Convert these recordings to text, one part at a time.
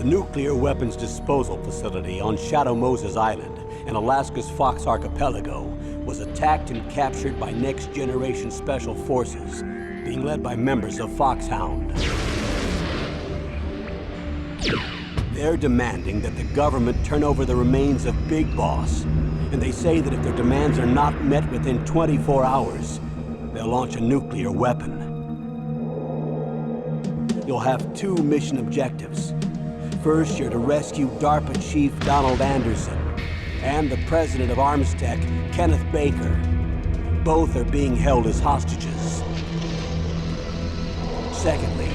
The nuclear weapons disposal facility on Shadow Moses Island in Alaska's Fox Archipelago was attacked and captured by next-generation special forces, being led by members of Foxhound. They're demanding that the government turn over the remains of Big Boss, and they say that if their demands are not met within 24 hours, they'll launch a nuclear weapon. You'll have two mission objectives. First, you're to rescue DARPA Chief Donald Anderson and the president of Armstech, Kenneth Baker. Both are being held as hostages. Secondly,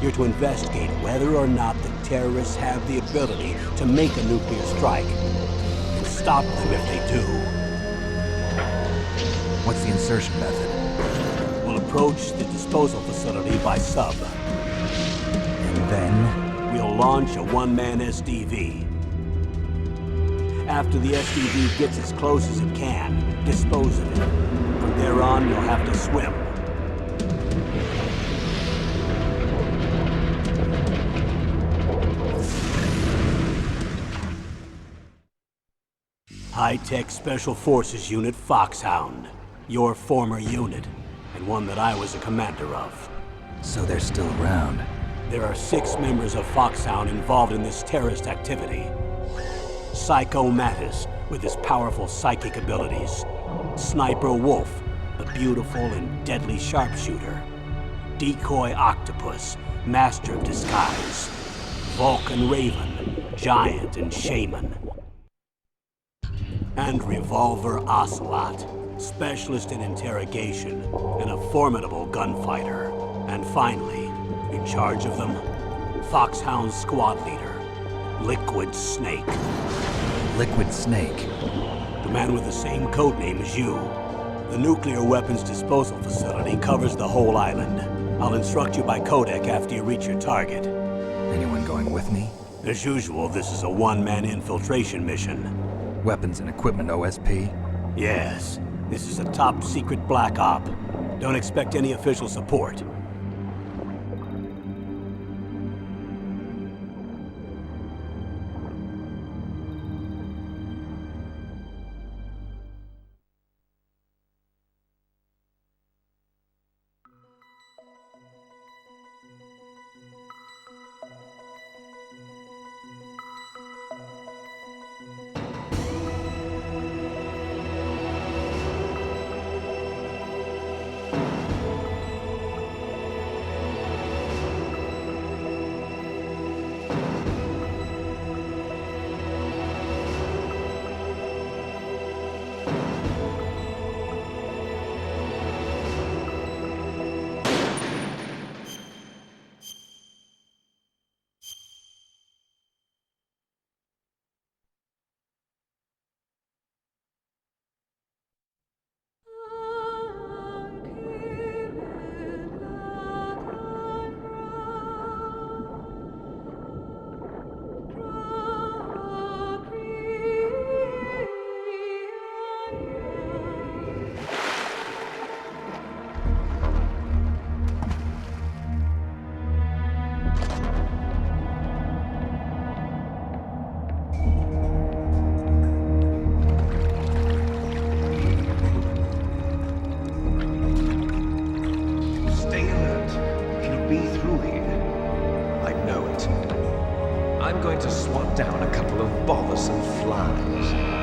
you're to investigate whether or not the terrorists have the ability to make a nuclear strike and stop them if they do. What's the insertion method? We'll approach the disposal facility by sub. And then? We'll launch a one-man SDV. After the SDV gets as close as it can, dispose of it. From there on, you'll have to swim. High-Tech Special Forces Unit Foxhound. Your former unit, and one that I was a commander of. So they're still around. There are 6 members of Foxhound involved in this terrorist activity. Psycho Mattis, with his powerful psychic abilities. Sniper Wolf, the beautiful and deadly sharpshooter. Decoy Octopus, master of disguise. Vulcan Raven, giant and shaman. And Revolver Ocelot, specialist in interrogation and a formidable gunfighter. And finally, in charge of them, Foxhound's squad leader, Liquid Snake. Liquid Snake? The man with the same codename as you. The nuclear weapons disposal facility covers the whole island. I'll instruct you by codec after you reach your target. Anyone going with me? As usual, this is a one-man infiltration mission. Weapons and equipment OSP? Yes. This is a top-secret black op. Don't expect any official support. I'm going to swat down a couple of bothersome flies.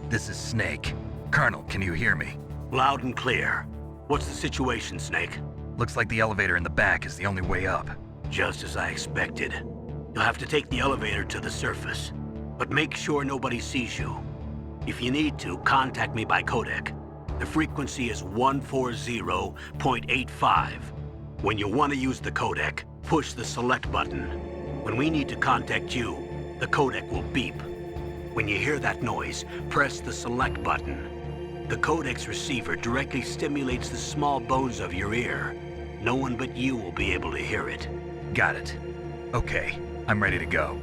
This is Snake. Colonel, can you hear me? Loud and clear. What's the situation, Snake? Looks like the elevator in the back is the only way up. Just as I expected. You'll have to take the elevator to the surface, but make sure nobody sees you. If you need to, contact me by codec. The frequency is 140.85. When you want to use the codec, push the select button. When we need to contact you, the codec will beep. When you hear that noise, press the select button. The codec's receiver directly stimulates the small bones of your ear. No one but you will be able to hear it. Got it. Okay, I'm ready to go.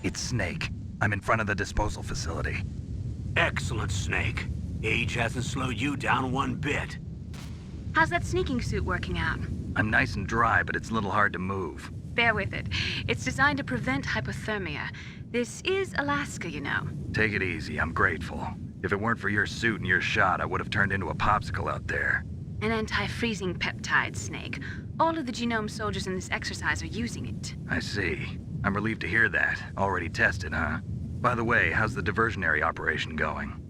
It's Snake. I'm in front of the disposal facility. Excellent, Snake. Age hasn't slowed you down one bit. How's that sneaking suit working out? I'm nice and dry, but it's a little hard to move. Bear with it. It's designed to prevent hypothermia. This is Alaska, you know. Take it easy, I'm grateful. If it weren't for your suit and your shot, I would have turned into a popsicle out there. An anti-freezing peptide, Snake. All of the genome soldiers in this exercise are using it. I see. I'm relieved to hear that. Already tested, huh? By the way, how's the diversionary operation going?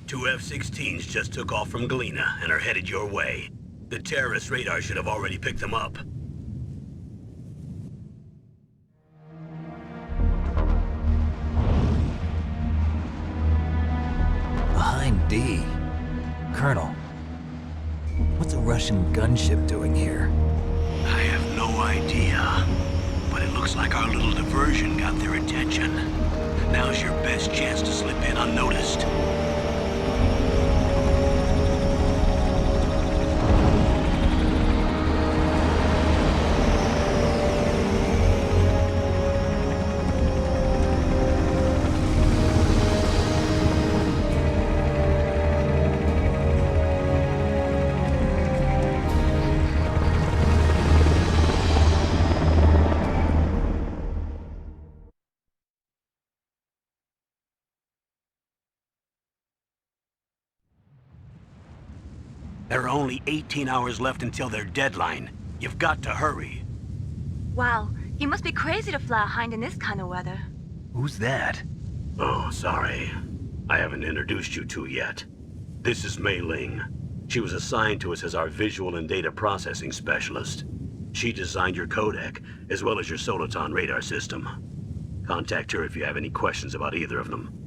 2 F-16s just took off from Galena and are headed your way. The terrorist radar should have already picked them up. Behind D. Colonel, what's a Russian gunship doing here? I have no idea, but it looks like our little diversion got their attention. Now's your best chance to slip in unnoticed. There are only 18 hours left until their deadline. You've got to hurry. Wow, you must be crazy to fly a hind in this kind of weather. Who's that? Oh, sorry. I haven't introduced you to yet. This is Mei Ling. She was assigned to us as our visual and data processing specialist. She designed your codec, as well as your Soliton radar system. Contact her if you have any questions about either of them.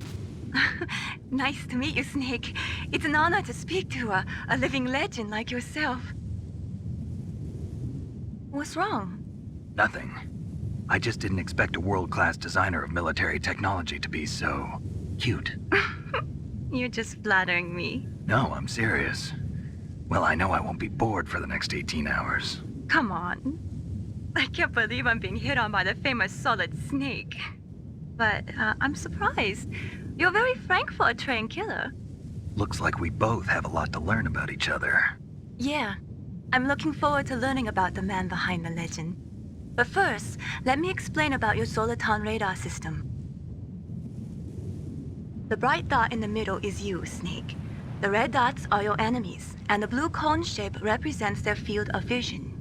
Nice to meet you, Snake. It's an honor to speak to a living legend like yourself. What's wrong? Nothing. I just didn't expect a world-class designer of military technology to be so cute. You're just flattering me. No, I'm serious. Well, I know I won't be bored for the next 18 hours. Come on. I can't believe I'm being hit on by the famous Solid Snake. But I'm surprised. You're very frank for a trained killer. Looks like we both have a lot to learn about each other. Yeah. I'm looking forward to learning about the man behind the legend. But first, let me explain about your Soliton radar system. The bright dot in the middle is you, Snake. The red dots are your enemies, and the blue cone shape represents their field of vision.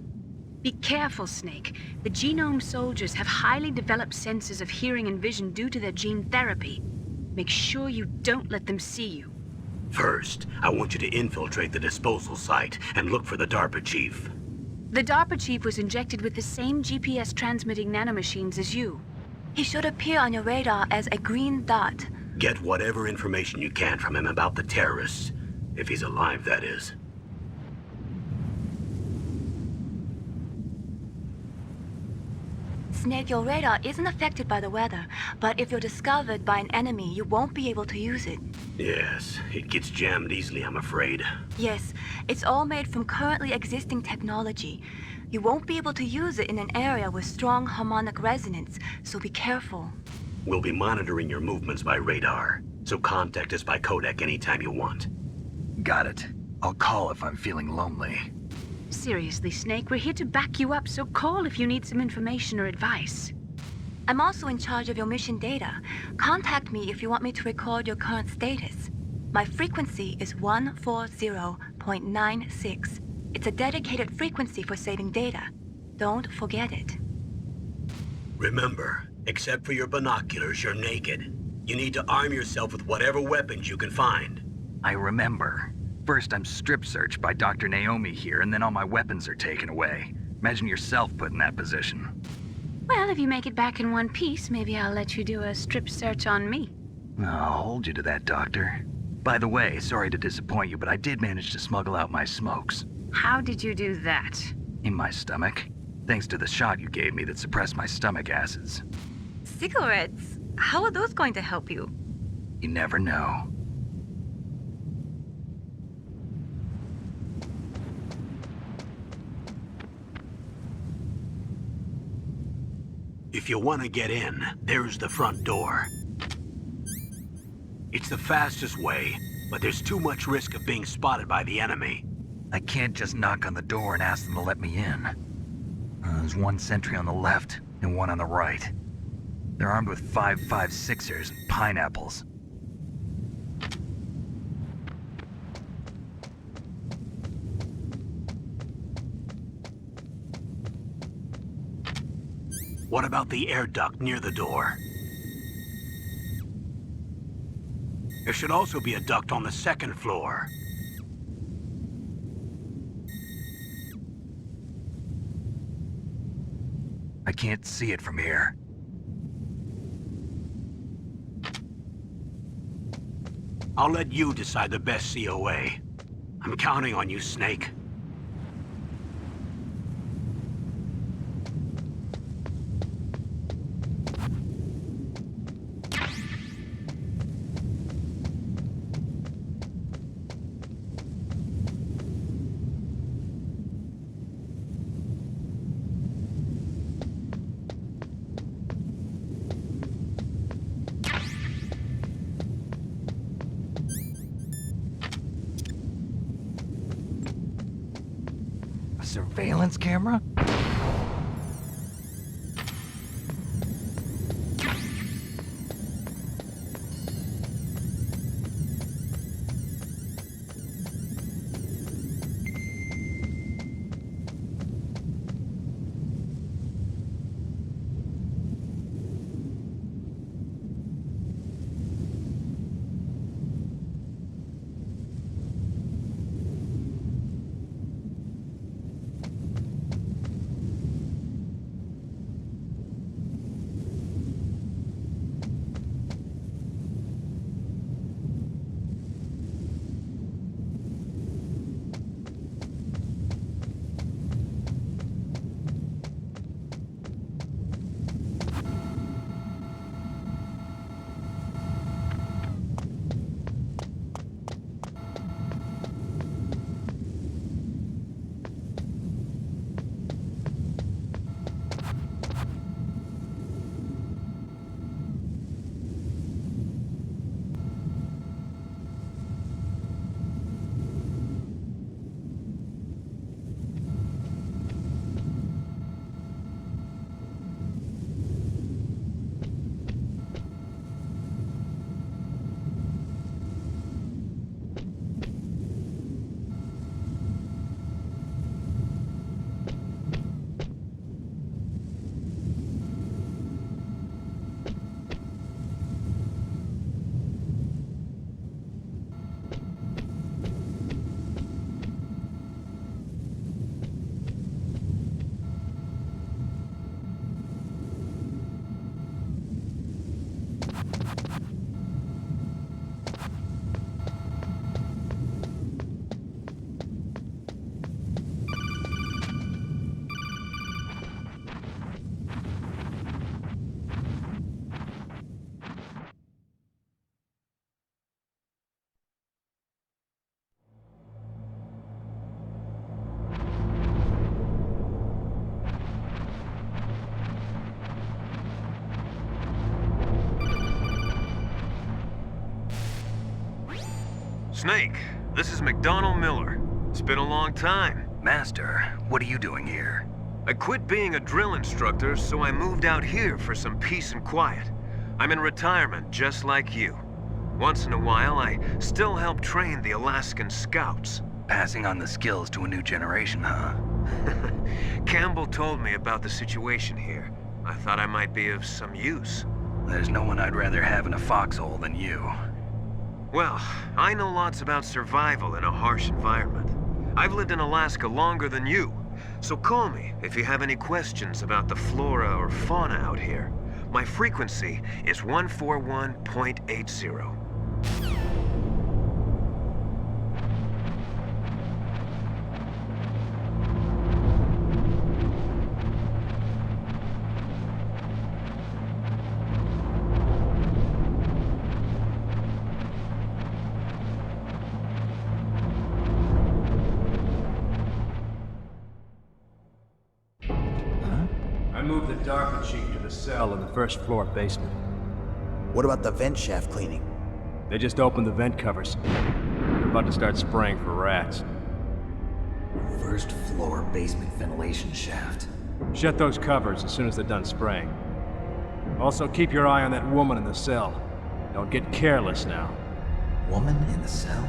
Be careful, Snake. The genome soldiers have highly developed senses of hearing and vision due to their gene therapy. Make sure you don't let them see you. First, I want you to infiltrate the disposal site and look for the DARPA chief. The DARPA chief was injected with the same GPS transmitting nanomachines as you. He should appear on your radar as a green dot. Get whatever information you can from him about the terrorists. If he's alive, that is. Snake, your radar isn't affected by the weather, but if you're discovered by an enemy, you won't be able to use it. Yes, it gets jammed easily, I'm afraid. Yes, it's all made from currently existing technology. You won't be able to use it in an area with strong harmonic resonance, so be careful. We'll be monitoring your movements by radar, so contact us by codec anytime you want. Got it. I'll call if I'm feeling lonely. Seriously, Snake, we're here to back you up, so call if you need some information or advice. I'm also in charge of your mission data. Contact me if you want me to record your current status. My frequency is 140.96. It's a dedicated frequency for saving data. Don't forget it. Remember, except for your binoculars, you're naked. You need to arm yourself with whatever weapons you can find. I remember. First, I'm strip searched by Dr. Naomi here, and then all my weapons are taken away. Imagine yourself put in that position. Well, if you make it back in one piece, maybe I'll let you do a strip search on me. I'll hold you to that, Doctor. By the way, sorry to disappoint you, but I did manage to smuggle out my smokes. How did you do that? In my stomach. Thanks to the shot you gave me that suppressed my stomach acids. Cigarettes? How are those going to help you? You never know. If you want to get in, there's the front door. It's the fastest way, but there's too much risk of being spotted by the enemy. I can't just knock on the door and ask them to let me in. There's one sentry on the left and one on the right. They're armed with 5.56ers and pineapples. What about the air duct near the door? There should also be a duct on the second floor. I can't see it from here. I'll let you decide the best COA. I'm counting on you, Snake. A surveillance camera? Snake, this is McDonald Miller. It's been a long time. Master, what are you doing here? I quit being a drill instructor, so I moved out here for some peace and quiet. I'm in retirement, just like you. Once in a while, I still help train the Alaskan Scouts. Passing on the skills to a new generation, huh? Campbell told me about the situation here. I thought I might be of some use. There's no one I'd rather have in a foxhole than you. Well, I know lots about survival in a harsh environment. I've lived in Alaska longer than you, so call me if you have any questions about the flora or fauna out here. My frequency is 141.80. I moved the Darker Chief to the cell in the first floor basement. What about the vent shaft cleaning? They just opened the vent covers. They're about to start spraying for rats. First floor basement ventilation shaft. Shut those covers as soon as they're done spraying. Also, keep your eye on that woman in the cell. Don't get careless now. Woman in the cell?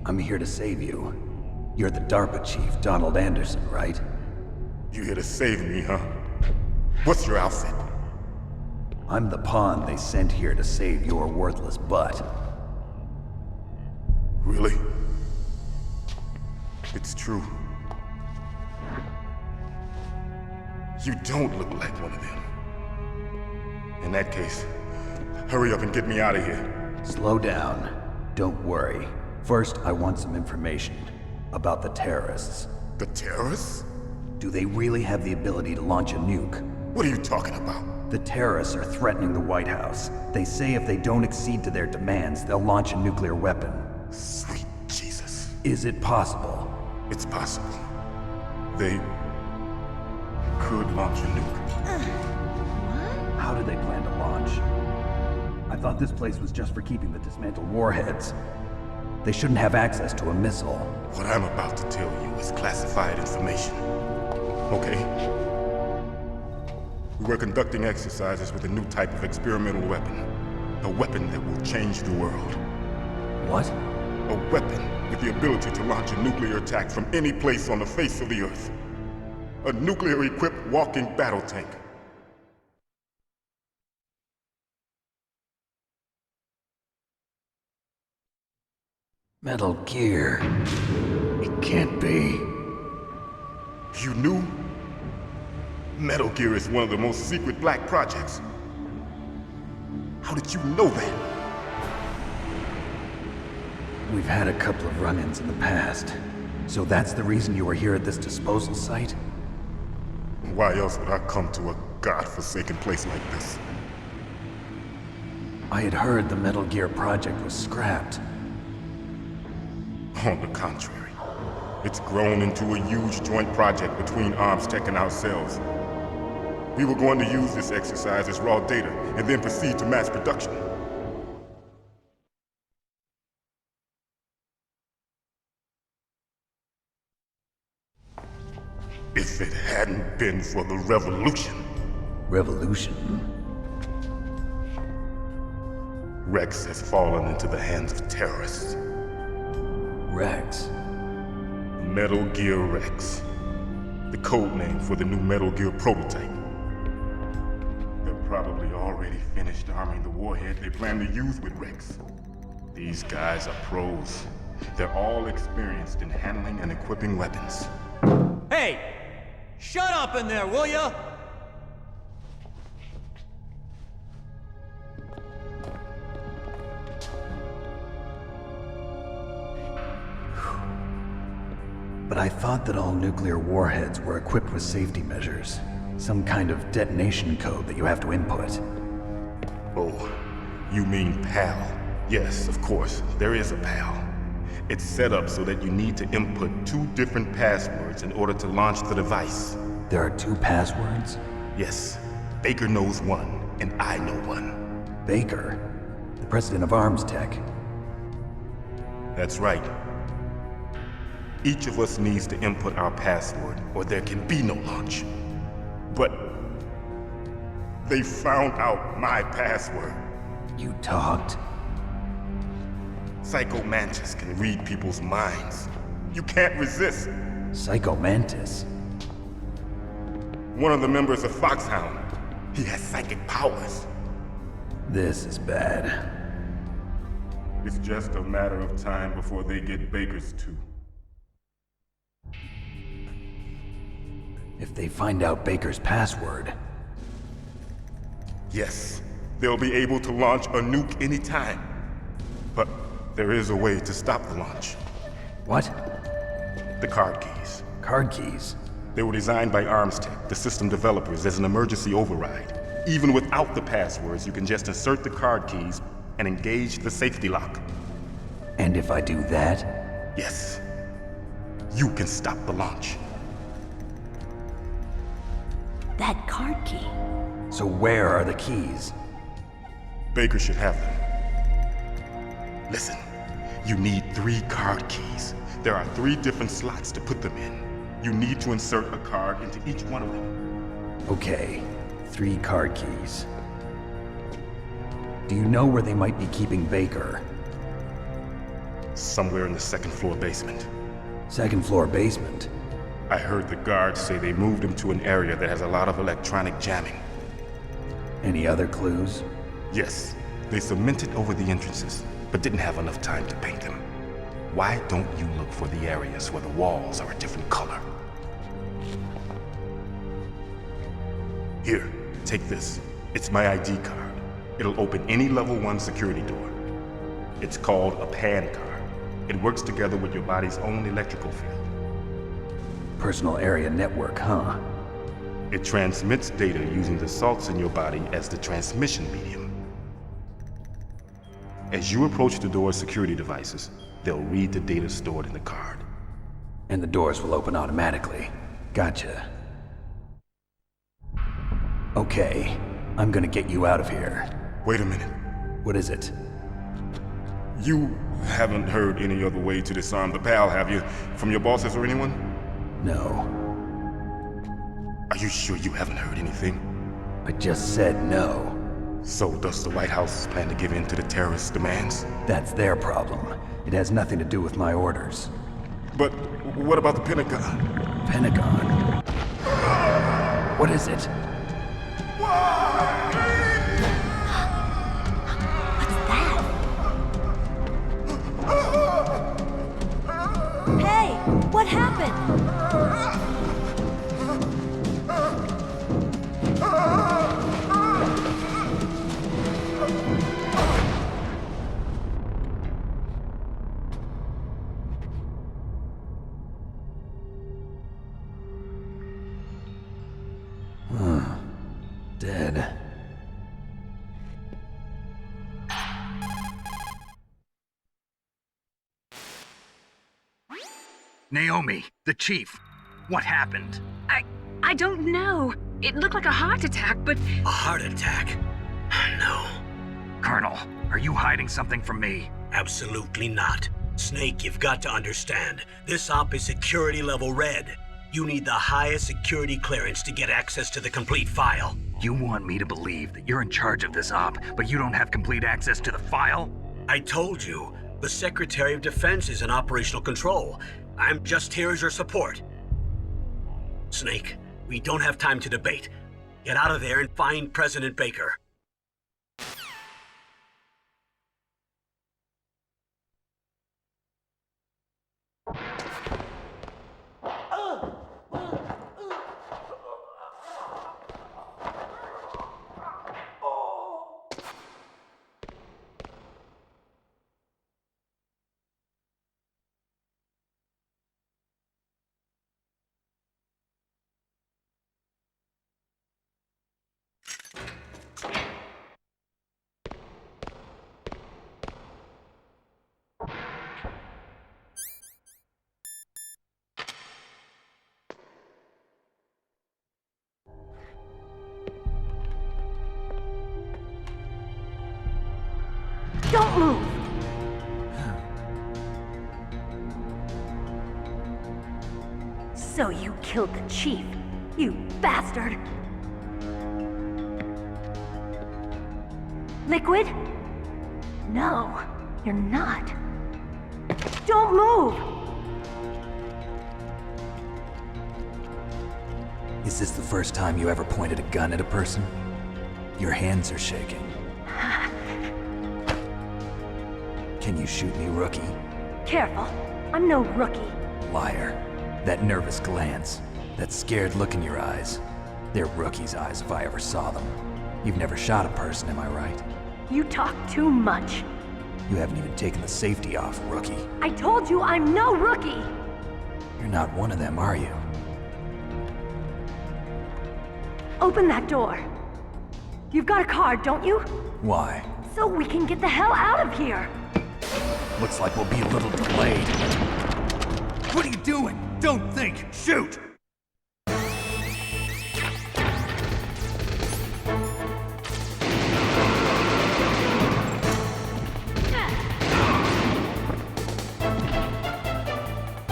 I'm here to save you. You're the DARPA chief, Donald Anderson, right? You here to save me, huh? What's your outfit? I'm the pawn they sent here to save your worthless butt. Really? It's true. You don't look like one of them. In that case, hurry up and get me out of here. Slow down. Don't worry. First, I want some information about the terrorists. The terrorists? Do they really have the ability to launch a nuke? What are you talking about? The terrorists are threatening the White House. They say if they don't accede to their demands, they'll launch a nuclear weapon. Sweet Jesus. Is it possible? It's possible. They could launch a nuke. How do they plan to launch? I thought this place was just for keeping the dismantled warheads. They shouldn't have access to a missile. What I'm about to tell you is classified information. Okay? We were conducting exercises with a new type of experimental weapon. A weapon that will change the world. What? A weapon with the ability to launch a nuclear attack from any place on the face of the Earth. A nuclear-equipped walking battle tank. Metal Gear. It can't be. You knew? Metal Gear is one of the most secret black projects. How did you know that? We've had a couple of run-ins in the past. So that's the reason you were here at this disposal site? Why else would I come to a godforsaken place like this? I had heard the Metal Gear project was scrapped. On the contrary, it's grown into a huge joint project between Arms Tech and ourselves. We were going to use this exercise as raw data and then proceed to mass production. If it hadn't been for the revolution. Revolution? Rex has fallen into the hands of terrorists. Rex? Metal Gear Rex. The code name for the new Metal Gear prototype. They're probably already finished arming the warhead they plan to use with Rex. These guys are pros. They're all experienced in handling and equipping weapons. Hey! Shut up in there, will ya? But I thought that all nuclear warheads were equipped with safety measures. Some kind of detonation code that you have to input. Oh, you mean PAL? Yes, of course, there is a PAL. It's set up so that you need to input 2 different passwords in order to launch the device. There are 2 passwords? Yes. Baker knows one, and I know one. Baker? The president of Arms Tech? That's right. Each of us needs to input our password, or there can be no launch. But they found out my password. You talked? Psycho Mantis can read people's minds. You can't resist. Psycho Mantis? One of the members of Foxhound. He has psychic powers. This is bad. It's just a matter of time before they get Baker's too. If they find out Baker's password... Yes, they'll be able to launch a nuke anytime. But there is a way to stop the launch. What? The card keys. Card keys? They were designed by Arms Tech, the system developers, as an emergency override. Even without the passwords, you can just insert the card keys and engage the safety lock. And if I do that? Yes. You can stop the launch. That card key. So where are the keys? Baker should have them. Listen, you need 3 card keys. There are 3 different slots to put them in. You need to insert a card into each one of them. Okay, 3 card keys. Do you know where they might be keeping Baker? Somewhere in the second floor basement. Second floor basement? I heard the guards say they moved him to an area that has a lot of electronic jamming. Any other clues? Yes, they cemented over the entrances, but didn't have enough time to paint them. Why don't you look for the areas where the walls are a different color? Here, take this. It's my ID card. It'll open any level 1 security door. It's called a PAN card. It works together with your body's own electrical field. Personal area network, huh? It transmits data using the salts in your body as the transmission medium. As you approach the door's security devices, they'll read the data stored in the card. And the doors will open automatically. Gotcha. Okay, I'm gonna get you out of here. Wait a minute. What is it? You haven't heard any other way to disarm the PAL, have you? From your bosses or anyone? No. Are you sure you haven't heard anything? I just said no. So does the White House plan to give in to the terrorists' demands? That's their problem. It has nothing to do with my orders. But what about the Pentagon? Pentagon? What is it? Hey, what happened? Dead. Naomi, the chief. What happened? I don't know. It looked like a heart attack, but... A heart attack? No. Colonel, are you hiding something from me? Absolutely not. Snake, you've got to understand. This op is security level red. You need the highest security clearance to get access to the complete file. You want me to believe that you're in charge of this op, but you don't have complete access to the file? I told you, the Secretary of Defense is in operational control. I'm just here as your support. Snake, we don't have time to debate. Get out of there and find President Baker. Don't move! So you killed the chief, you bastard! Liquid? No, you're not. Don't move! Is this the first time you ever pointed a gun at a person? Your hands are shaking. Can you shoot me, rookie? Careful, I'm no rookie. Liar. That nervous glance, that scared look in your eyes. They're rookie's eyes if I ever saw them. You've never shot a person, am I right? You talk too much. You haven't even taken the safety off, rookie. I told you I'm no rookie! You're not one of them, are you? Open that door. You've got a card, don't you? Why? So we can get the hell out of here! Looks like we'll be a little delayed. What are you doing? Don't think! Shoot!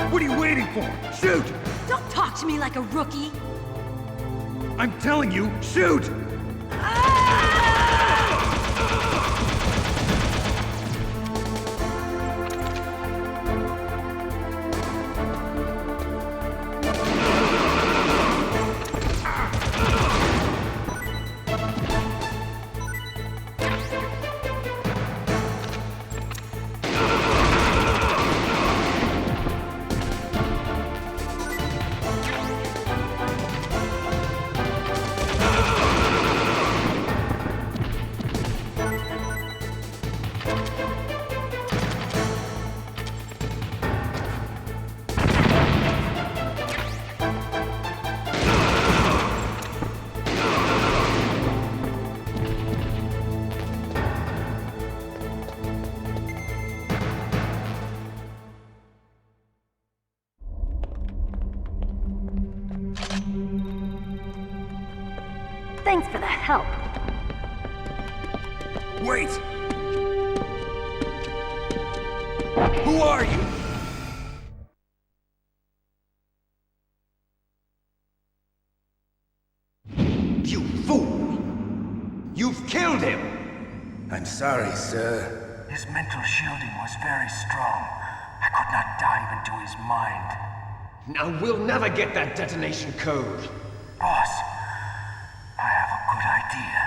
What are you waiting for? Shoot! Don't talk to me like a rookie! I'm telling you, shoot! Thanks for the help. Wait! Who are you? You fool! You've killed him! I'm sorry, sir. His mental shielding was very strong. I could not dive into his mind. Now we'll never get that detonation code. Boss, I have a good idea.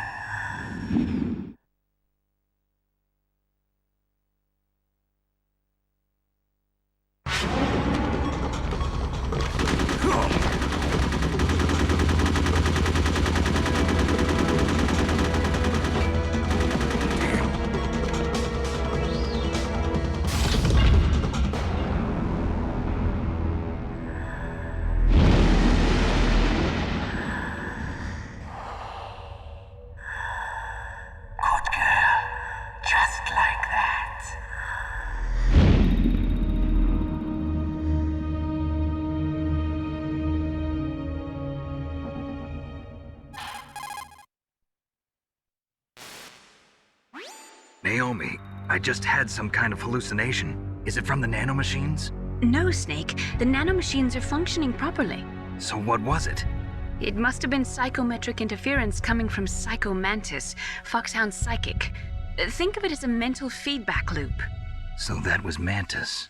Naomi, I just had some kind of hallucination. Is it from the nanomachines? No, Snake. The nanomachines are functioning properly. So what was it? It must have been psychometric interference coming from Psycho Mantis, Foxhound's psychic. Think of it as a mental feedback loop. So that was Mantis.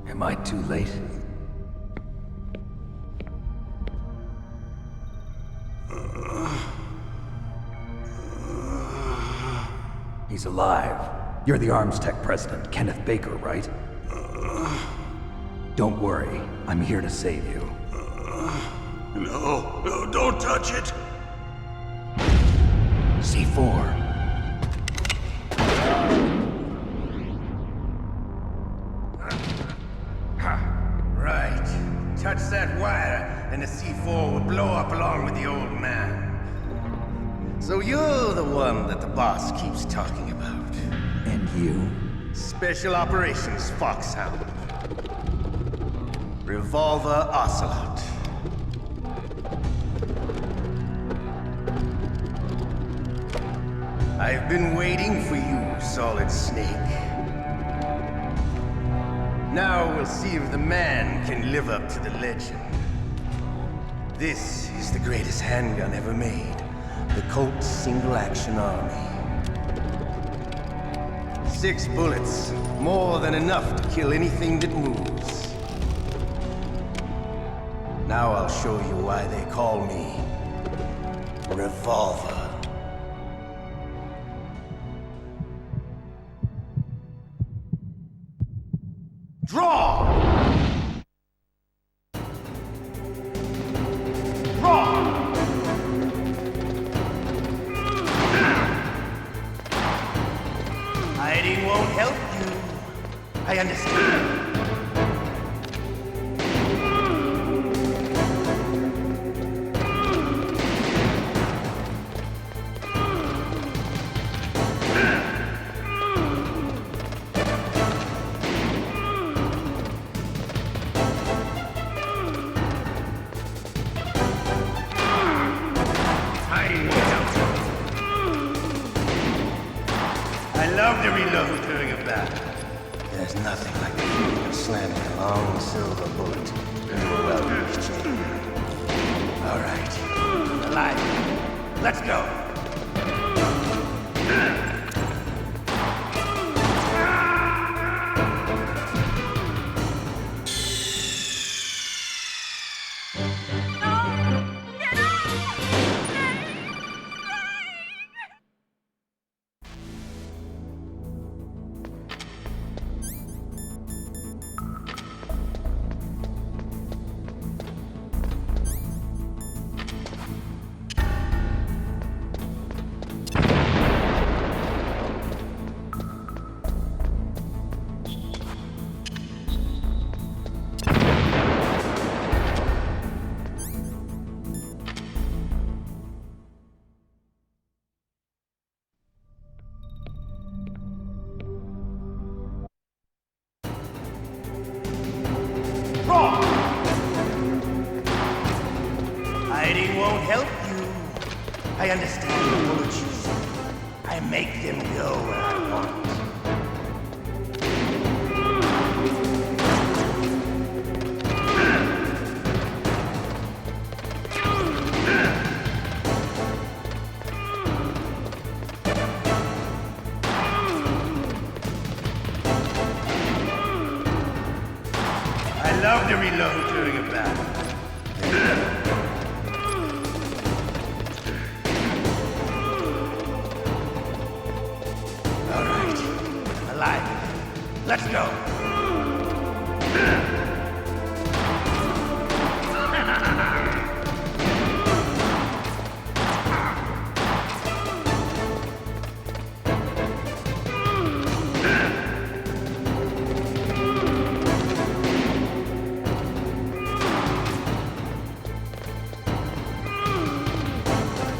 Am I too late? He's alive. You're the Arms Tech president, Kenneth Baker, right? Don't worry. I'm here to save you. No, don't touch it! C4. Right. Touch that wire, and the C4 will blow up along with the old man. So you're the one that the boss keeps talking about. And you? Special Operations Foxhound. Revolver Ocelot. I've been waiting for you, Solid Snake. Now we'll see if the man can live up to the legend. This is the greatest handgun ever made. The Colt Single Action Army. 6 bullets, more than enough to kill anything that moves. Now I'll show you why they call me Revolver. Draw! Hiding won't help you. I understand. Hiding won't help you. I love to reload during a battle. There's nothing like the feeling of slamming a long silver bullet into a well-used chamber. All right, alive. Let's go. Hiding won't help you. I understand the bullets you see. I make them go where I want. I love to reload during a battle. All right, alive. Let's go.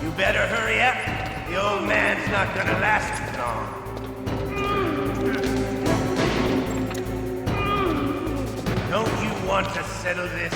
You better hurry up. The old man's not gonna last too long. Don't you want to settle this?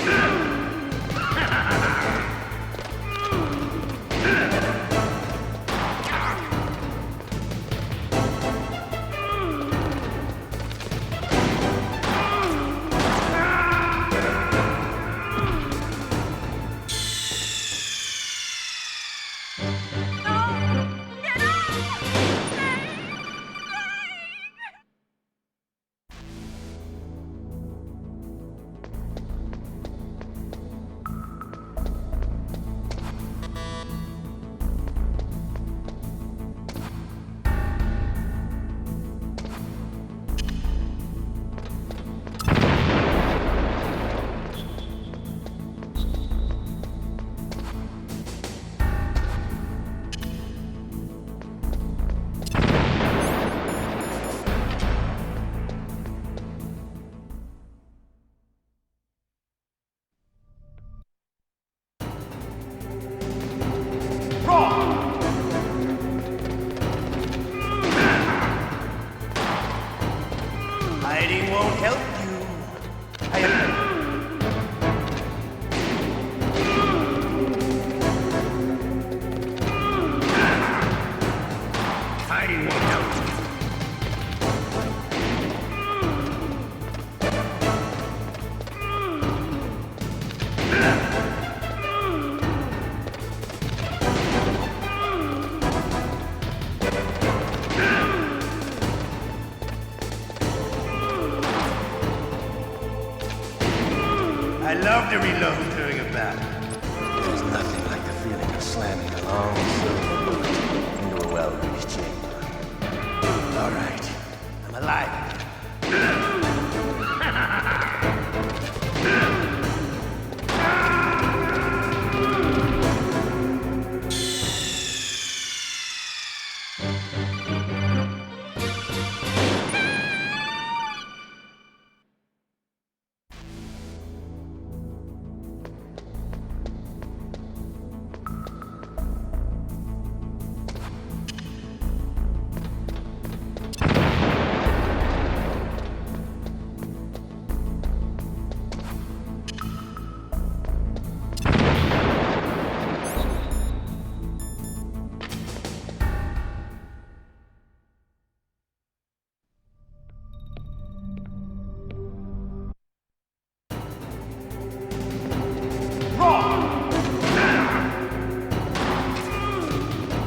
love to reload during a battle. There's nothing like the feeling of slamming a long silver bullet into a well-greased chamber. All right, I'm alive.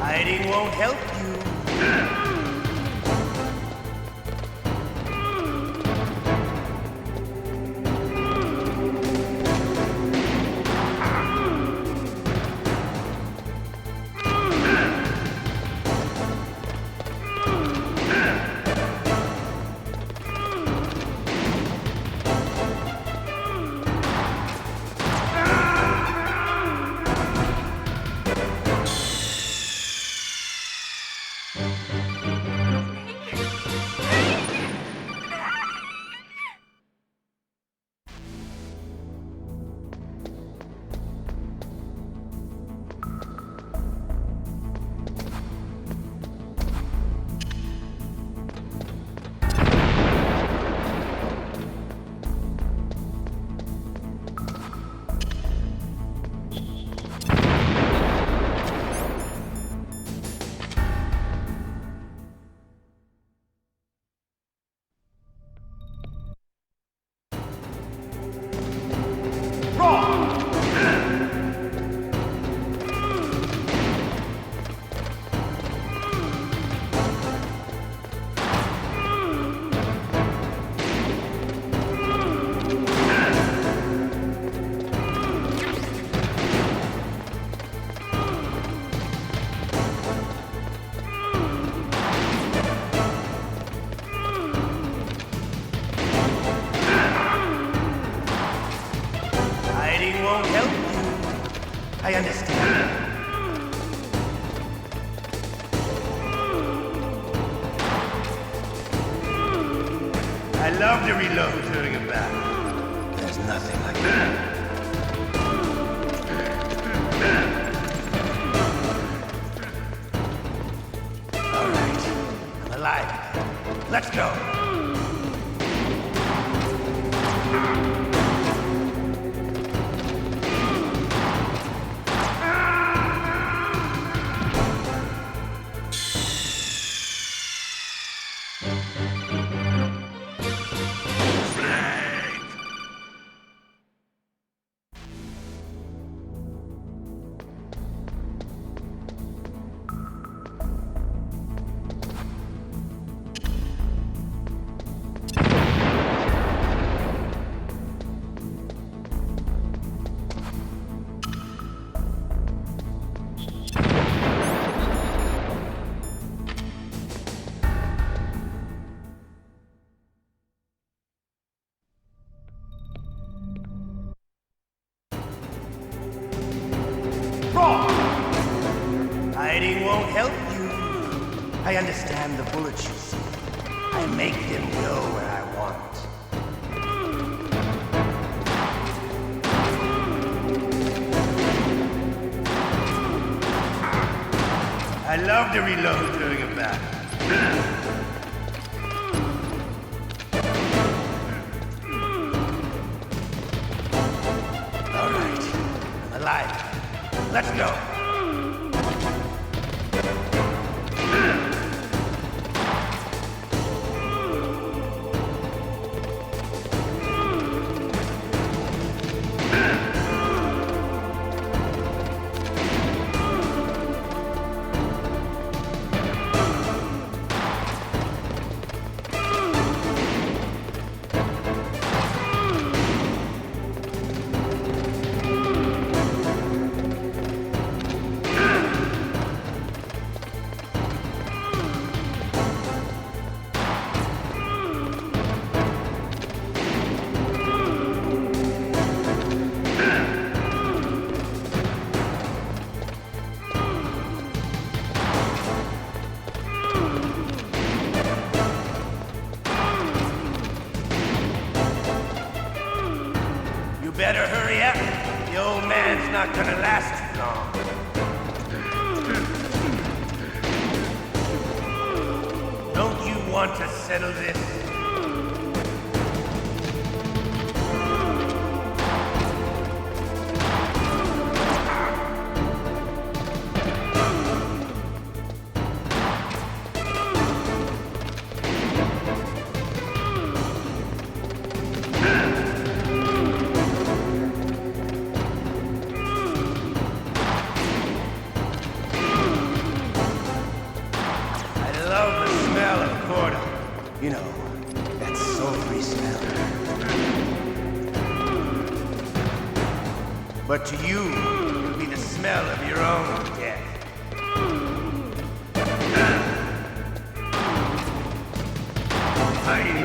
Hiding won't help you. Won't help you. I understand. I love to reload during a battle. There's nothing like that. All right, I'm alive. Let's go. Hiding won't help you. I understand the bullets you see. I make them go where I want. I love to reload during a battle. All right, I'm alive. Let's go. want to settle this? You know, that sulfury smell. But to you, it'll be the smell of your own death. Hiding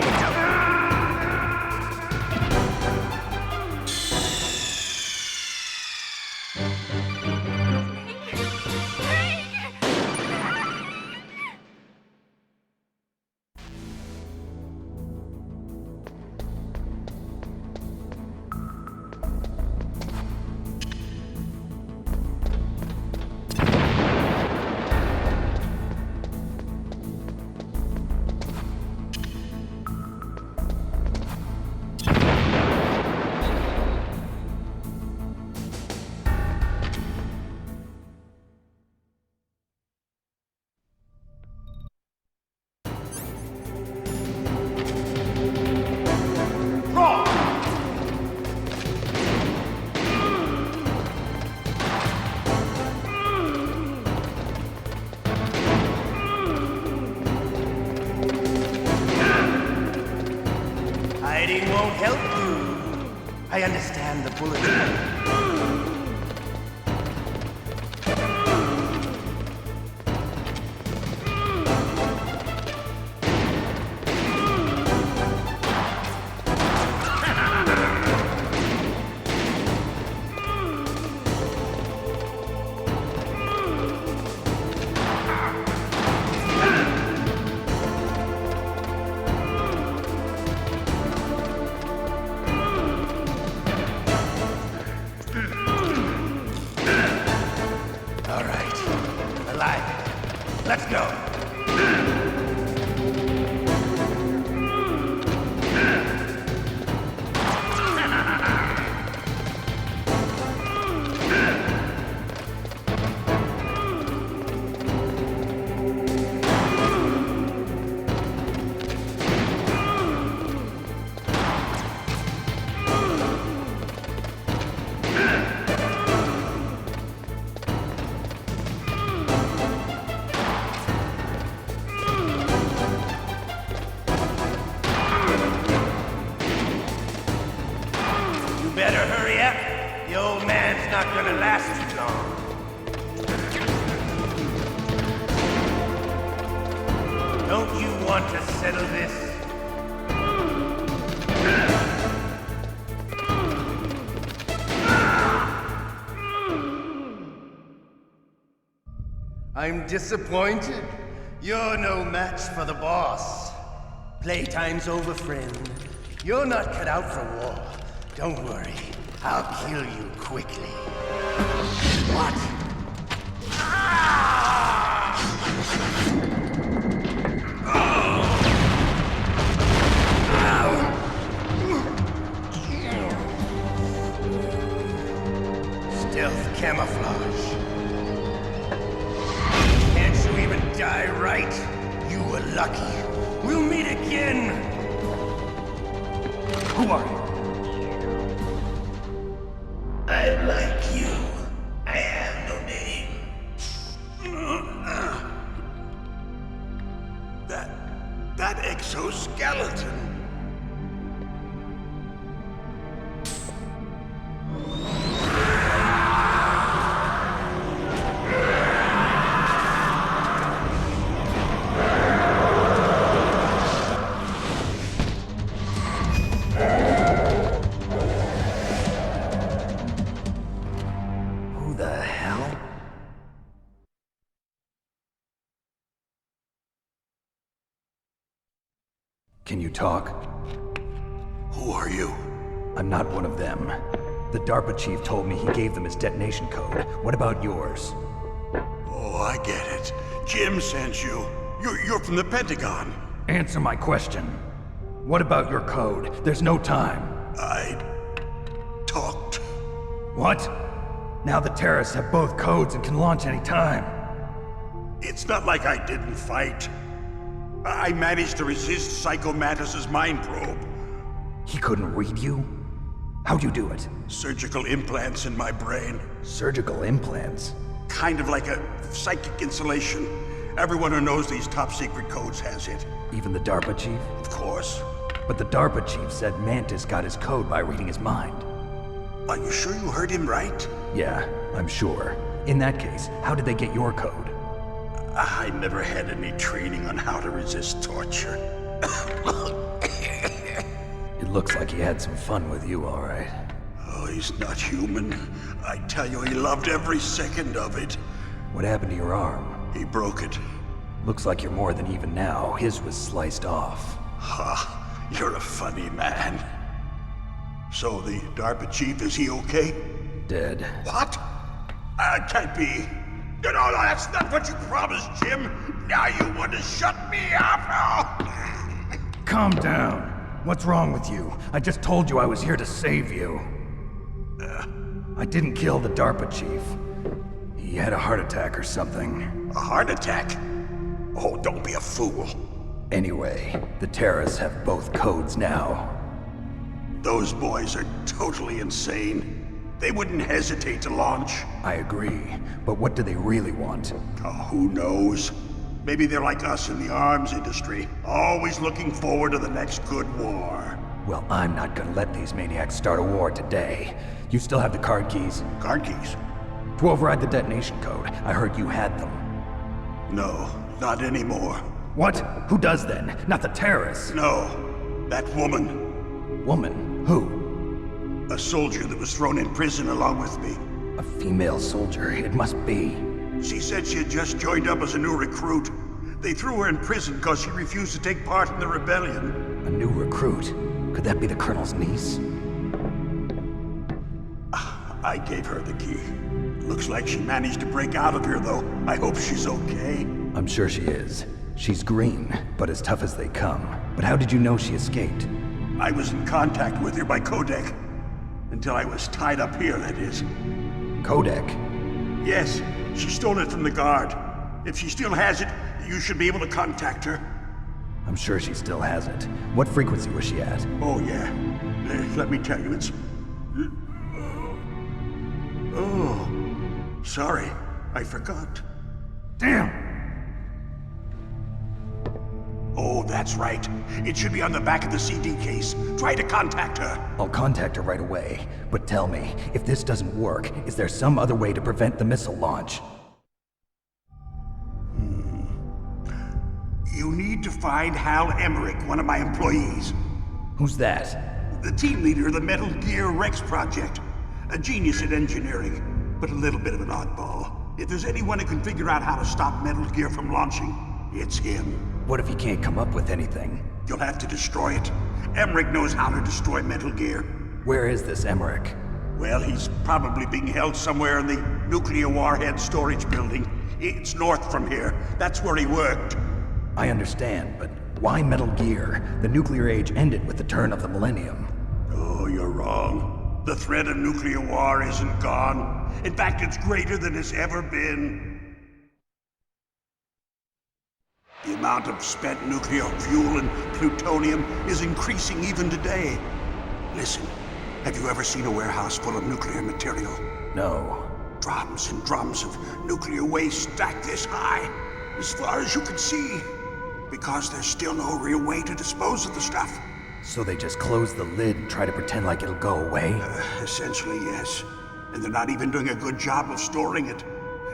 won't help you. I understand the bullet. Let's go. Better hurry up. The old man's not gonna last too long. Don't you want to settle this? I'm disappointed. You're no match for the boss. Playtime's over, friend. You're not cut out for war. Don't worry, I'll kill you quickly. What? Stealth camouflage. Can't you even die right? You were lucky. We'll meet again. Who are you? I'm like you. I have no name. That exoskeleton. Can you talk? Who are you? I'm not one of them. The DARPA chief told me he gave them his detonation code. What about yours? Oh, I get it. Jim sent you. You're from the Pentagon. Answer my question. What about your code? There's no time. I talked. What? Now the terrorists have both codes and can launch any time. It's not like I didn't fight. I managed to resist Psycho Mantis's mind probe. He couldn't read you? How'd you do it? Surgical implants in my brain. Surgical implants? Kind of like a psychic insulation. Everyone who knows these top secret codes has it. Even the DARPA chief? Of course. But the DARPA chief said Mantis got his code by reading his mind. Are you sure you heard him right? Yeah, I'm sure. In that case, how did they get your code? I never had any training on how to resist torture. It looks like he had some fun with you, all right. Oh, he's not human. I tell you, he loved every second of it. What happened to your arm? He broke it. Looks like you're more than even now. His was sliced off. Ha, you're a funny man. So the DARPA chief, is he okay? Dead. What? Can't be. No, that's not what you promised, Jim. Now you want to shut me up? Calm down. What's wrong with you? I just told you I was here to save you. I didn't kill the DARPA chief. He had a heart attack or something. A heart attack? Oh, don't be a fool. Anyway, the terrorists have both codes now. Those boys are totally insane. They wouldn't hesitate to launch. I agree, but what do they really want? Oh, who knows? Maybe they're like us in the arms industry, always looking forward to the next good war. Well, I'm not gonna let these maniacs start a war today. You still have the card keys? Card keys? To override the detonation code. I heard you had them. No, not anymore. What? Who does then? Not the terrorists? No, that woman. Woman? Who? A soldier that was thrown in prison along with me. A female soldier, it must be. She said she had just joined up as a new recruit. They threw her in prison because she refused to take part in the rebellion. A new recruit? Could that be the Colonel's niece? I gave her the key. Looks like she managed to break out of here, though. I hope she's okay. I'm sure she is. She's green, but as tough as they come. But how did you know she escaped? I was in contact with her by codec. Until I was tied up here, that is. Codec? Yes, she stole it from the guard. If she still has it, you should be able to contact her. I'm sure she still has it. What frequency was she at? Oh, yeah. Let me tell you, it's... Oh, sorry. I forgot. Damn! Oh, that's right. It should be on the back of the CD case. Try to contact her. I'll contact her right away. But tell me, if this doesn't work, is there some other way to prevent the missile launch? You need to find Hal Emmerich, one of my employees. Who's that? The team leader of the Metal Gear Rex project. A genius at engineering, but a little bit of an oddball. If there's anyone who can figure out how to stop Metal Gear from launching, it's him. What if he can't come up with anything? You'll have to destroy it. Emmerich knows how to destroy Metal Gear. Where is this Emmerich? Well, he's probably being held somewhere in the nuclear warhead storage building. It's north from here. That's where he worked. I understand, but why Metal Gear? The nuclear age ended with the turn of the millennium. Oh, you're wrong. The threat of nuclear war isn't gone. In fact, it's greater than it's ever been. The amount of spent nuclear fuel and plutonium is increasing even today. Listen, have you ever seen a warehouse full of nuclear material? No. Drums and drums of nuclear waste stacked this high, as far as you can see. Because there's still no real way to dispose of the stuff. So they just close the lid and try to pretend like it'll go away? Essentially, yes. And they're not even doing a good job of storing it.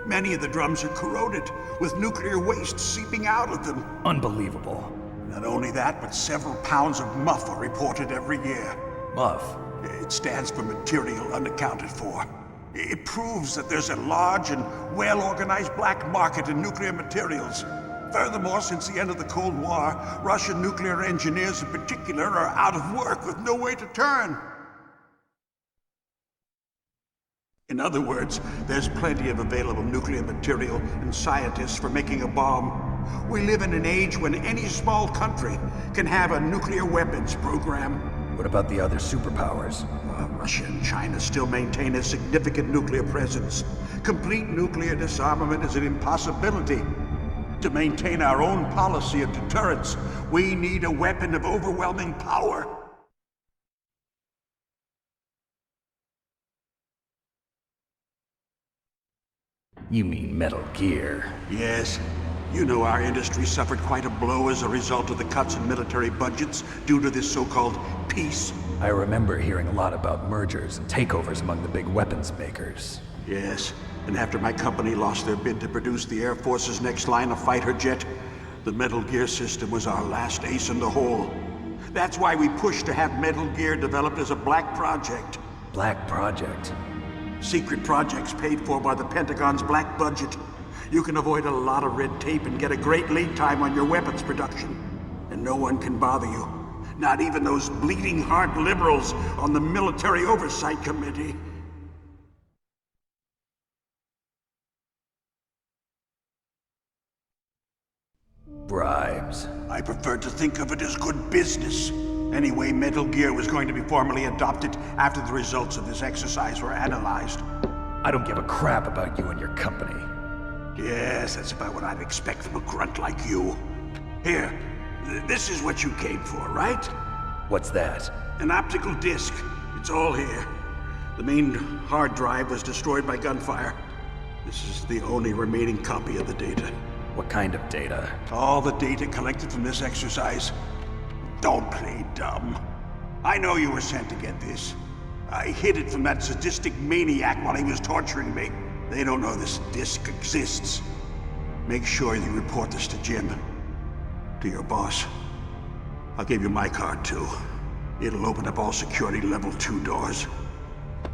Many of the drums are corroded, with nuclear waste seeping out of them. Unbelievable. Not only that, but several pounds of MUF are reported every year. MUF? It stands for material unaccounted for. It proves that there's a large and well-organized black market in nuclear materials. Furthermore, since the end of the Cold War, Russian nuclear engineers in particular are out of work with no way to turn. In other words, there's plenty of available nuclear material and scientists for making a bomb. We live in an age when any small country can have a nuclear weapons program. What about the other superpowers? Russia and China still maintain a significant nuclear presence. Complete nuclear disarmament is an impossibility. To maintain our own policy of deterrence, we need a weapon of overwhelming power. You mean Metal Gear? Yes. You know our industry suffered quite a blow as a result of the cuts in military budgets due to this so-called peace. I remember hearing a lot about mergers and takeovers among the big weapons makers. Yes, and after my company lost their bid to produce the Air Force's next line of fighter jet, the Metal Gear system was our last ace in the hole. That's why we pushed to have Metal Gear developed as a black project. Black project? Secret projects paid for by the Pentagon's black budget. You can avoid a lot of red tape and get a great lead time on your weapons production. And no one can bother you. Not even those bleeding heart liberals on the Military Oversight Committee. Bribes. I prefer to think of it as good business. Anyway, Metal Gear was going to be formally adopted after the results of this exercise were analyzed. I don't give a crap about you and your company. Yes, that's about what I'd expect from a grunt like you. Here, this is what you came for, right? What's that? An optical disc. It's all here. The main hard drive was destroyed by gunfire. This is the only remaining copy of the data. What kind of data? All the data collected from this exercise. Don't play dumb. I know you were sent to get this. I hid it from that sadistic maniac while he was torturing me. They don't know this disc exists. Make sure you report this to Jim. To your boss. I'll give you my card too. It'll open up all security level 2 doors.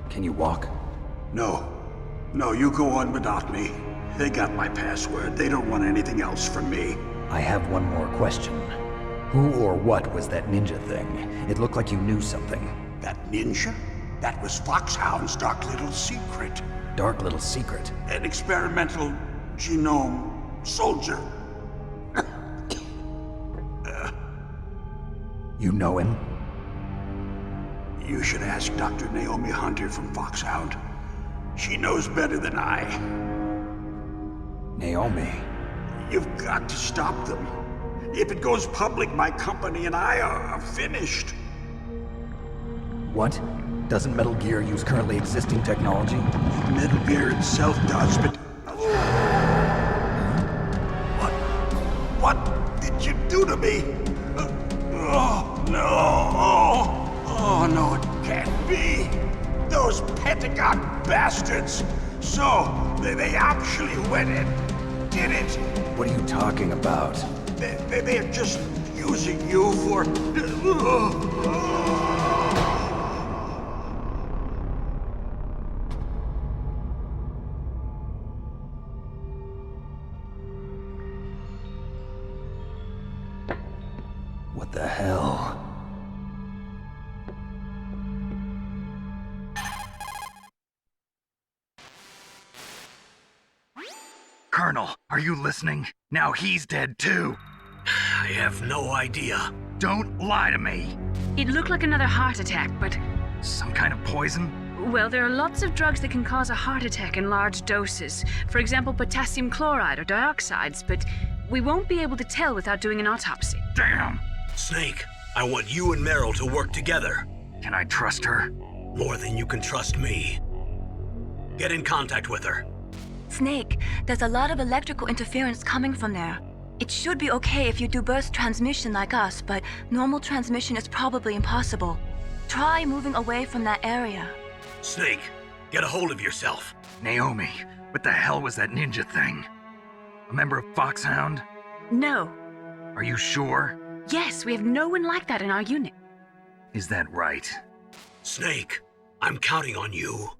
Can you walk? No. No, you go on without me. They got my password. They don't want anything else from me. I have one more question. Who or what was that ninja thing? It looked like you knew something. That ninja? That was Foxhound's dark little secret. Dark little secret? An experimental genome soldier. You know him? You should ask Dr. Naomi Hunter from Foxhound. She knows better than I. Naomi? You've got to stop them. If it goes public, my company and I are finished. What? Doesn't Metal Gear use currently existing technology? Metal Gear itself does, but... What did you do to me? Oh, no. Oh, no, it can't be. Those Pentagon bastards. So, they actually went and did it. What are you talking about? They're just using you for... What the hell? Colonel, are you listening? Now he's dead too. I have no idea. Don't lie to me. It looked like another heart attack, but... Some kind of poison? Well, there are lots of drugs that can cause a heart attack in large doses. For example, potassium chloride or dioxides, but we won't be able to tell without doing an autopsy. Damn! Snake, I want you and Meryl to work together. Can I trust her? More than you can trust me. Get in contact with her. Snake, there's a lot of electrical interference coming from there. It should be okay if you do burst transmission like us, but normal transmission is probably impossible. Try moving away from that area. Snake, get a hold of yourself. Naomi, what the hell was that ninja thing? A member of Foxhound? No. Are you sure? Yes, we have no one like that in our unit. Is that right? Snake, I'm counting on you.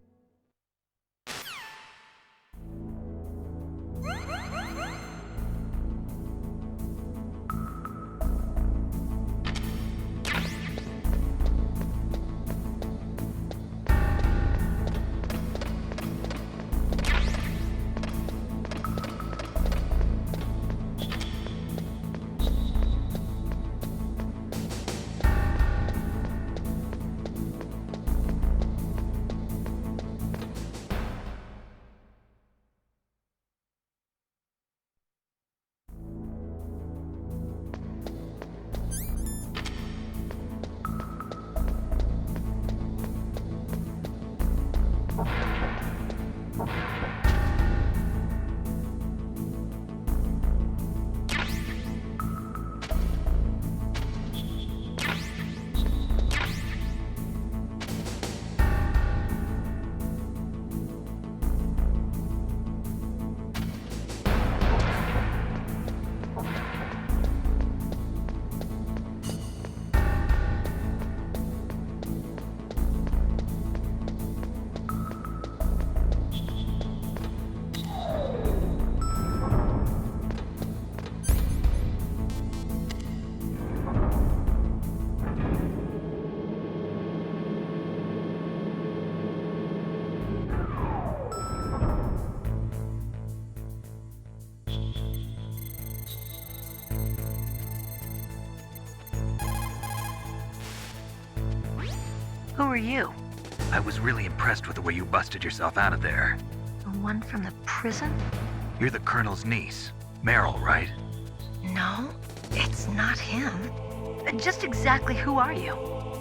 Who are you? I was really impressed with the way you busted yourself out of there. The one from the prison? You're the Colonel's niece, Meryl, right? No, it's not him. Just exactly who are you?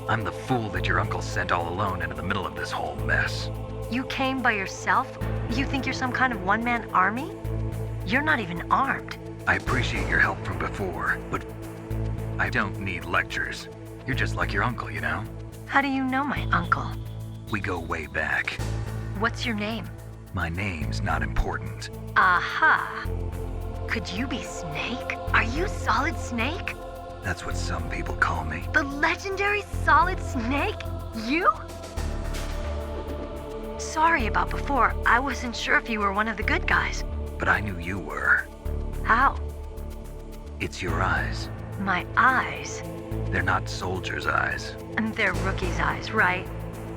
I'm the fool that your uncle sent all alone into the middle of this whole mess. You came by yourself? You think you're some kind of one-man army? You're not even armed. I appreciate your help from before, but I don't need lectures. You're just like your uncle, you know? How do you know my uncle? We go way back. What's your name? My name's not important. Aha! Could you be Snake? Are you Solid Snake? That's what some people call me. The legendary Solid Snake? You? Sorry about before. I wasn't sure if you were one of the good guys. But I knew you were. How? It's your eyes. My eyes? They're not soldiers' eyes. And they're rookies' eyes, right?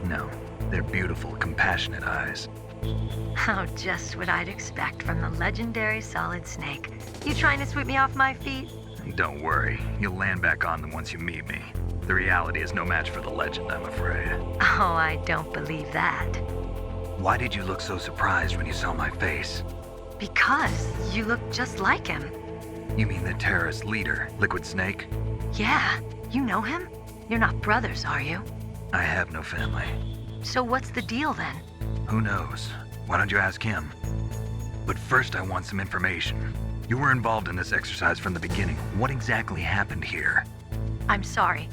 No, they're beautiful, compassionate eyes. Oh, just what I'd expect from the legendary Solid Snake. You trying to sweep me off my feet? Don't worry, you'll land back on them once you meet me. The reality is no match for the legend, I'm afraid. Oh, I don't believe that. Why did you look so surprised when you saw my face? Because you look just like him. You mean the terrorist leader, Liquid Snake? Yeah, you know him? You're not brothers, are you? I have no family. So what's the deal then? Who knows? Why don't you ask him? But first I want some information. You were involved in this exercise from the beginning. What exactly happened here? I'm sorry.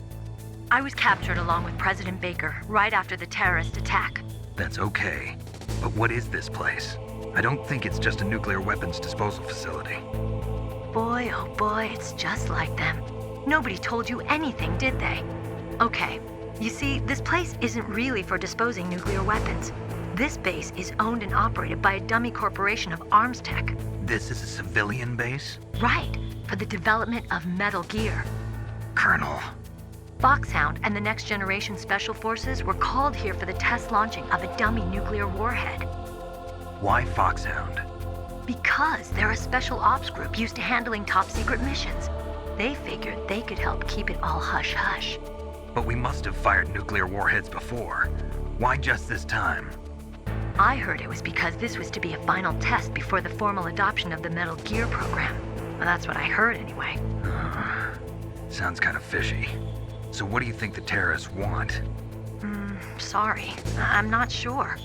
I was captured along with President Baker right after the terrorist attack. That's okay. But what is this place? I don't think it's just a nuclear weapons disposal facility. Boy, oh boy, it's just like them. Nobody told you anything, did they? Okay, you see, this place isn't really for disposing nuclear weapons. This base is owned and operated by a dummy corporation of arms tech. This is a civilian base? Right, for the development of Metal Gear. Colonel. Foxhound and the Next Generation Special Forces were called here for the test launching of a dummy nuclear warhead. Why Foxhound? Because they're a special ops group used to handling top secret missions. They figured they could help keep it all hush-hush. But we must have fired nuclear warheads before. Why just this time? I heard it was because this was to be a final test before the formal adoption of the Metal Gear program. Well, that's what I heard anyway. Sounds kind of fishy. So what do you think the terrorists want? Sorry. I'm not sure.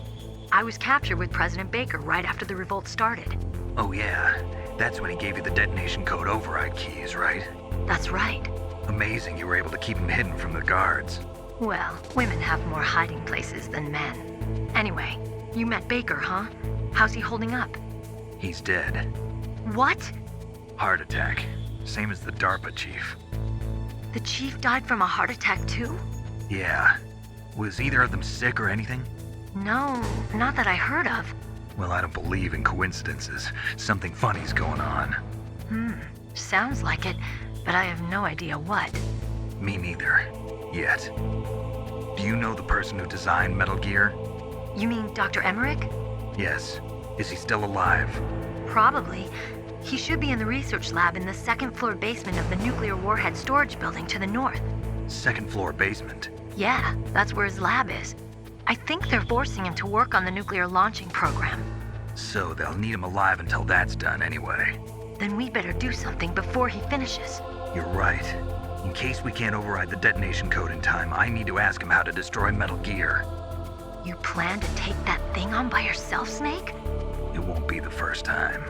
I was captured with President Baker right after the revolt started. Oh yeah, that's when he gave you the detonation code override keys, right? That's right. Amazing you were able to keep him hidden from the guards. Well, women have more hiding places than men. Anyway, you met Baker, huh? How's he holding up? He's dead. What? Heart attack. Same as the DARPA chief. The chief died from a heart attack too? Yeah. Was either of them sick or anything? No, not that I heard of. Well, I don't believe in coincidences. Something funny's going on. Sounds like it, but I have no idea what. Me neither. Yet. Do you know the person who designed Metal Gear? You mean Dr. Emmerich? Yes. Is he still alive? Probably. He should be in the research lab in the second-floor basement of the nuclear warhead storage building to the north. Second-floor basement? Yeah, that's where his lab is. I think they're forcing him to work on the nuclear launching program. So they'll need him alive until that's done anyway. Then we better do something before he finishes. You're right. In case we can't override the detonation code in time, I need to ask him how to destroy Metal Gear. You plan to take that thing on by yourself, Snake? It won't be the first time.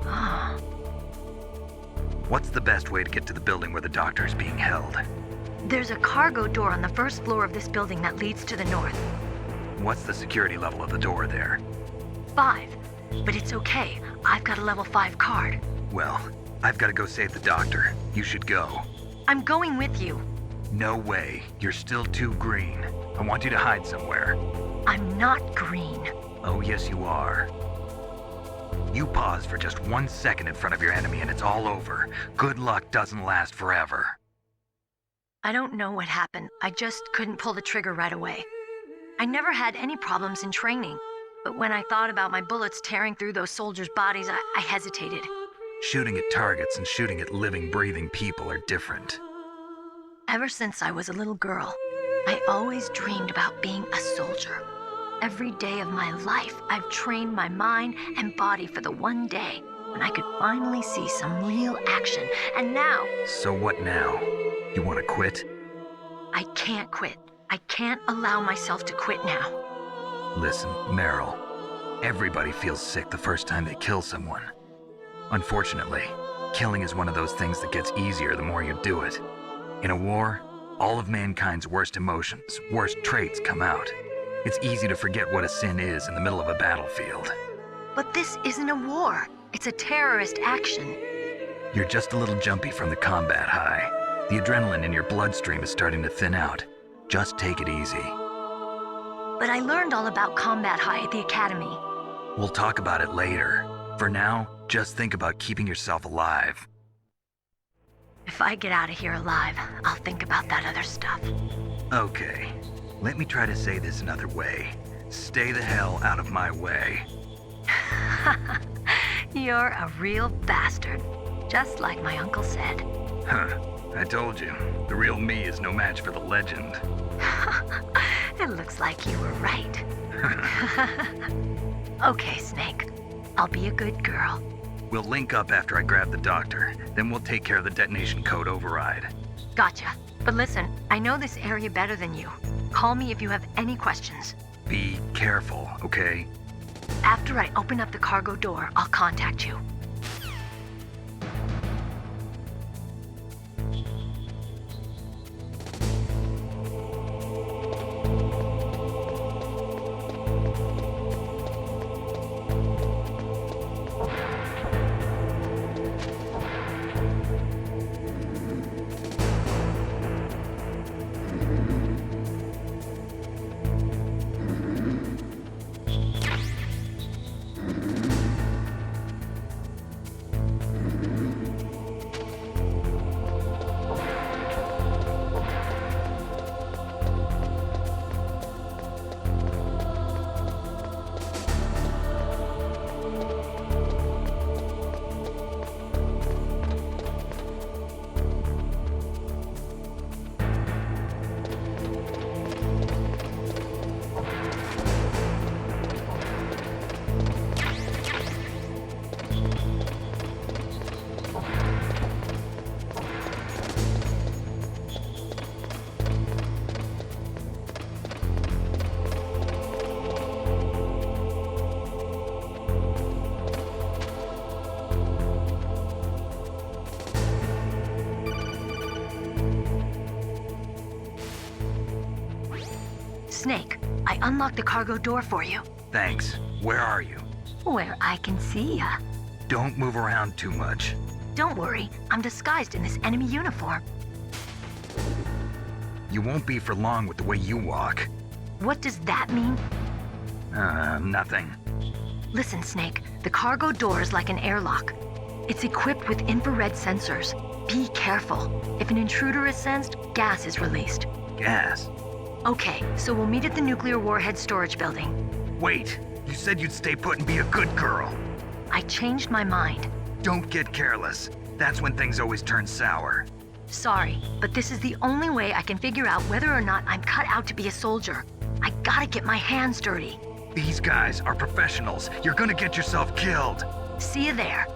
Ah. What's the best way to get to the building where the doctor is being held? There's a cargo door on the first floor of this building that leads to the north. What's the security level of the door there? 5. But it's okay. I've got a level 5 card. Well, I've got to go save the doctor. You should go. I'm going with you. No way. You're still too green. I want you to hide somewhere. I'm not green. Oh, yes, you are. You pause for just 1 second in front of your enemy and it's all over. Good luck doesn't last forever. I don't know what happened. I just couldn't pull the trigger right away. I never had any problems in training, but when I thought about my bullets tearing through those soldiers' bodies, I hesitated. Shooting at targets and shooting at living, breathing people are different. Ever since I was a little girl, I always dreamed about being a soldier. Every day of my life, I've trained my mind and body for the one day when I could finally see some real action. And now... So what now? You want to quit? I can't quit. I can't allow myself to quit now. Listen, Meryl. Everybody feels sick the first time they kill someone. Unfortunately, killing is one of those things that gets easier the more you do it. In a war, all of mankind's worst emotions, worst traits come out. It's easy to forget what a sin is in the middle of a battlefield. But this isn't a war. It's a terrorist action. You're just a little jumpy from the combat high. The adrenaline in your bloodstream is starting to thin out. Just take it easy. But I learned all about combat high at the academy. We'll talk about it later. For now, just think about keeping yourself alive. If I get out of here alive, I'll think about that other stuff. Okay, let me try to say this another way. Stay the hell out of my way. You're a real bastard, just like my uncle said. Huh, I told you, the real me is no match for the legend. It looks like you were right. Okay, Snake. I'll be a good girl. We'll link up after I grab the doctor, then we'll take care of the detonation code override. Gotcha. But listen, I know this area better than you. Call me if you have any questions. Be careful, okay? After I open up the cargo door, I'll contact you. Snake, I unlocked the cargo door for you. Thanks. Where are you? Where I can see ya. Don't move around too much. Don't worry, I'm disguised in this enemy uniform. You won't be for long with the way you walk. What does that mean? Nothing. Listen, Snake, the cargo door is like an airlock. It's equipped with infrared sensors. Be careful. If an intruder is sensed, gas is released. Gas? Okay, so we'll meet at the nuclear warhead storage building. Wait, you said you'd stay put and be a good girl. I changed my mind. Don't get careless. That's when things always turn sour. Sorry, but this is the only way I can figure out whether or not I'm cut out to be a soldier. I gotta get my hands dirty. These guys are professionals. You're gonna get yourself killed. See you there.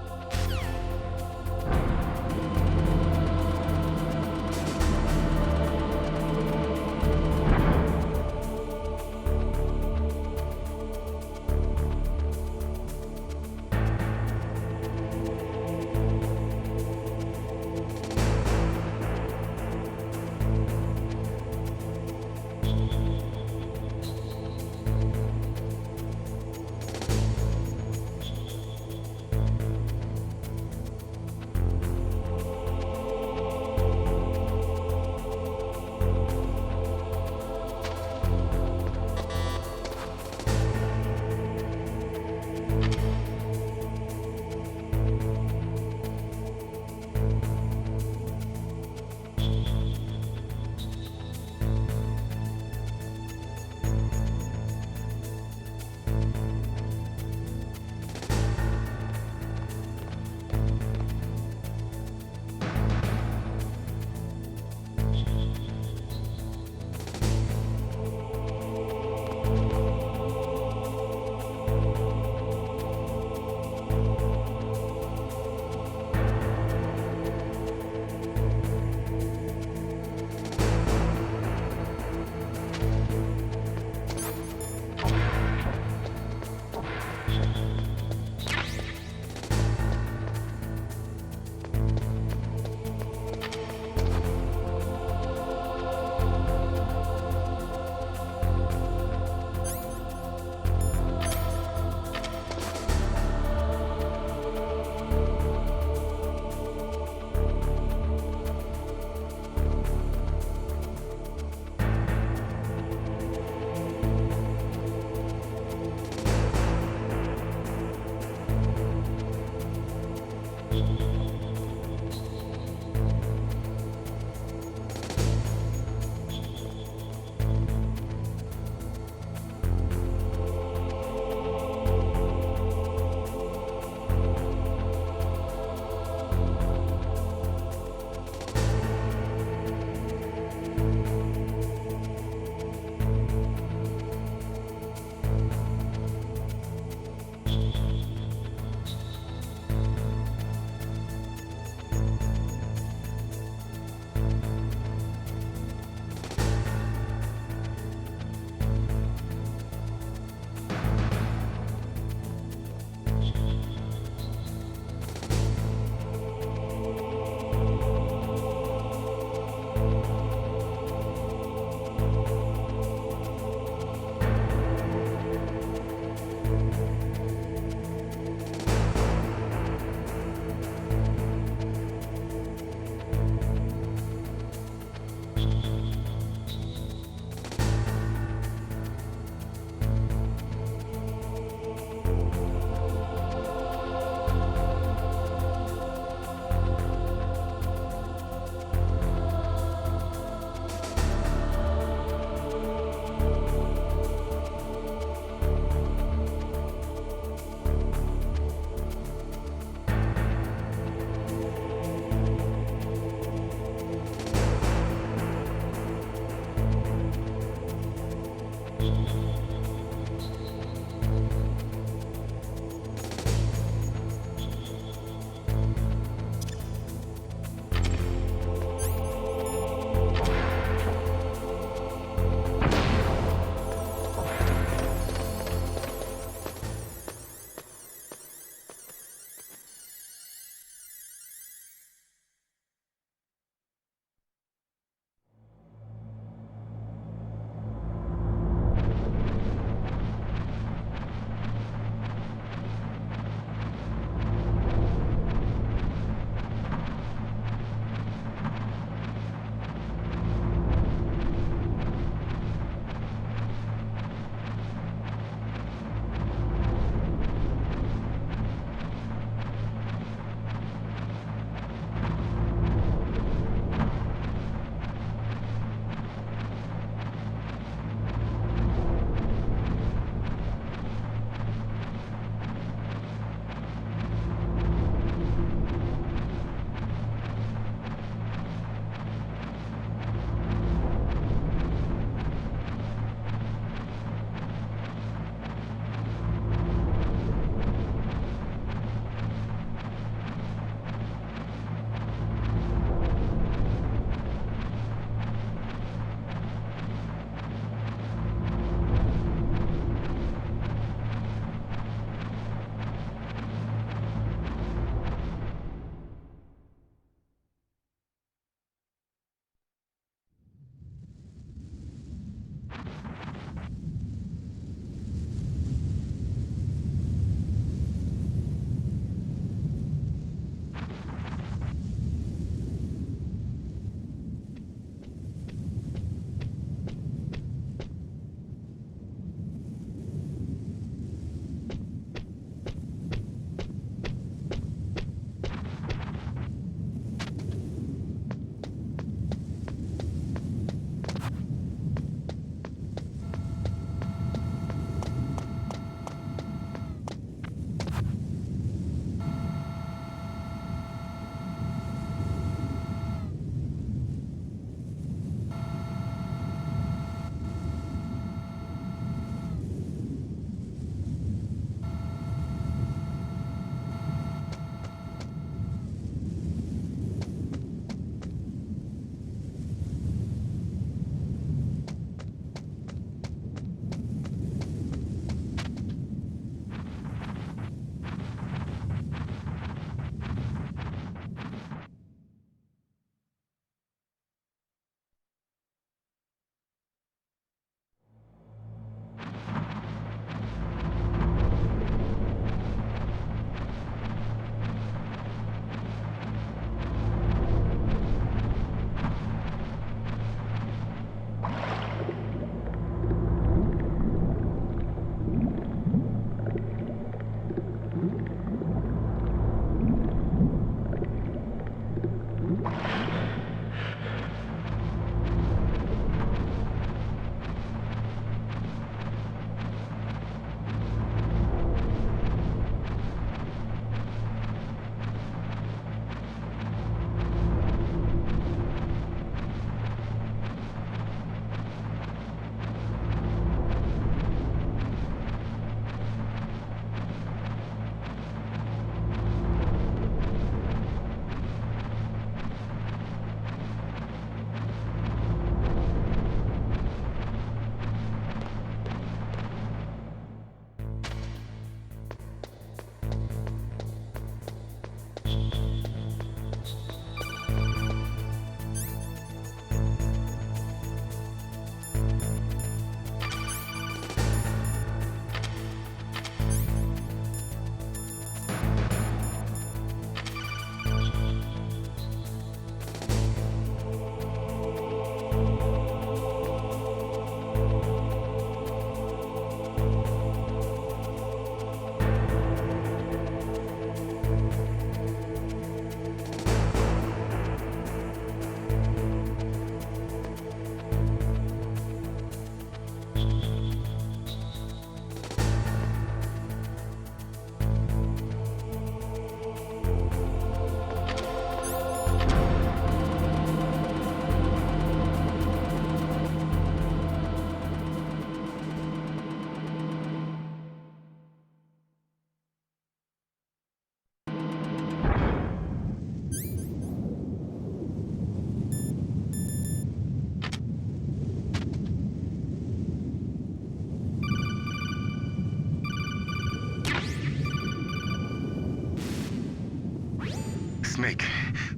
Snake,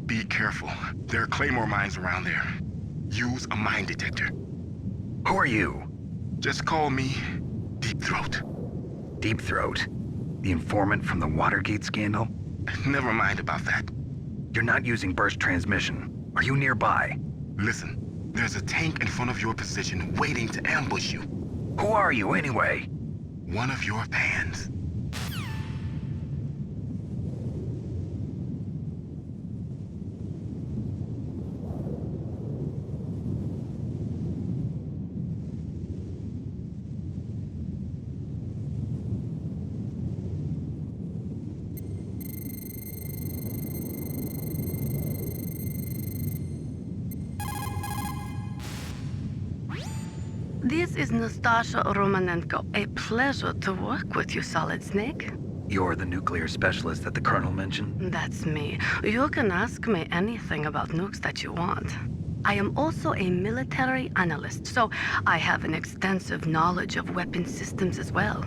be careful. There are claymore mines around there. Use a mine detector. Who are you? Just call me Deep Throat. Deep Throat? The informant from the Watergate scandal? Never mind about that. You're not using burst transmission. Are you nearby? Listen, there's a tank in front of your position waiting to ambush you. Who are you anyway? One of your fans. This is Nastasha Romanenko. A pleasure to work with you, Solid Snake. You're the nuclear specialist that the Colonel mentioned? That's me. You can ask me anything about nukes that you want. I am also a military analyst, so I have an extensive knowledge of weapon systems as well.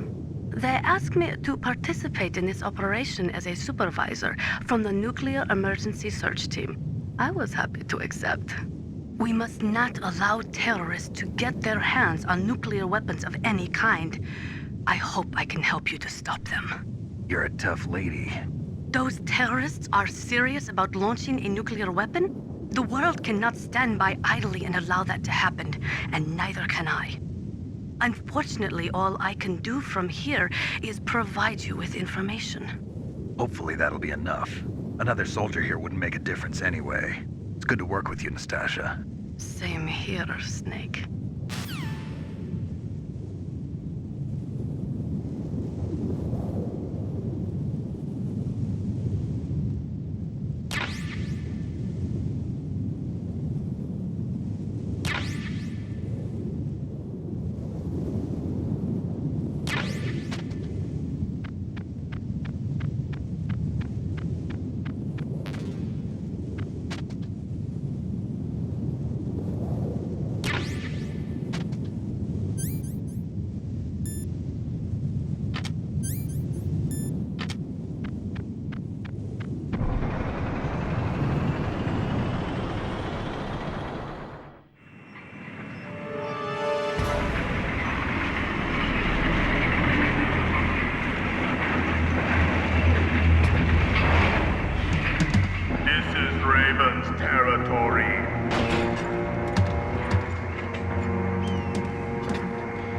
They asked me to participate in this operation as a supervisor from the Nuclear Emergency Search Team. I was happy to accept. We must not allow terrorists to get their hands on nuclear weapons of any kind. I hope I can help you to stop them. You're a tough lady. Those terrorists are serious about launching a nuclear weapon? The world cannot stand by idly and allow that to happen, and neither can I. Unfortunately, all I can do from here is provide you with information. Hopefully that'll be enough. Another soldier here wouldn't make a difference anyway. It's good to work with you, Nastasha. Same here, Snake.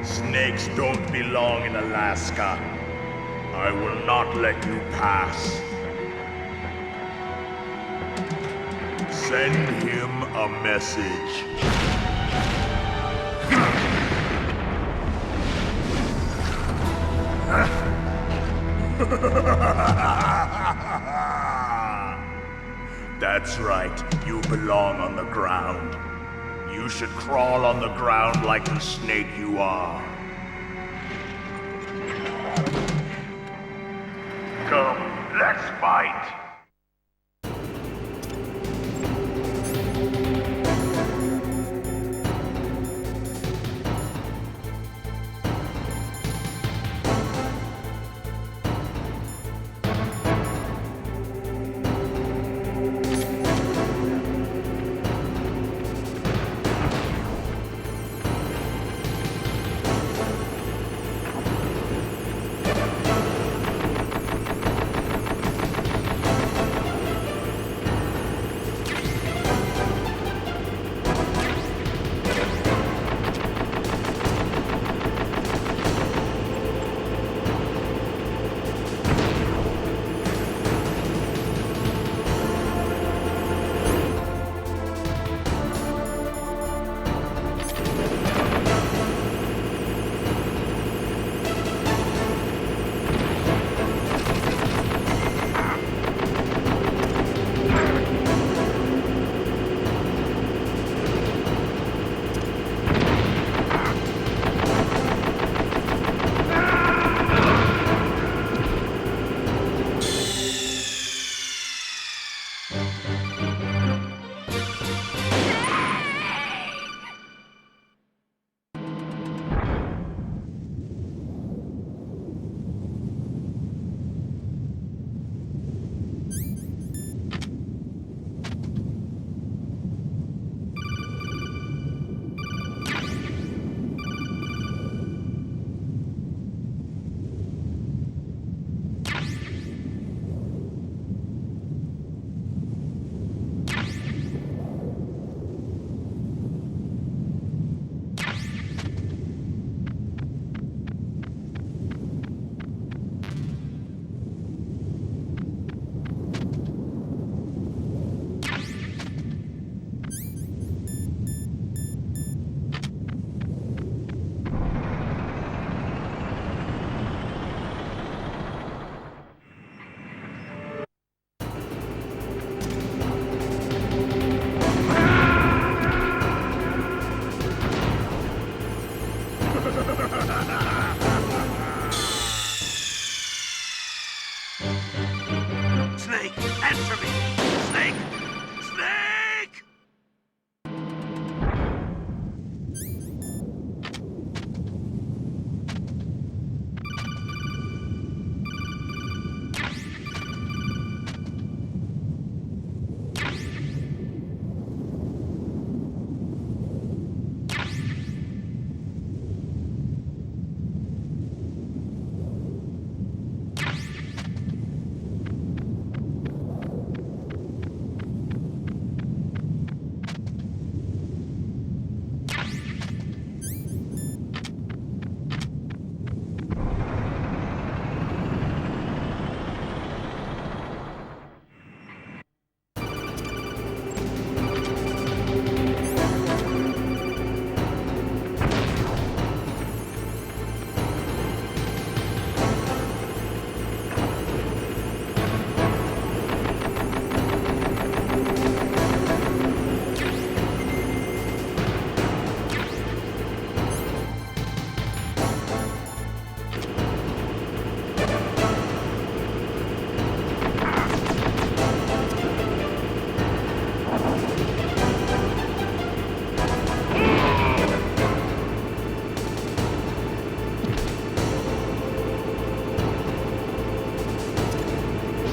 Snakes don't belong in Alaska. I will not let you pass. Send him a message. That's right, you belong on the ground. You should crawl on the ground like the snake you are. Come, let's fight! Answer me! Snake! Snake!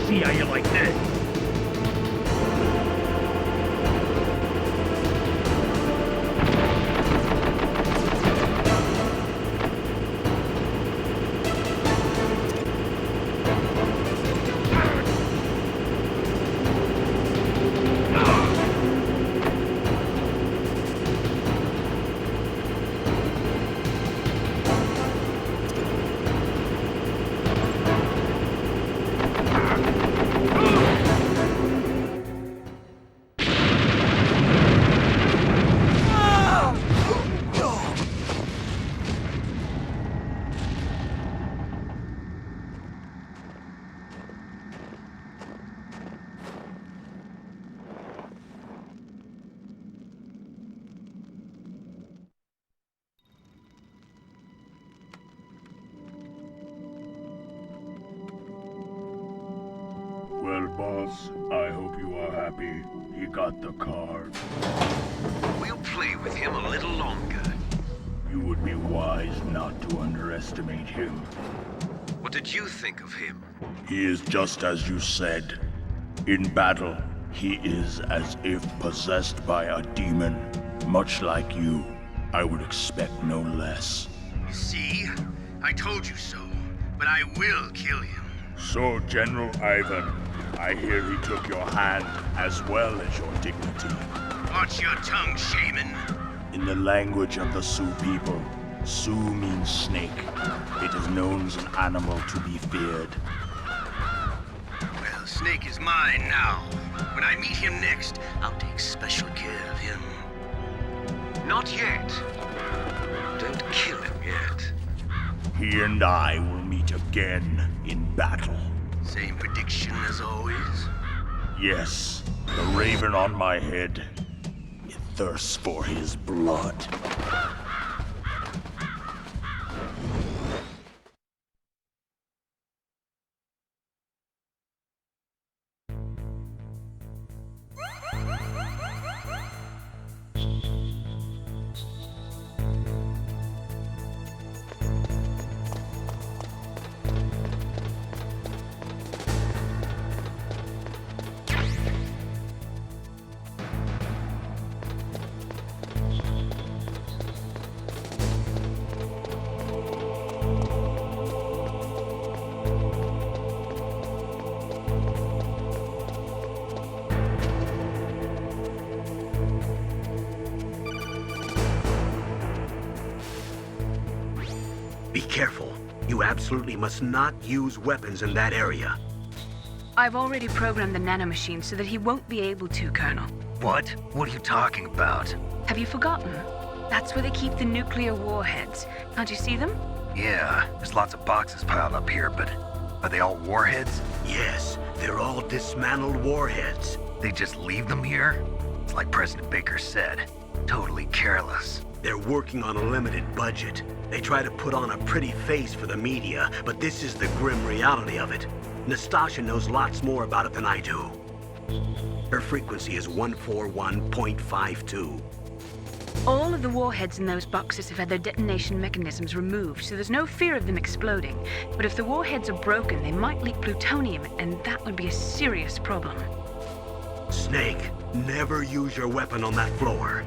See how you like this? Well, boss, I hope you are happy. He got the card. We'll play with him a little longer. You would be wise not to underestimate him. What did you think of him? He is just as you said. In battle, he is as if possessed by a demon. Much like you, I would expect no less. See? I told you so, but I will kill him. So, General Ivan, I hear he took your hand as well as your dignity. Watch your tongue, shaman. In the language of the Sioux people, Sioux means snake. It is known as an animal to be feared. Well, Snake is mine now. When I meet him next, I'll take special care of him. Not yet. Don't kill him yet. He and I will meet again in battle. Same prediction as always? Yes, the raven on my head. It thirsts for his blood. Be careful. You absolutely must not use weapons in that area. I've already programmed the nanomachine so that he won't be able to, Colonel. What? What are you talking about? Have you forgotten? That's where they keep the nuclear warheads. Can't you see them? Yeah, there's lots of boxes piled up here, but are they all warheads? Yes, they're all dismantled warheads. They just leave them here? It's like President Baker said, totally careless. They're working on a limited budget. They try to put on a pretty face for the media, but this is the grim reality of it. Nastasha knows lots more about it than I do. Her frequency is 141.52. All of the warheads in those boxes have had their detonation mechanisms removed, so there's no fear of them exploding. But if the warheads are broken, they might leak plutonium, and that would be a serious problem. Snake, never use your weapon on that floor.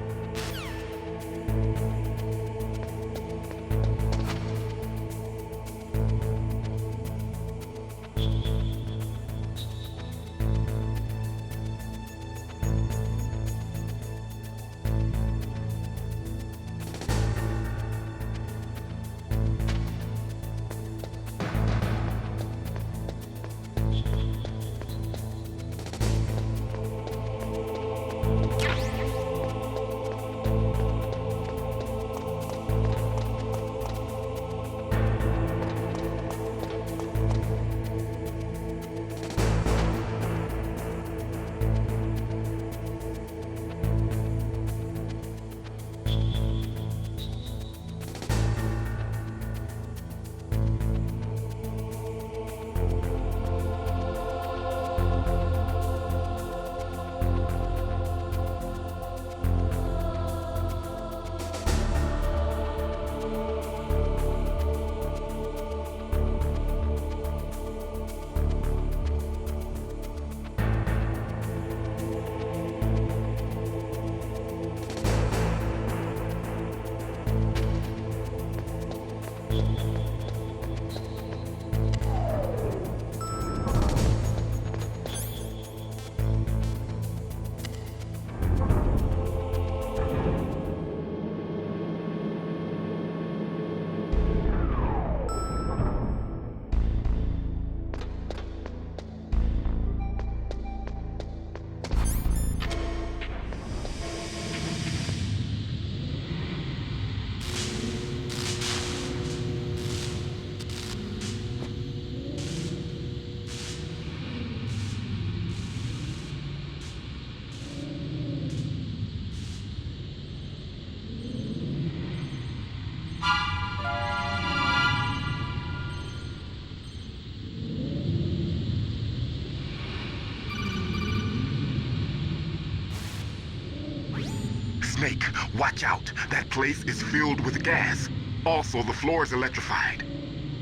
Snake, watch out. That place is filled with gas. Also, the floor is electrified.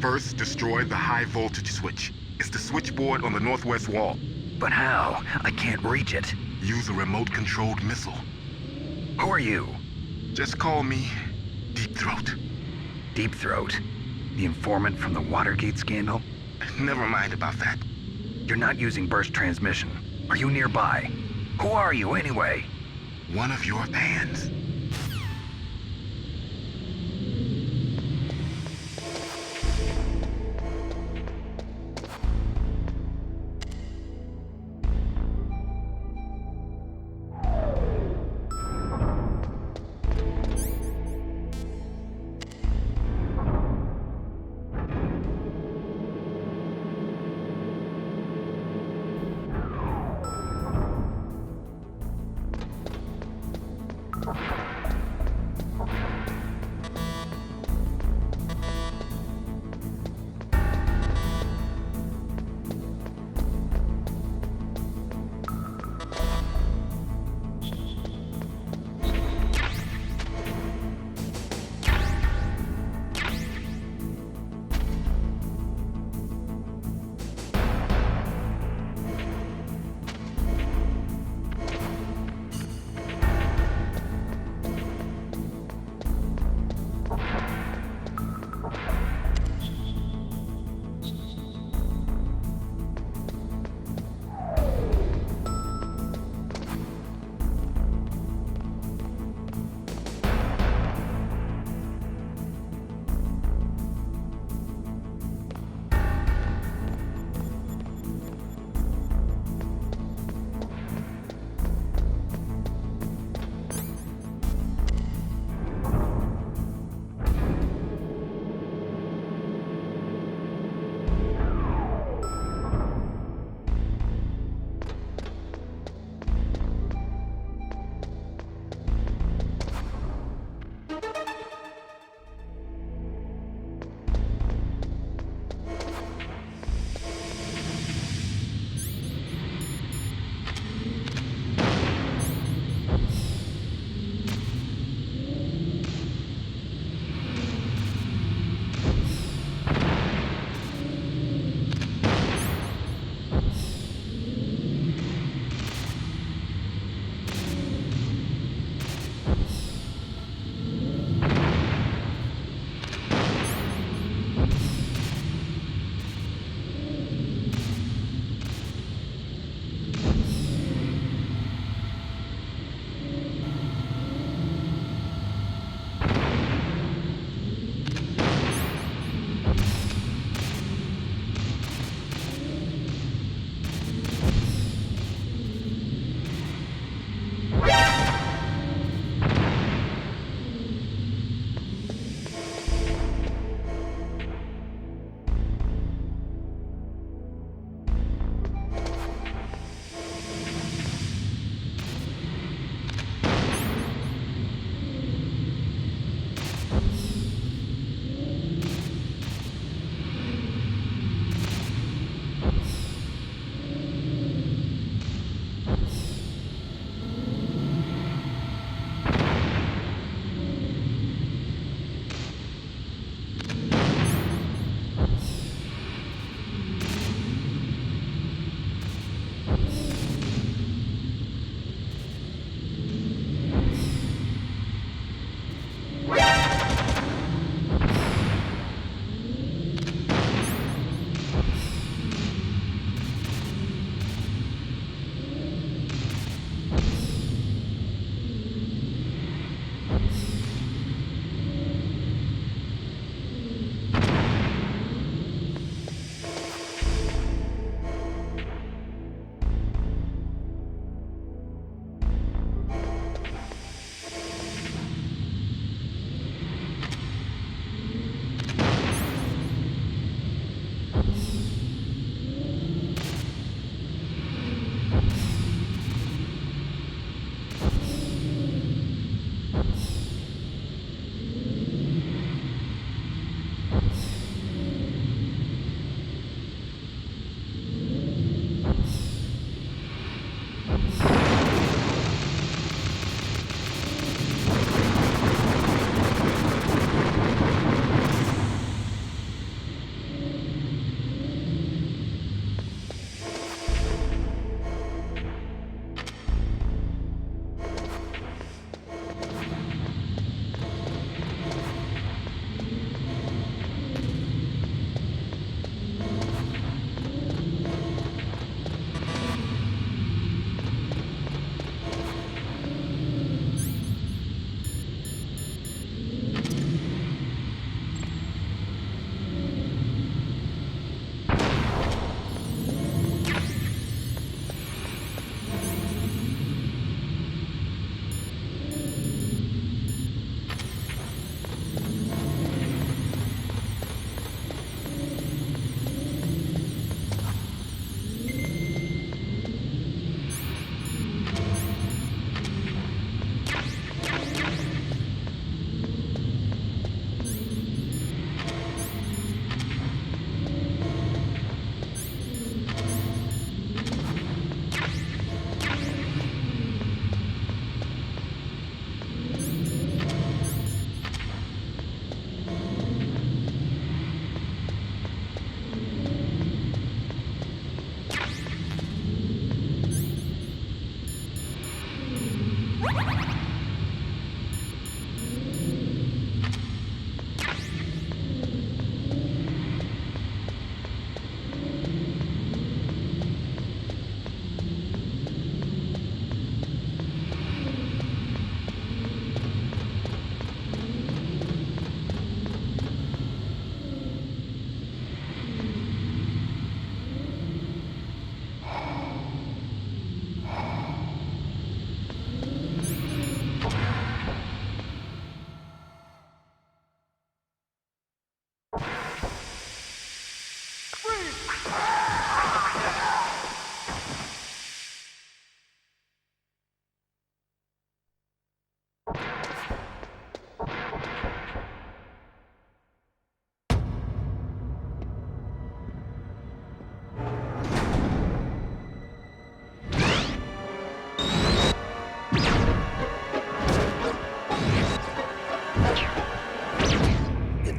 First, destroy the high voltage switch. It's the switchboard on the northwest wall. But how? I can't reach it. Use a remote-controlled missile. Who are you? Just call me Deep Throat. Deep Throat? The informant from the Watergate scandal? Never mind about that. You're not using burst transmission. Are you nearby? Who are you, anyway? One of your fans. Okay.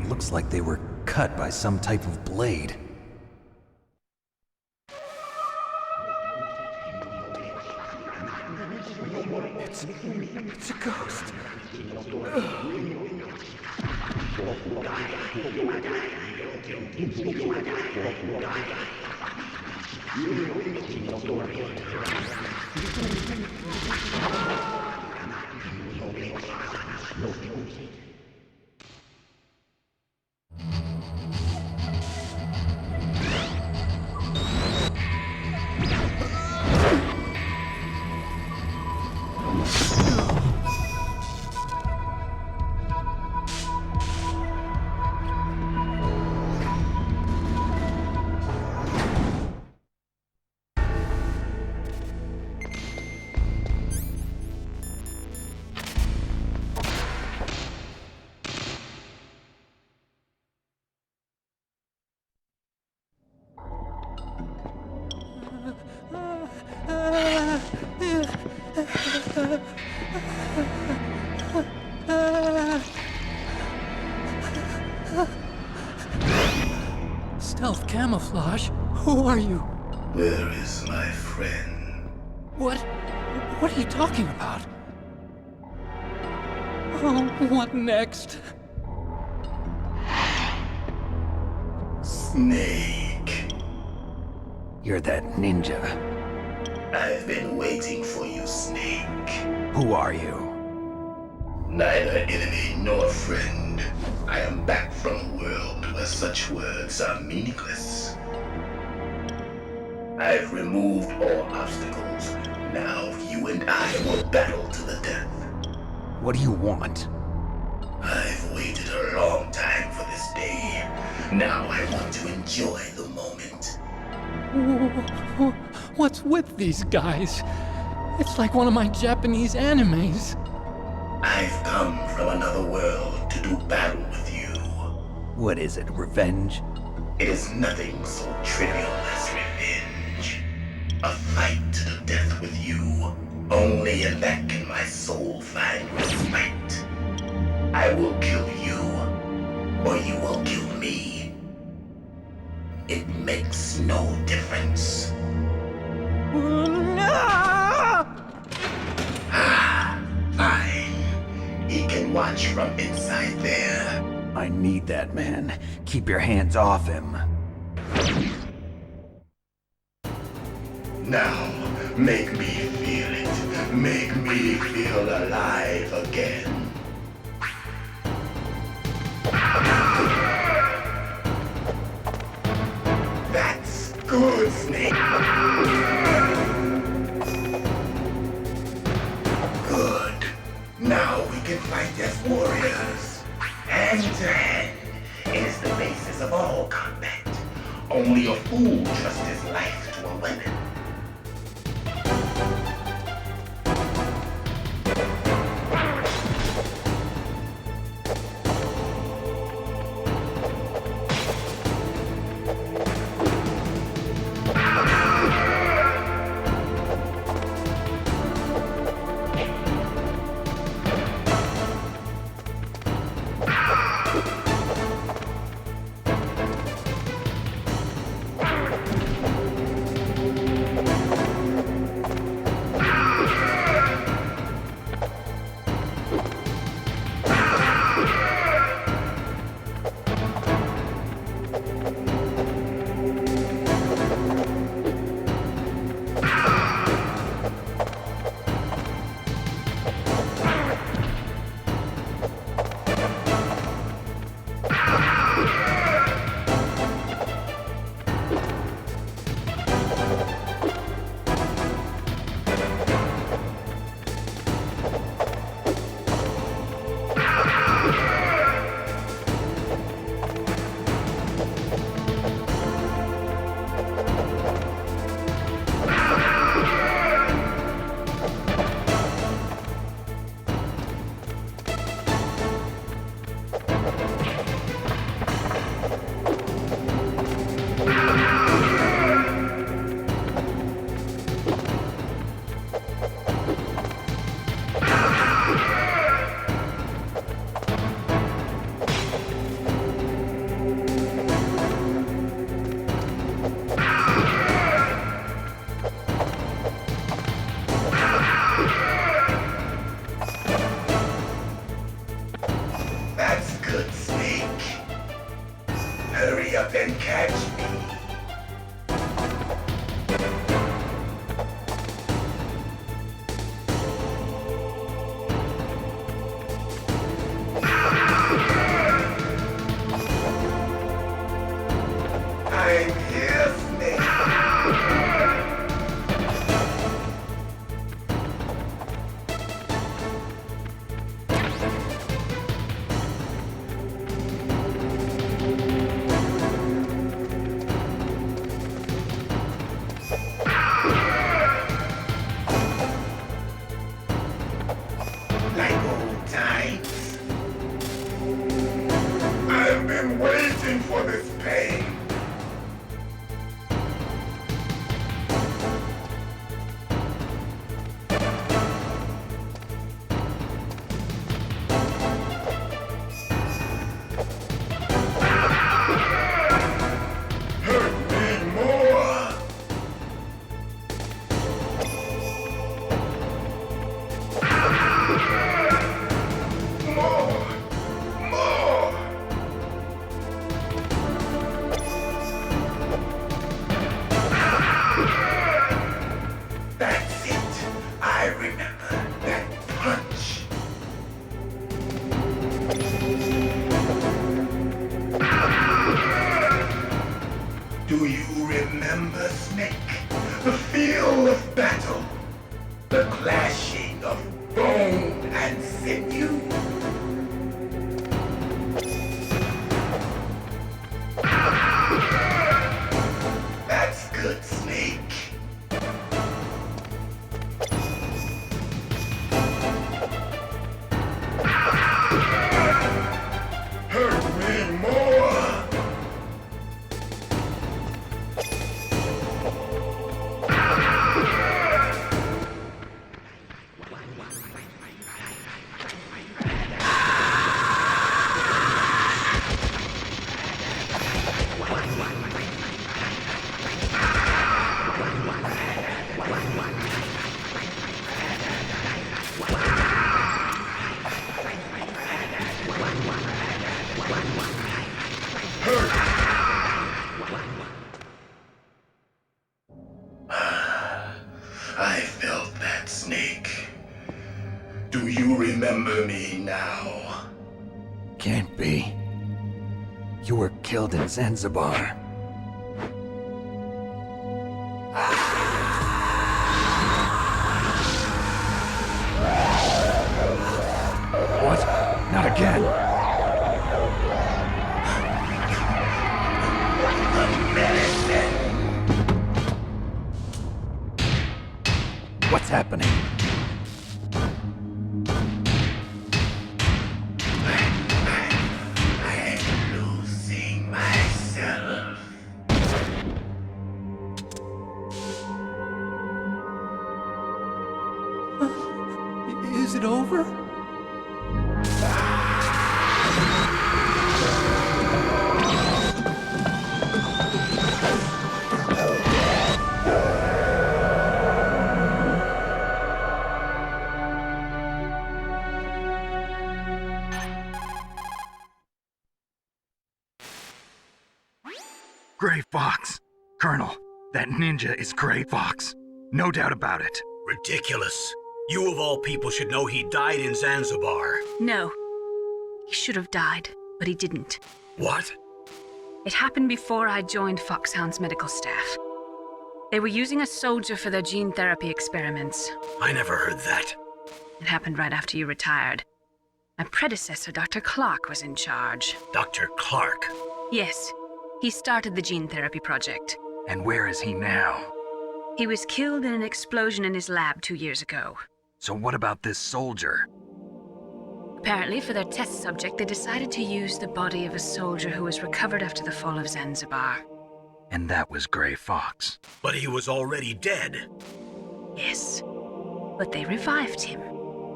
Looks like they were cut by some type of blade. It's a ghost. Stealth camouflage? Who are you? Where is my friend? What are you talking about? Oh, what next? Snake. You're that ninja. I've been waiting for you, Snake. Who are you? Neither enemy nor friend. I am back from a world where such words are meaningless. I've removed all obstacles. Now you and I will battle to the death. What do you want? I've waited a long time for this day. Now I want to enjoy the moment. What's with these guys? It's like one of my Japanese animes. I've come from another world to do battle with you. What is it, revenge? It is nothing so trivial as revenge. A fight to the death with you. Only in that can my soul find respite. I will kill you, or you will kill me. It makes no difference. Fine. He can watch from inside there. I need that man. Keep your hands off him. Now, make me feel it. Make me feel alive again. That's good, Snake. Good. Now we can fight as warriors. Hand to hand. It is the basis of all combat. Only a fool trusts his life to a weapon. Hurry up and catch me. I'm here, Snake. Like old times. I've been waiting for this pain. Hurt me more. More! That's it. I remember that punch. Do you remember, Snake? The feel of battle. The clashing of bone and sinew. That's good, Snake. Hurt me more. Do you remember me now? Can't be. You were killed in Zanzibar. What? Not again. What's happening? I'm losing myself. Is it over? Gray Fox! Colonel, that ninja is Gray Fox. No doubt about it. Ridiculous. You of all people should know he died in Zanzibar. No. He should have died, but he didn't. What? It happened before I joined Foxhound's medical staff. They were using a soldier for their gene therapy experiments. I never heard that. It happened right after you retired. My predecessor, Dr. Clark, was in charge. Dr. Clark? Yes. He started the gene therapy project. And where is he now? He was killed in an explosion in his lab 2 years ago. So what about this soldier? Apparently, for their test subject, they decided to use the body of a soldier who was recovered after the fall of Zanzibar. And that was Gray Fox. But he was already dead. Yes. But they revived him.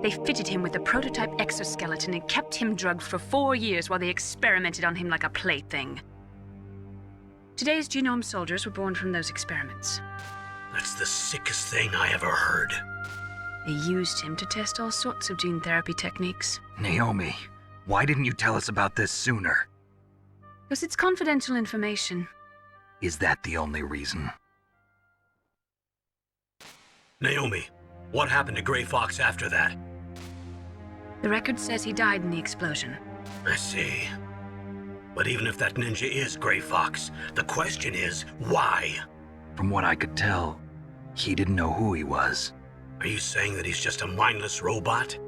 They fitted him with a prototype exoskeleton and kept him drugged for 4 years while they experimented on him like a plaything. Today's genome soldiers were born from those experiments. That's the sickest thing I ever heard. They used him to test all sorts of gene therapy techniques. Naomi, why didn't you tell us about this sooner? Because it's confidential information. Is that the only reason? Naomi, what happened to Gray Fox after that? The record says he died in the explosion. I see. But even if that ninja is Gray Fox, the question is, why? From what I could tell, he didn't know who he was. Are you saying that he's just a mindless robot?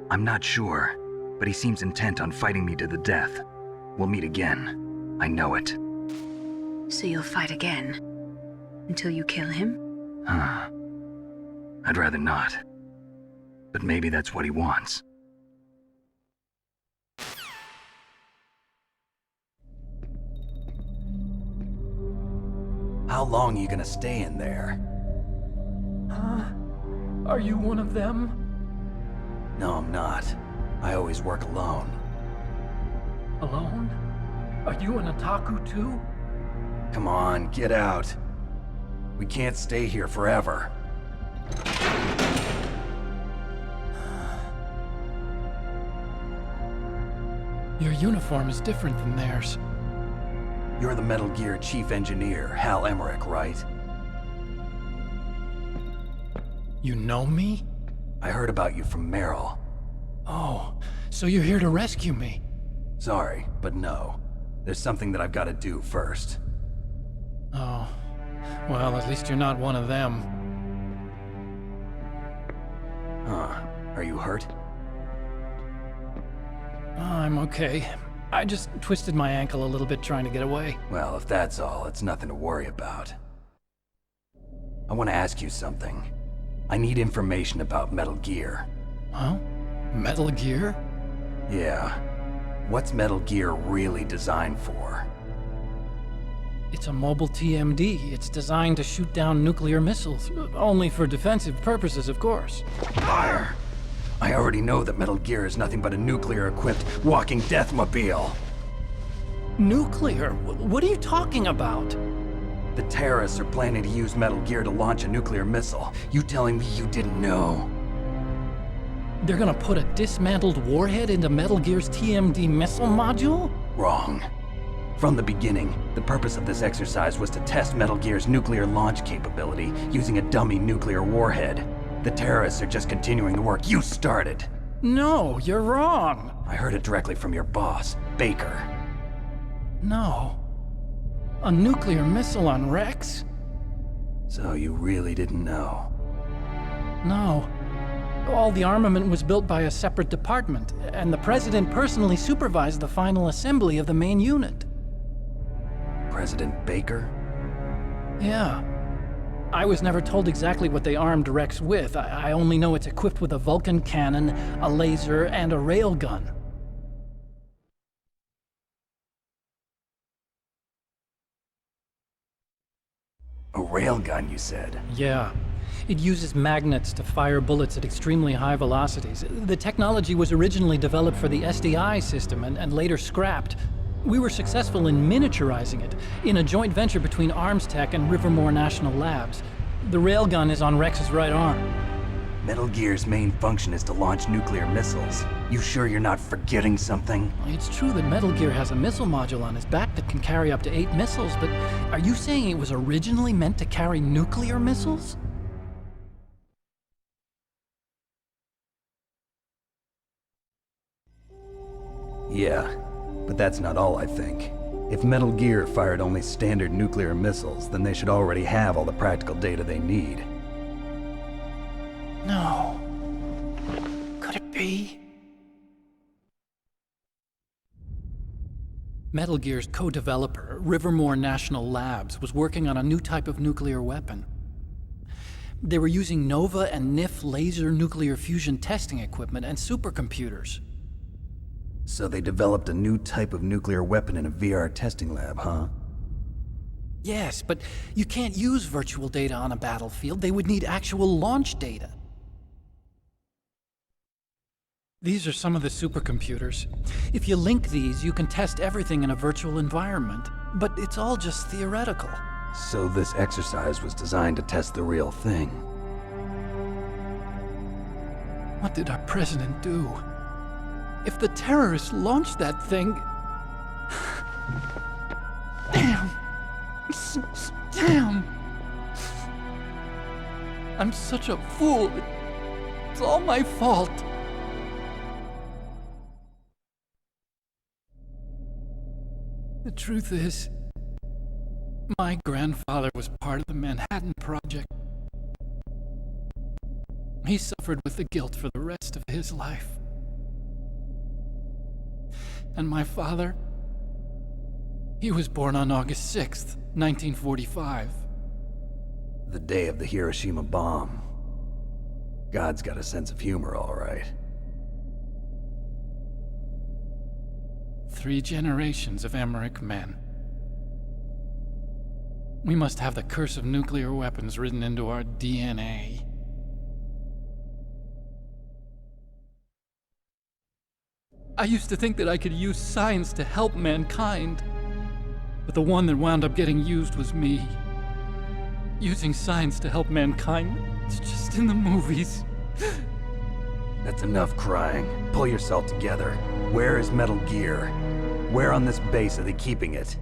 I'm not sure, but he seems intent on fighting me to the death. We'll meet again. I know it. So you'll fight again? Until you kill him? I'd rather not. But maybe that's what he wants. How long are you gonna stay in there? Huh? Are you one of them? No, I'm not. I always work alone. Alone? Are you an otaku too? Come on, get out. We can't stay here forever. Your uniform is different than theirs. You're the Metal Gear Chief Engineer, Hal Emmerich, right? You know me? I heard about you from Meryl. Oh, so you're here to rescue me? Sorry, but no. There's something that I've got to do first. Oh. Well, at least you're not one of them. Huh. Are you hurt? I'm okay. I just twisted my ankle a little bit trying to get away. Well, if that's all, it's nothing to worry about. I want to ask you something. I need information about Metal Gear. Huh? Metal Gear? Yeah. What's Metal Gear really designed for? It's a mobile TMD. It's designed to shoot down nuclear missiles. Only for defensive purposes, of course. Liar! I already know that Metal Gear is nothing but a nuclear-equipped walking deathmobile. Nuclear? What are you talking about? The terrorists are planning to use Metal Gear to launch a nuclear missile. You telling me you didn't know? They're gonna put a dismantled warhead into Metal Gear's TMD missile module? Wrong. From the beginning, the purpose of this exercise was to test Metal Gear's nuclear launch capability using a dummy nuclear warhead. The terrorists are just continuing the work you started. No, you're wrong. I heard it directly from your boss, Baker. No. A nuclear missile on Rex? So you really didn't know? No. All the armament was built by a separate department, and the President personally supervised the final assembly of the main unit. President Baker? Yeah. I was never told exactly what they armed Rex with. I only know it's equipped with a Vulcan cannon, a laser, and a railgun. A railgun, you said? Yeah. It uses magnets to fire bullets at extremely high velocities. The technology was originally developed for the SDI system and later scrapped. We were successful in miniaturizing it, in a joint venture between Arms Tech and Rivermore National Labs. The railgun is on Rex's right arm. Metal Gear's main function is to launch nuclear missiles. You sure you're not forgetting something? It's true that Metal Gear has a missile module on his back that can carry up to 8 missiles, but are you saying it was originally meant to carry nuclear missiles? Yeah, but that's not all I think. If Metal Gear fired only standard nuclear missiles, then they should already have all the practical data they need. No. Could it be? Metal Gear's co-developer, Rivermore National Labs, was working on a new type of nuclear weapon. They were using NOVA and NIF laser nuclear fusion testing equipment and supercomputers. So they developed a new type of nuclear weapon in a VR testing lab, huh? Yes, but you can't use virtual data on a battlefield. They would need actual launch data. These are some of the supercomputers. If you link these, you can test everything in a virtual environment. But it's all just theoretical. So this exercise was designed to test the real thing. What did our president do? If the terrorists launched that thing... Damn! Damn! I'm such a fool. It's all my fault. The truth is, my grandfather was part of the Manhattan Project. He suffered with the guilt for the rest of his life. And my father, he was born on August 6th, 1945. The day of the Hiroshima bomb. God's got a sense of humor, all right. 3 generations of Emmerich men. We must have the curse of nuclear weapons written into our DNA. I used to think that I could use science to help mankind, but the one that wound up getting used was me. Using science to help mankind, it's just in the movies. That's enough crying. Pull yourself together. Where is Metal Gear? Where on this base are they keeping it?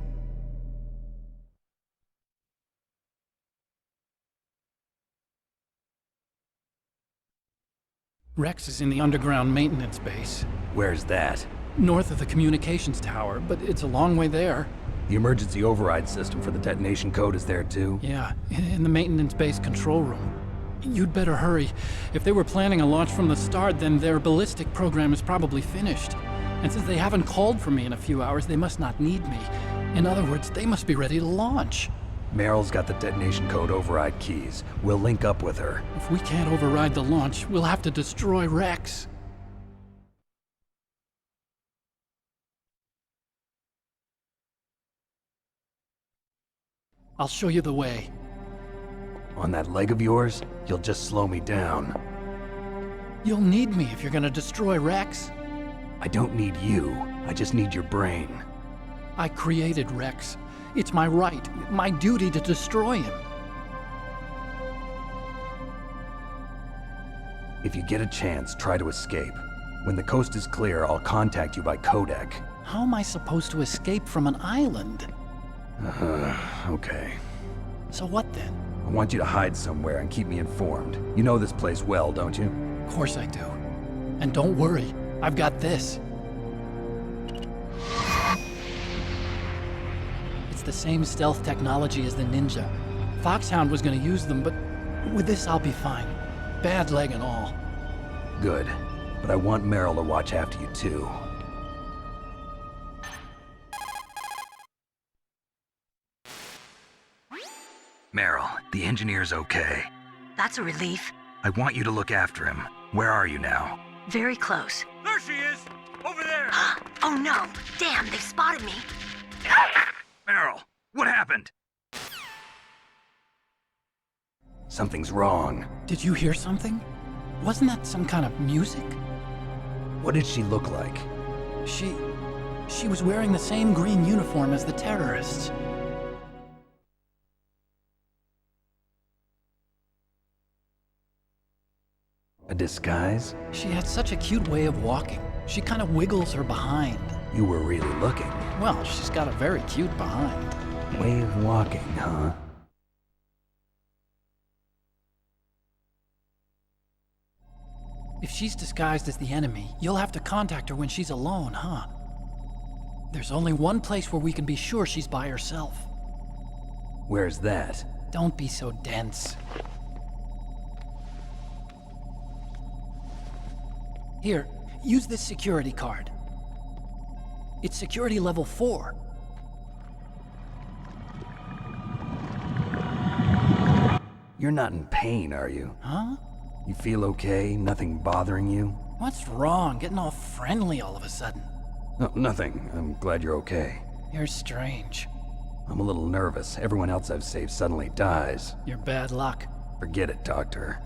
Rex is in the underground maintenance base. Where's that? North of the communications tower, but it's a long way there. The emergency override system for the detonation code is there too? Yeah, in the maintenance base control room. You'd better hurry. If they were planning a launch from the start, then their ballistic program is probably finished. And since they haven't called for me in a few hours, they must not need me. In other words, they must be ready to launch. Meryl's got the detonation code override keys. We'll link up with her. If we can't override the launch, we'll have to destroy Rex. I'll show you the way. On that leg of yours, you'll just slow me down. You'll need me if you're gonna destroy Rex. I don't need you. I just need your brain. I created Rex. It's my right, my duty to destroy him. If you get a chance, try to escape. When the coast is clear, I'll contact you by codec. How am I supposed to escape from an island? Okay. So what then? I want you to hide somewhere and keep me informed. You know this place well, don't you? Of course I do. And don't worry, I've got this. It's the same stealth technology as the Ninja. Foxhound was gonna use them, but with this I'll be fine. Bad leg and all. Good. But I want Meryl to watch after you too. Meryl, the engineer's okay. That's a relief. I want you to look after him. Where are you now? Very close. There she is! Over there! Oh no! Damn, they've spotted me! Meryl, what happened? Something's wrong. Did you hear something? Wasn't that some kind of music? What did she look like? She was wearing the same green uniform as the terrorists. A disguise? She had such a cute way of walking. She kind of wiggles her behind. You were really looking. Well, she's got a very cute behind. Way of walking, huh? If she's disguised as the enemy, you'll have to contact her when she's alone, huh? There's only one place where we can be sure she's by herself. Where's that? Don't be so dense. Here, use this security card. It's security level 4. You're not in pain, are you? Huh? You feel okay? Nothing bothering you? What's wrong? Getting all friendly all of a sudden. No, nothing. I'm glad you're okay. You're strange. I'm a little nervous. Everyone else I've saved suddenly dies. You're bad luck. Forget it, Doctor.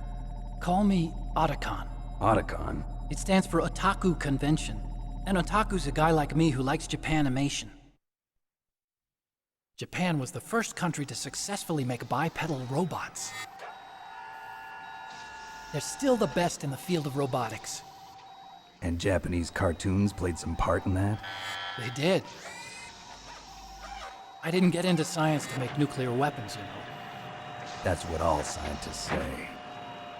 Call me Otacon. Otacon? It stands for Otaku Convention. And Otaku's a guy like me who likes Japanimation. Japan was the first country to successfully make bipedal robots. They're still the best in the field of robotics. And Japanese cartoons played some part in that? They did. I didn't get into science to make nuclear weapons, you know. That's what all scientists say.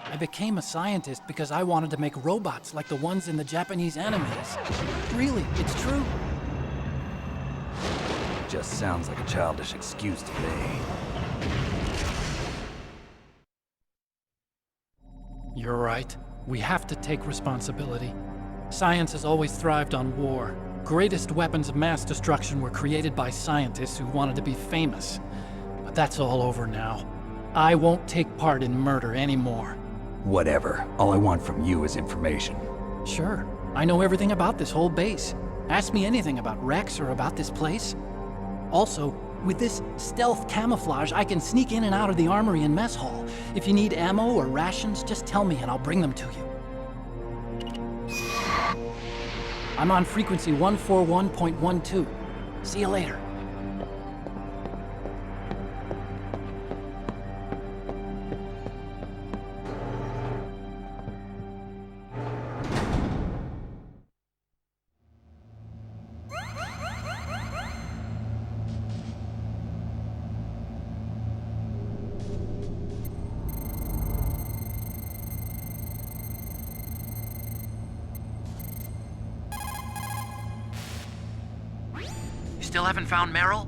I became a scientist because I wanted to make robots like the ones in the Japanese animes. Really, it's true. Just sounds like a childish excuse to me. You're right. We have to take responsibility. Science has always thrived on war. Greatest weapons of mass destruction were created by scientists who wanted to be famous. But that's all over now. I won't take part in murder anymore. Whatever. All I want from you is information. Sure. I know everything about this whole base. Ask me anything about Rex or about this place. Also, with this stealth camouflage, I can sneak in and out of the armory and mess hall. If you need ammo or rations, just tell me and I'll bring them to you. I'm on frequency 141.12. See you later. Still haven't found Meryl?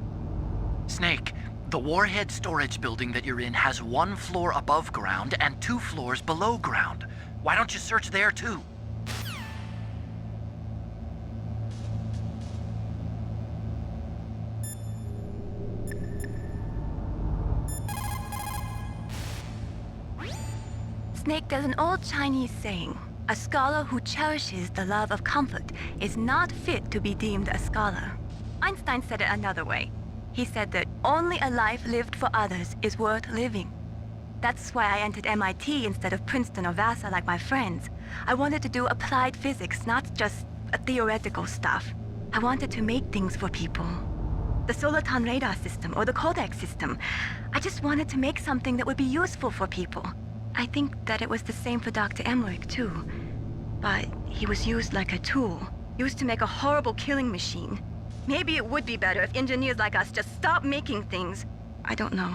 Snake, the warhead storage building that you're in has 1 floor above ground and 2 floors below ground. Why don't you search there too? Snake, there's an old Chinese saying, a scholar who cherishes the love of comfort is not fit to be deemed a scholar. Einstein said it another way. He said that only a life lived for others is worth living. That's why I entered MIT instead of Princeton or Vassar like my friends. I wanted to do applied physics, not just theoretical stuff. I wanted to make things for people. The Soliton radar system or the Codex system. I just wanted to make something that would be useful for people. I think that it was the same for Dr. Emmerich too. But he was used like a tool, used to make a horrible killing machine. Maybe it would be better if engineers like us just stopped making things. I don't know.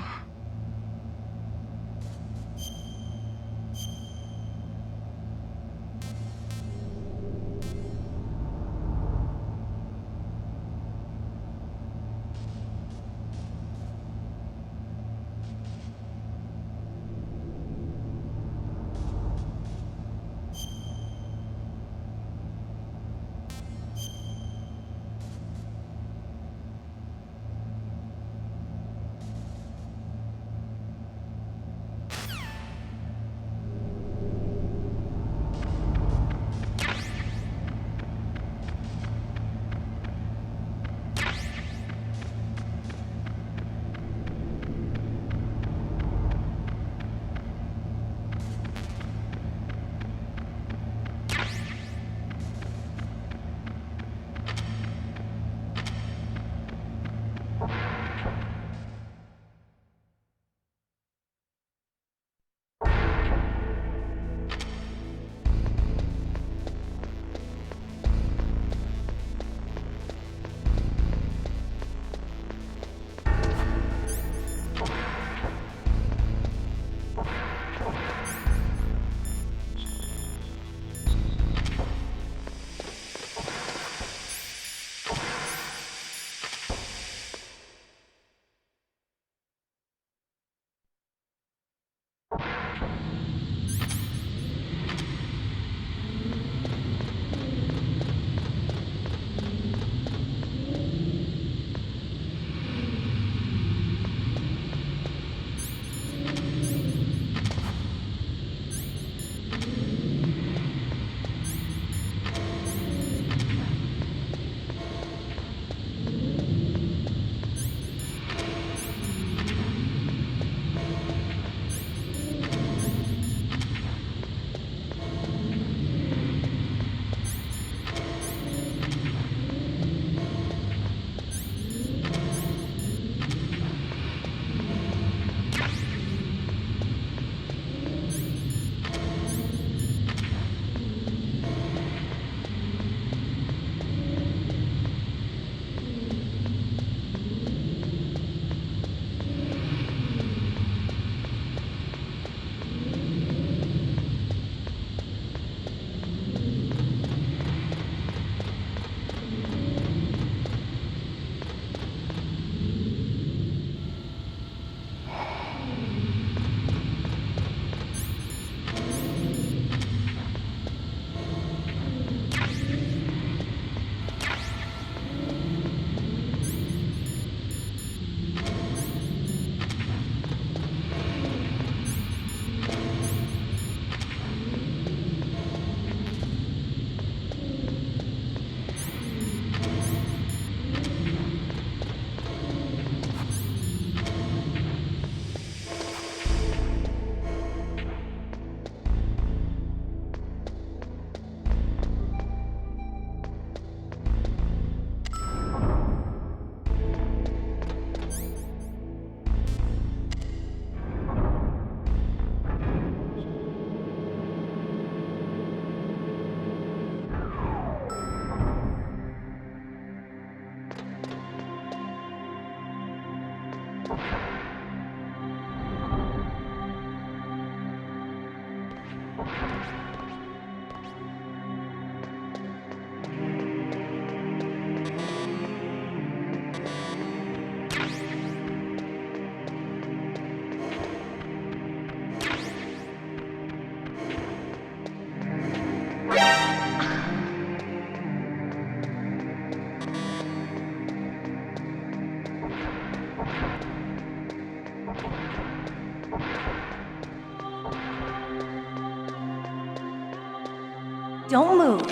Don't move.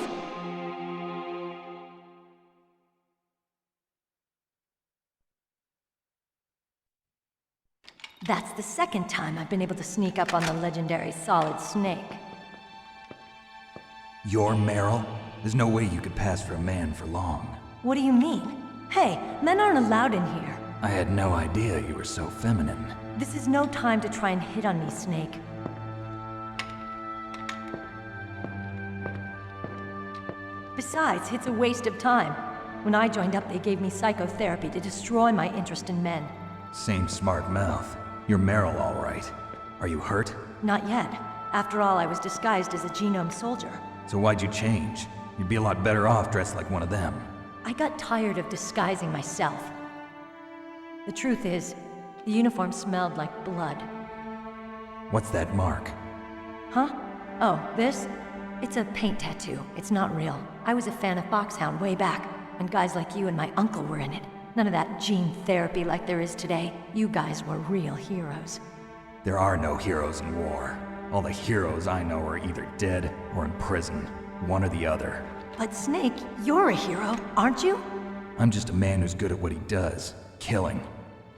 That's the second time I've been able to sneak up on the legendary Solid Snake. You're Meryl? There's no way you could pass for a man for long. What do you mean? Hey, men aren't allowed in here. I had no idea you were so feminine. This is no time to try and hit on me, Snake. Besides, it's a waste of time. When I joined up, they gave me psychotherapy to destroy my interest in men. Same smart mouth. You're Meryl, all right. Are you hurt? Not yet. After all, I was disguised as a genome soldier. So why'd you change? You'd be a lot better off dressed like one of them. I got tired of disguising myself. The truth is, the uniform smelled like blood. What's that mark? Huh? Oh, this? It's a paint tattoo. It's not real. I was a fan of Foxhound way back, when guys like you and my uncle were in it. None of that gene therapy like there is today. You guys were real heroes. There are no heroes in war. All the heroes I know are either dead or in prison. One or the other. But Snake, you're a hero, aren't you? I'm just a man who's good at what he does. Killing.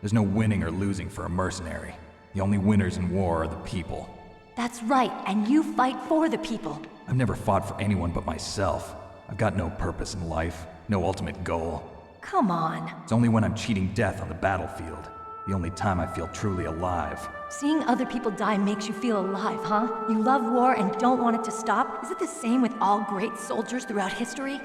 There's no winning or losing for a mercenary. The only winners in war are the people. That's right, and you fight for the people. I've never fought for anyone but myself. I've got no purpose in life, no ultimate goal. Come on. It's only when I'm cheating death on the battlefield. The only time I feel truly alive. Seeing other people die makes you feel alive, huh? You love war and don't want it to stop? Is it the same with all great soldiers throughout history?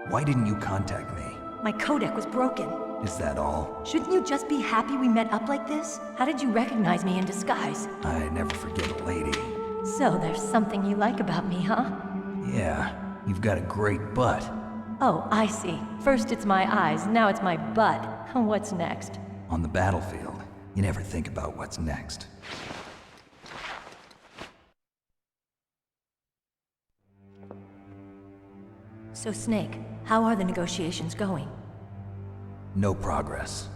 Why didn't you contact me? My codec was broken. Is that all? Shouldn't you just be happy we met up like this? How did you recognize me in disguise? I never forget a lady. So there's something you like about me, huh? Yeah, you've got a great butt. Oh, I see. First it's my eyes, now it's my butt. What's next? On the battlefield, you never think about what's next. So Snake, how are the negotiations going? No progress.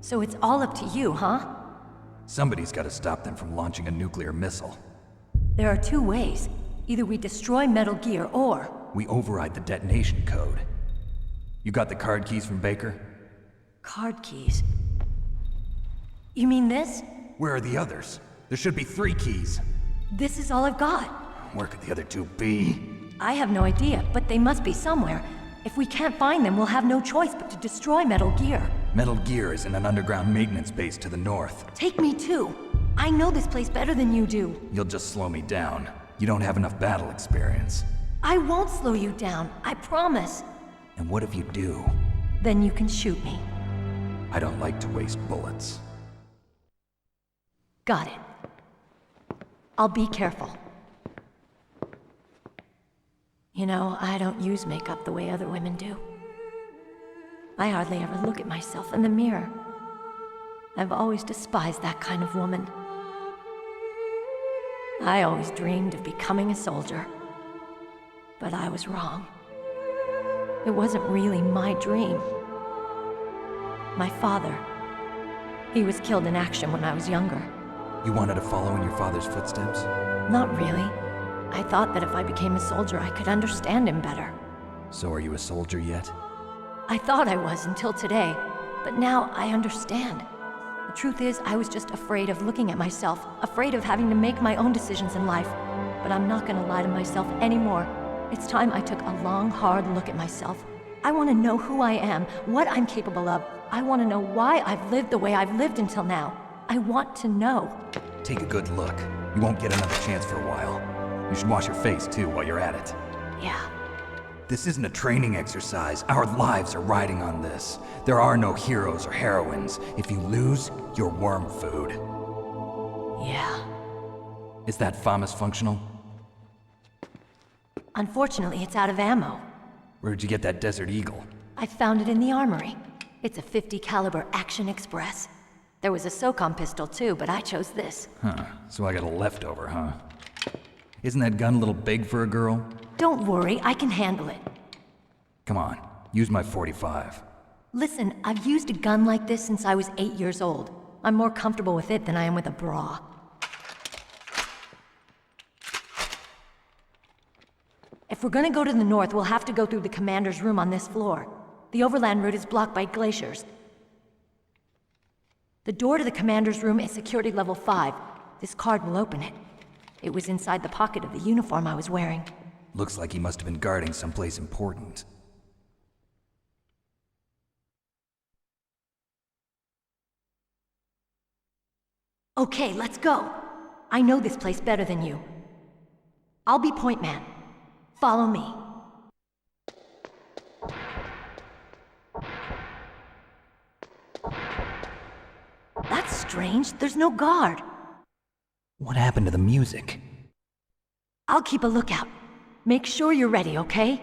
So it's all up to you, huh? Somebody's got to stop them from launching a nuclear missile. There are two ways. Either we destroy Metal Gear, or... we override the detonation code. You got the card keys from Baker? Card keys? You mean this? Where are the others? There should be 3 keys. This is all I've got. Where could the other 2 be? I have no idea, but they must be somewhere. If we can't find them, we'll have no choice but to destroy Metal Gear. Metal Gear is in an underground maintenance base to the north. Take me too. I know this place better than you do. You'll just slow me down. You don't have enough battle experience. I won't slow you down, I promise. And what if you do? Then you can shoot me. I don't like to waste bullets. Got it. I'll be careful. You know, I don't use makeup the way other women do. I hardly ever look at myself in the mirror. I've always despised that kind of woman. I always dreamed of becoming a soldier. But I was wrong. It wasn't really my dream. My father, he was killed in action when I was younger. You wanted to follow in your father's footsteps? Not really. I thought that if I became a soldier, I could understand him better. So are you a soldier yet? I thought I was until today, but now I understand. The truth is, I was just afraid of looking at myself, afraid of having to make my own decisions in life. But I'm not gonna lie to myself anymore. It's time I took a long, hard look at myself. I want to know who I am, what I'm capable of. I want to know why I've lived the way I've lived until now. I want to know. Take a good look. You won't get another chance for a while. You should wash your face, too, while you're at it. Yeah. This isn't a training exercise. Our lives are riding on this. There are no heroes or heroines. If you lose, you're worm food. Yeah. Is that FAMAS functional? Unfortunately, it's out of ammo. Where'd you get that Desert Eagle? I found it in the armory. It's a .50 caliber Action Express. There was a SOCOM pistol too, but I chose this. Huh, so I got a leftover, huh? Isn't that gun a little big for a girl? Don't worry, I can handle it. Come on, use my .45. Listen, I've used a gun like this since I was 8 years old. I'm more comfortable with it than I am with a bra. If we're gonna go to the north, we'll have to go through the commander's room on this floor. The overland route is blocked by glaciers. The door to the commander's room is security level 5. This card will open it. It was inside the pocket of the uniform I was wearing. Looks like he must have been guarding someplace important. Okay, let's go. I know this place better than you. I'll be point man. Follow me. That's strange. There's no guard. What happened to the music? I'll keep a lookout. Make sure you're ready, okay?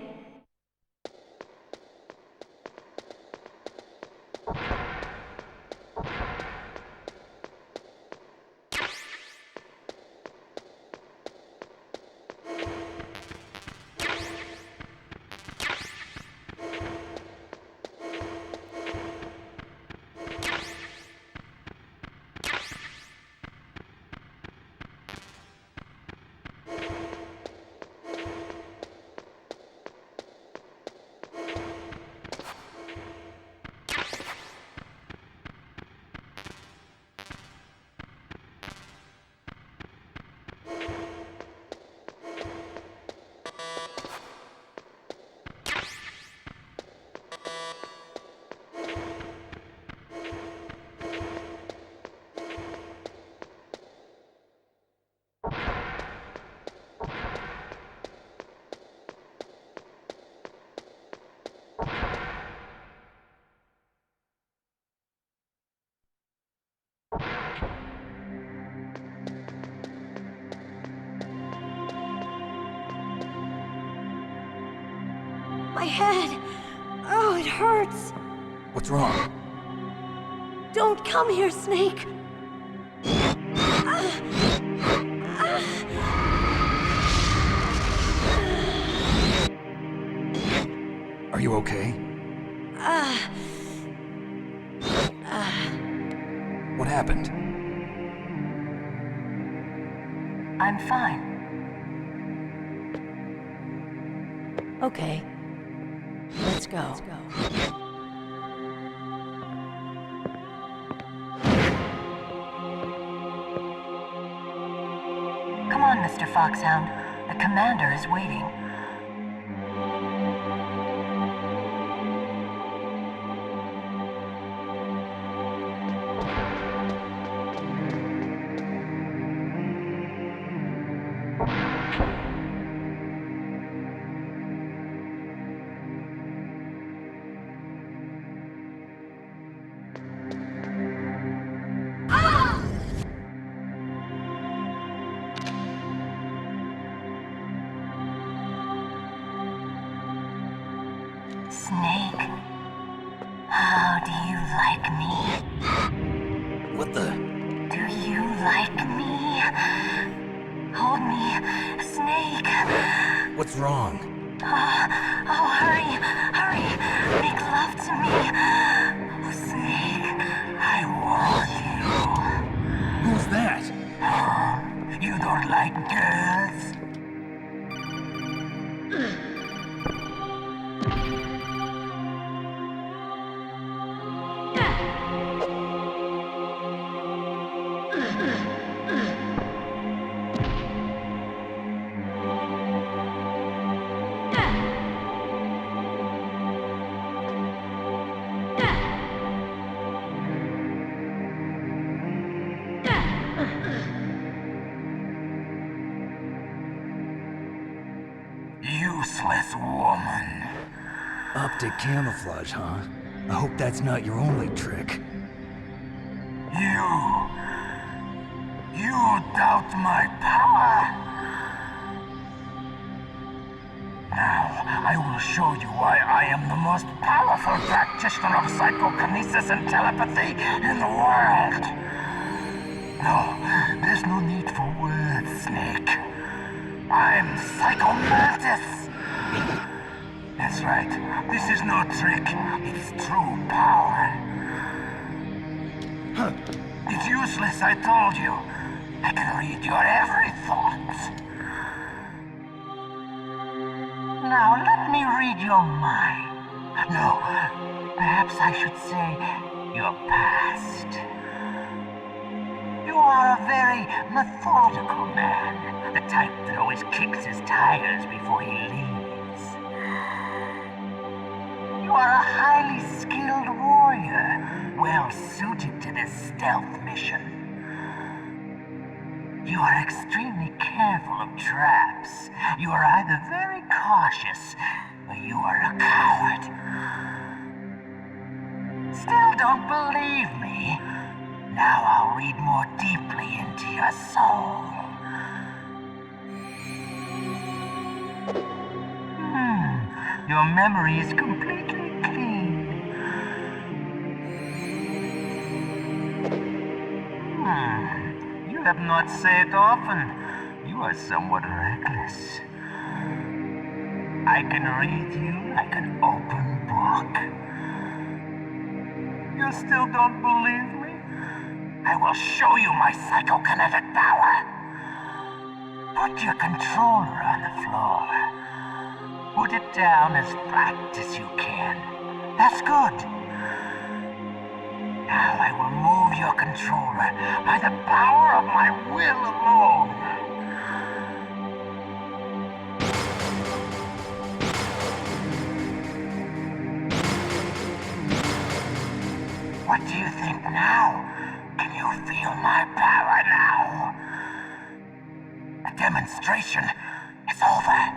My head! Oh, it hurts! What's wrong? Don't come here, Snake! Are you okay? What happened? I'm fine. Okay. Let's go. Come on, Mr. Foxhound. The commander is waiting. Snake, how do you like me? What the? Do you like me? Hold me, Snake. What's wrong? Oh, hurry, hurry. Make love to me. Oh, Snake, I want you. Who's that? Oh, you don't like girls? Useless woman. Optic camouflage, huh? I hope that's not your only trick. You doubt my power? Now, I will show you why I am the most powerful practitioner of psychokinesis and telepathy in the world. No, there's no need for words, Snake. I'm Psychomantis! That's right. This is no trick. It's true power. It's useless, I told you. I can read your every thought. Now, let me read your mind. No, perhaps I should say your past. You are a very methodical man, the type that always kicks his tires before he leaves. You are a highly skilled warrior, well suited to this stealth mission. You are extremely careful of traps. You are either very cautious, or you are a coward. Still don't believe me? Now I'll read more deeply into your soul. Your memory is completely clean. You have not said often. You are somewhat reckless. I can read you like an open book. You still don't believe me? I will show you my psychokinetic power. Put your controller on the floor. Put it down as flat as you can. That's good. Now I will move your controller by the power of my will alone. What do you think now? Can you feel my power now? The demonstration is over.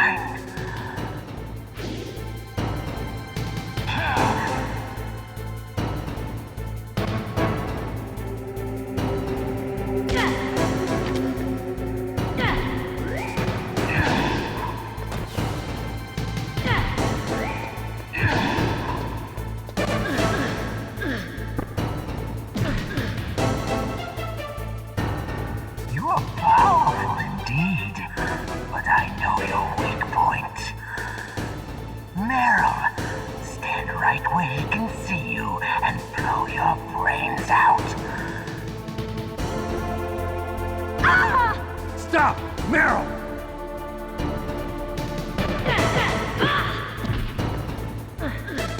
mine! You are powerful indeed, but I know your weak point. Meryl, stand right where he can see you and blow your brains out. Stop! Meryl!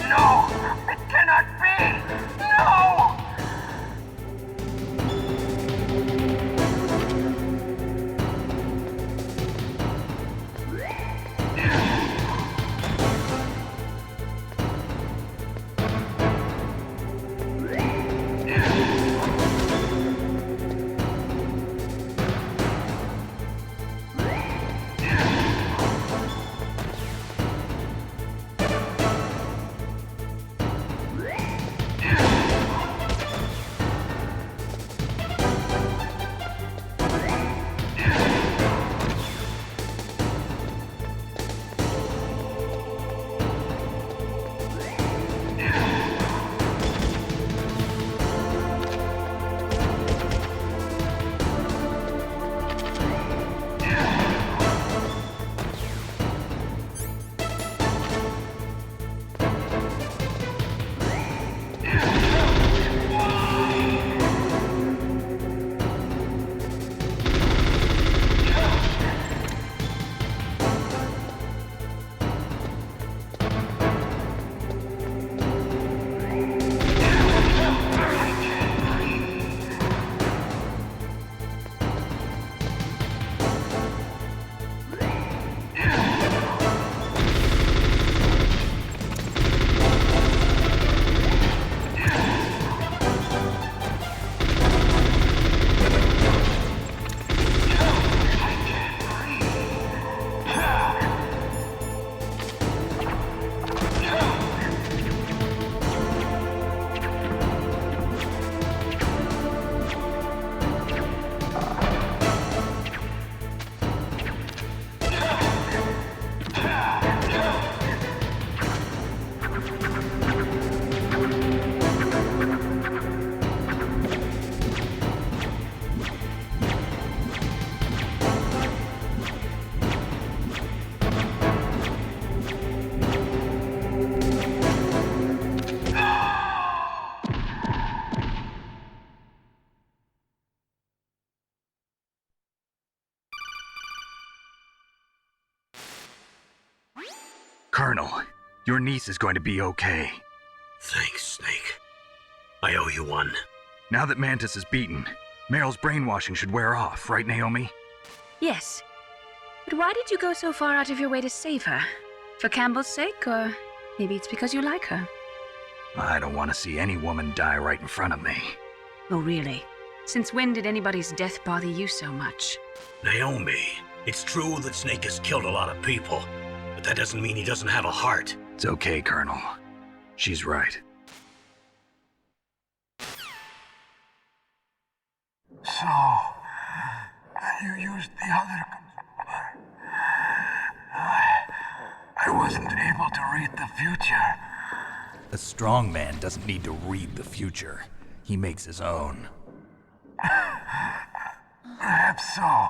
No! It cannot be! No! Colonel, your niece is going to be okay. Thanks, Snake. I owe you one. Now that Mantis is beaten, Meryl's brainwashing should wear off, right, Naomi? Yes. But why did you go so far out of your way to save her? For Campbell's sake, or maybe it's because you like her? I don't want to see any woman die right in front of me. Oh, really? Since when did anybody's death bother you so much? Naomi, it's true that Snake has killed a lot of people, but that doesn't mean he doesn't have a heart. It's okay, Colonel. She's right. So, you used the other... I wasn't able to read the future. A strong man doesn't need to read the future. He makes his own. Perhaps so,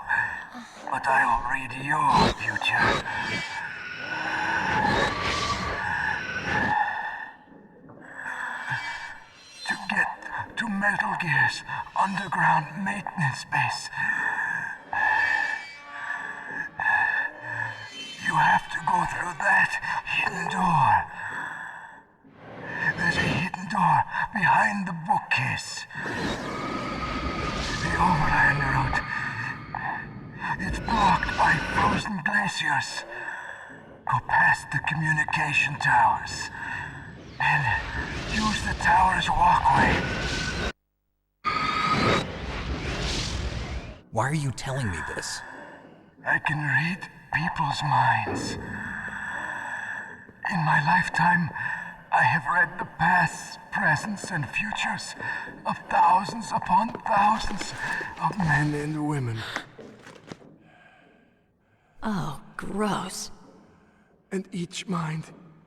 but I'll read your future. To get to Metal Gear's underground maintenance base, you have to go through that hidden door. There's a hidden door behind the bookcase. The overland route. It's blocked by frozen glaciers. Go past the communication towers. And use the tower's walkway. Why are you telling me this? I can read people's minds. In my lifetime, I have read the pasts, presents, and futures of thousands upon thousands of men and women. Oh, gross. And each mind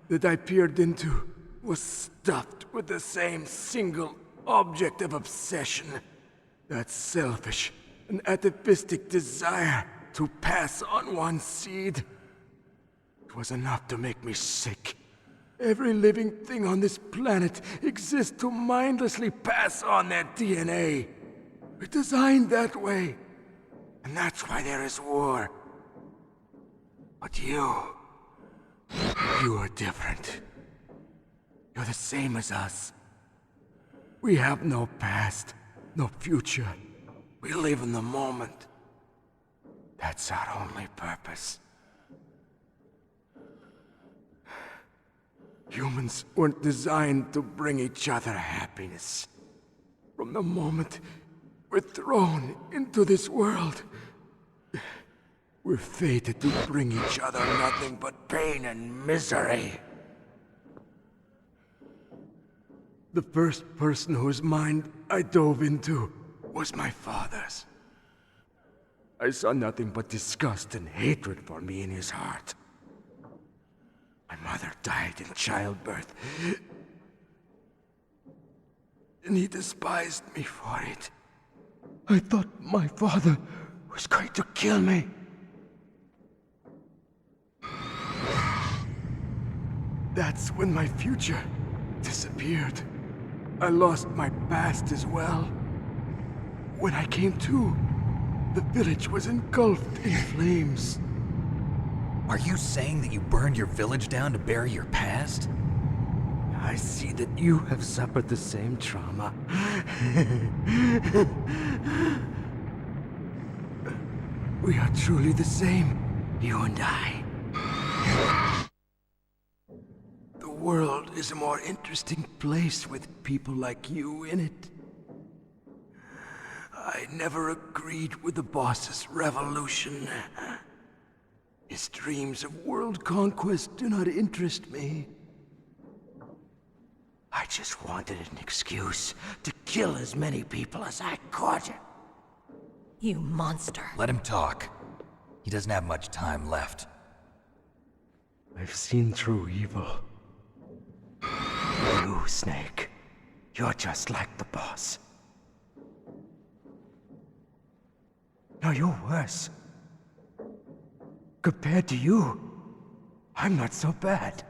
that I peered into was stuffed with the same single object of obsession. That selfish and atavistic desire to pass on one's seed. It was enough to make me sick. Every living thing on this planet exists to mindlessly pass on their DNA. We're designed that way. And that's why there is war. But you are different. You're the same as us. We have no past, no future. We live in the moment. That's our only purpose. Humans weren't designed to bring each other happiness. From the moment we're thrown into this world, we're fated to bring each other nothing but pain and misery. The first person whose mind I dove into was my father's. I saw nothing but disgust and hatred for me in his heart. My mother died in childbirth, and he despised me for it. I thought my father was going to kill me. That's when my future disappeared. I lost my past as well. When I came to, the village was engulfed in flames. Are you saying that you burned your village down to bury your past? I see that you have suffered the same trauma. We are truly the same, you and I. The world is a more interesting place with people like you in it. I never agreed with the boss's revolution. His dreams of world conquest do not interest me. I just wanted an excuse to kill as many people as I could. You monster. Let him talk. He doesn't have much time left. I've seen through evil. You, Snake, you're just like the boss. No, you're worse. Compared to you, I'm not so bad.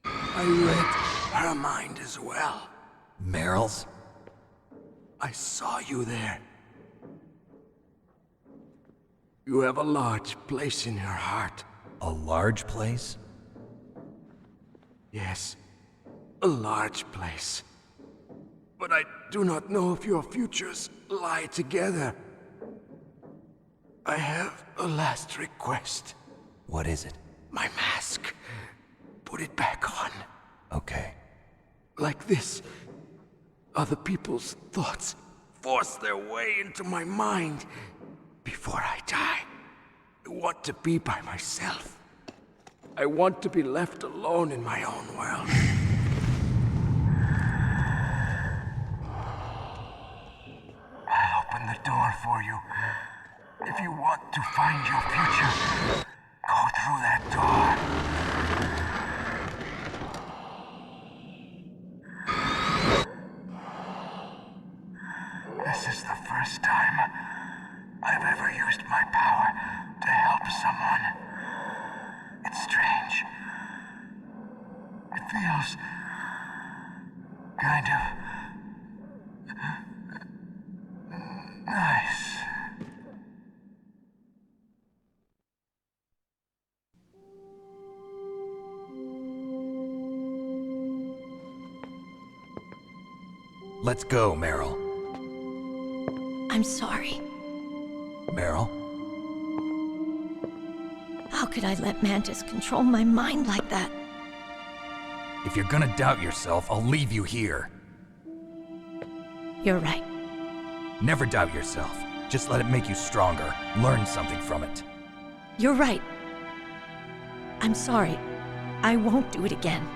I read her mind as well. Meryl's? I saw you there. You have a large place in your heart. A large place? Yes, a large place. But I do not know if your futures lie together. I have a last request. What is it? My mask. Put it back on. Okay. Like this, other people's thoughts force their way into my mind. Before I die, I want to be by myself. I want to be left alone in my own world. I'll open the door for you. If you want to find your future, go through that door. This is the first time I've ever used my power to help someone. It's strange. It feels kind of nice. Let's go, Meryl. I'm sorry. Meryl? How could I let Mantis control my mind like that? If you're gonna doubt yourself, I'll leave you here. You're right. Never doubt yourself. Just let it make you stronger. Learn something from it. You're right. I'm sorry. I won't do it again.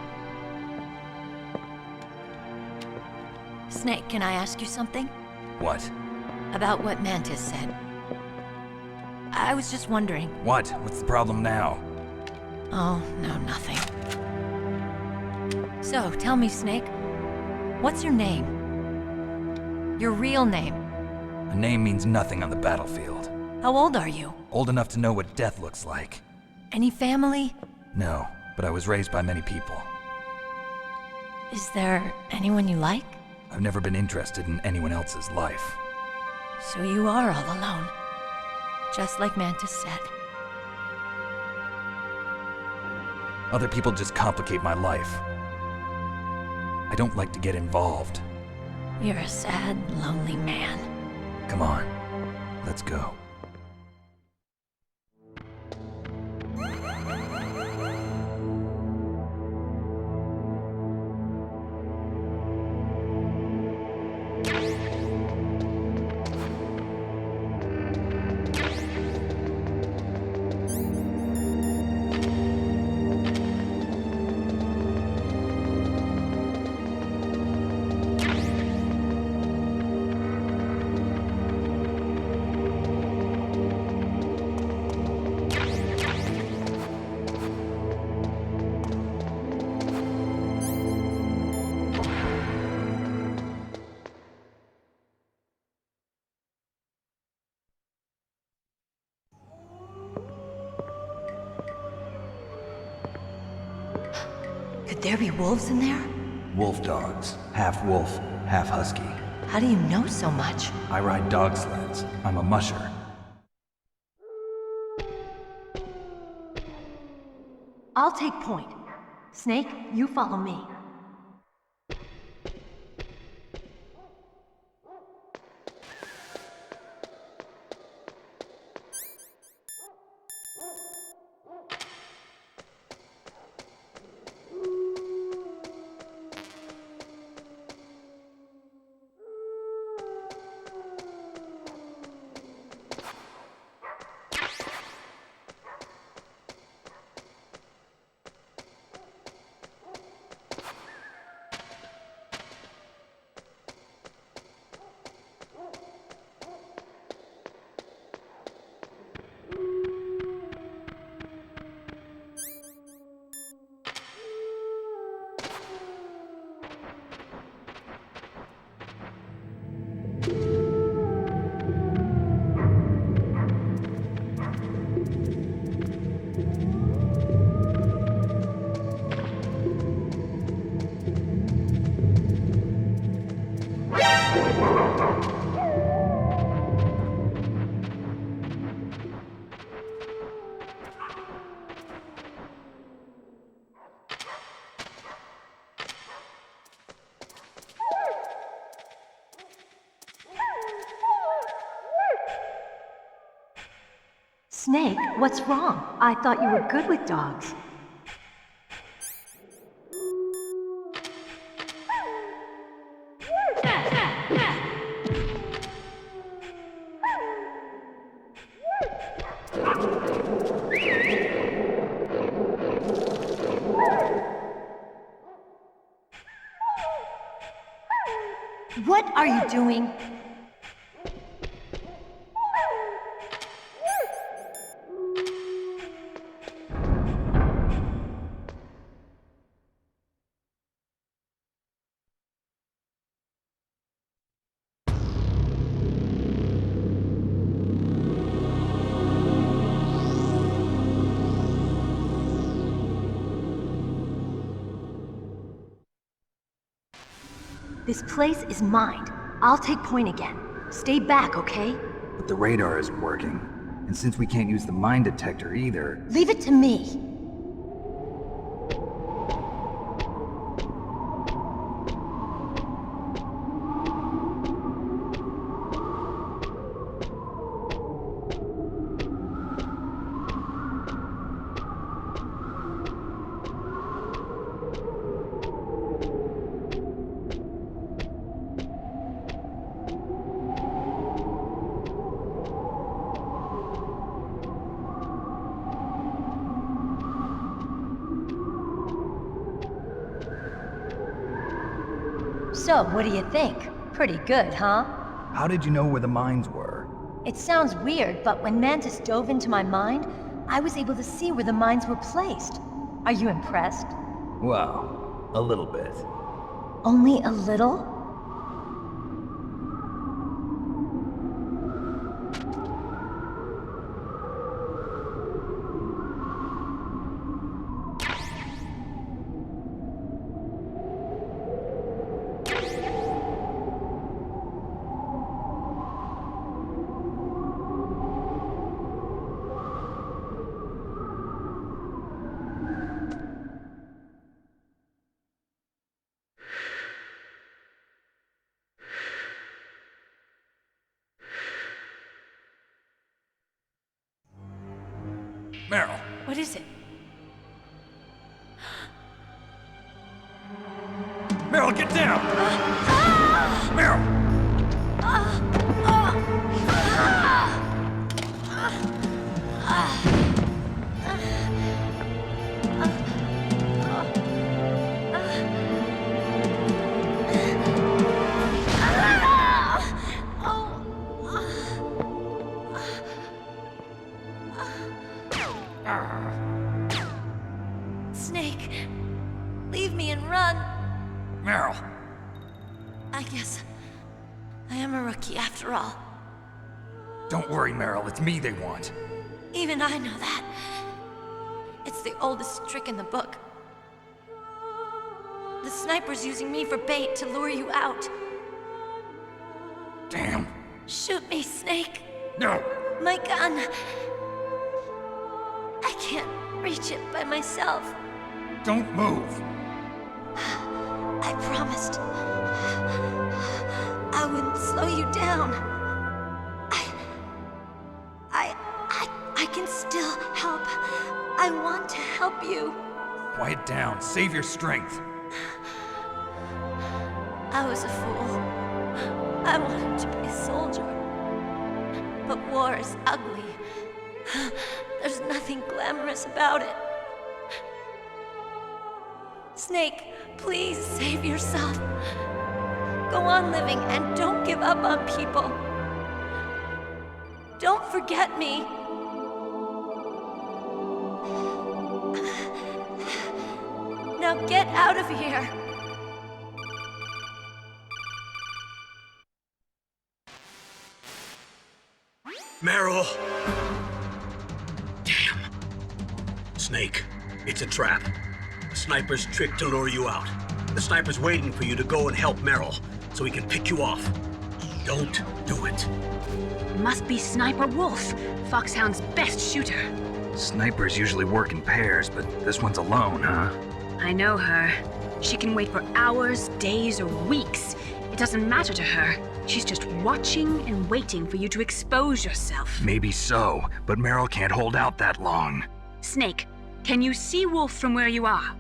Snake, can I ask you something? What? About what Mantis said. I was just wondering. What? What's the problem now? Oh, no, nothing. So, tell me, Snake. What's your name? Your real name? A name means nothing on the battlefield. How old are you? Old enough to know what death looks like. Any family? No, but I was raised by many people. Is there anyone you like? I've never been interested in anyone else's life. So you are all alone. Just like Mantis said. Other people just complicate my life. I don't like to get involved. You're a sad, lonely man. Come on, let's go. Could there be wolves in there? Wolf dogs. Half wolf, half husky. How do you know so much? I ride dog sleds. I'm a musher. I'll take point. Snake, you follow me. Snake, what's wrong? I thought you were good with dogs. What are you doing? This place is mine. I'll take point again. Stay back, okay? But the radar isn't working. And since we can't use the mine detector either... Leave it to me. So, what do you think? Pretty good, huh? How did you know where the mines were? It sounds weird, but when Mantis dove into my mind, I was able to see where the mines were placed. Are you impressed? Well, a little bit. Only a little? Meryl! What is it? Meryl, get down! Meryl! Snake, leave me and run. Meryl! I guess I am a rookie after all. Don't worry, Meryl. It's me they want. Even I know that. It's the oldest trick in the book. The sniper's using me for bait to lure you out. Damn. Shoot me, Snake. No! My gun. I can't reach it by myself. Don't move. I promised. I wouldn't slow you down. I can still help. I want to help you. Quiet down. Save your strength. I was a fool. I wanted to be a soldier. But war is ugly. There's nothing glamorous about it. Snake, please save yourself. Go on living and don't give up on people. Don't forget me. Now get out of here. Meryl! Damn. Snake, it's a trap. The sniper's trick to lure you out. The sniper's waiting for you to go and help Meryl, so he can pick you off. Don't do it. Must be Sniper Wolf, Foxhound's best shooter. Snipers usually work in pairs, but this one's alone, huh? I know her. She can wait for hours, days, or weeks. It doesn't matter to her. She's just watching and waiting for you to expose yourself. Maybe so, but Meryl can't hold out that long. Snake, can you see Wolf from where you are?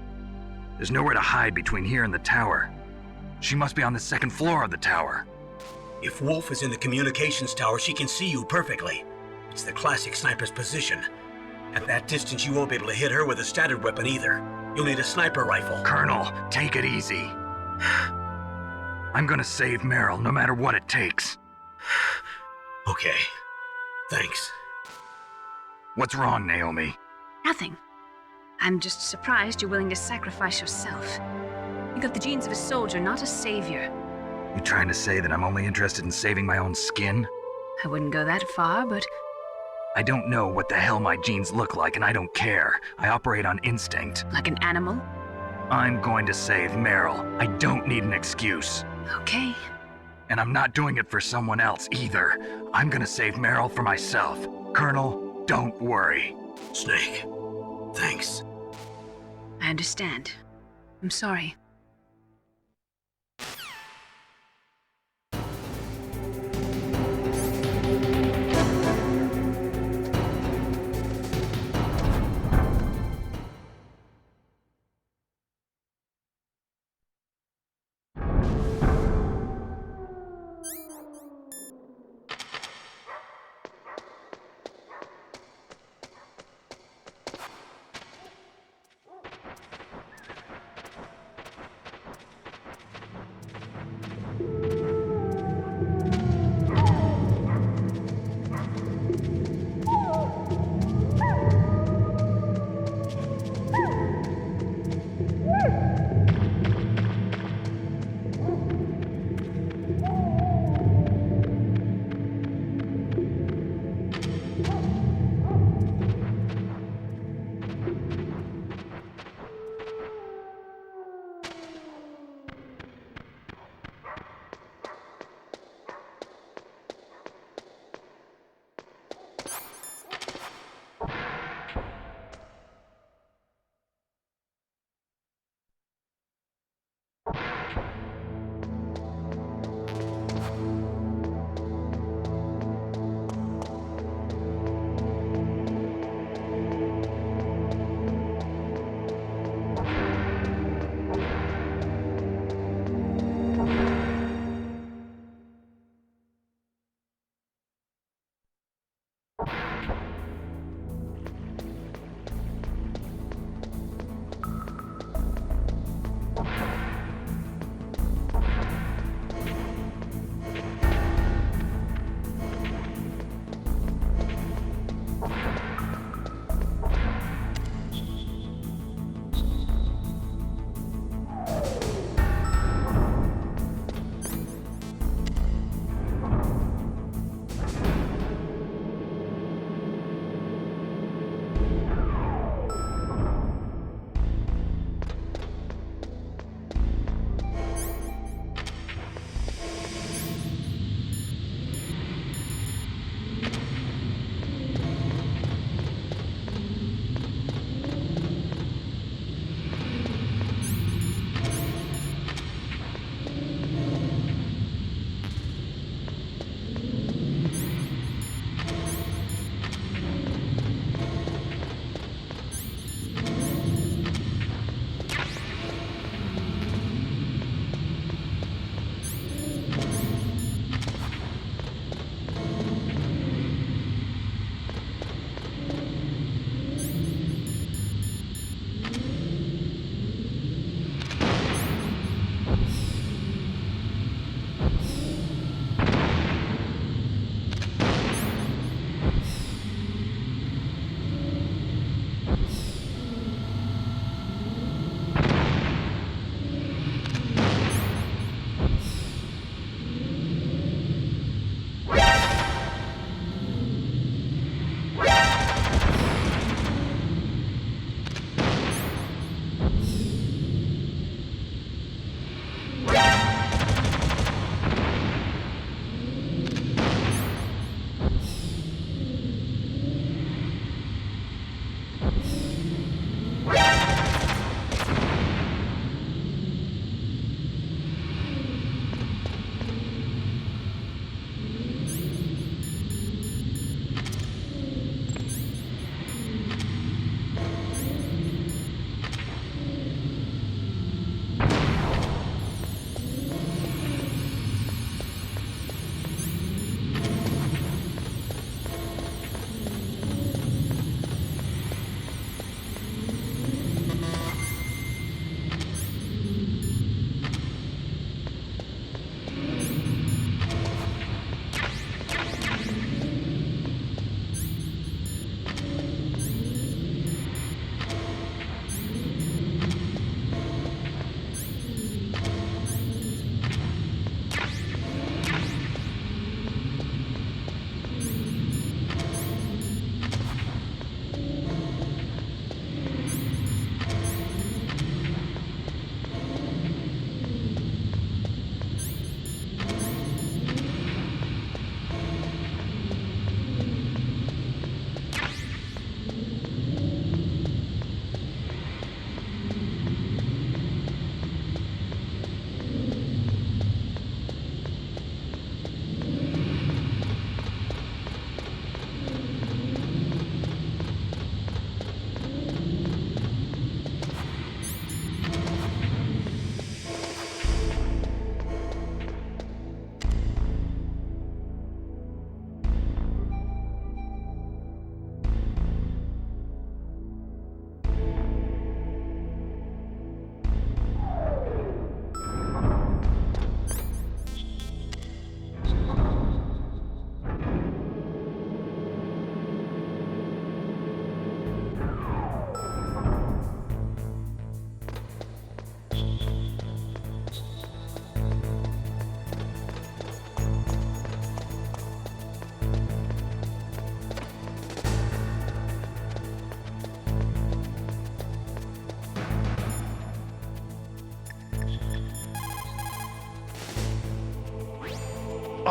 There's nowhere to hide between here and the tower. She must be on the second floor of the tower. If Wolf is in the communications tower, she can see you perfectly. It's the classic sniper's position. At that distance, you won't be able to hit her with a standard weapon either. You'll need a sniper rifle. Colonel, take it easy. I'm gonna save Meryl, no matter what it takes. Okay. Thanks. What's wrong, Naomi? Nothing. I'm just surprised you're willing to sacrifice yourself. You got the genes of a soldier, not a savior. You trying to say that I'm only interested in saving my own skin? I wouldn't go that far, but... I don't know what the hell my genes look like, and I don't care. I operate on instinct. Like an animal? I'm going to save Meryl. I don't need an excuse. Okay. And I'm not doing it for someone else either. I'm gonna save Meryl for myself. Colonel, don't worry. Snake, thanks. I understand. I'm sorry.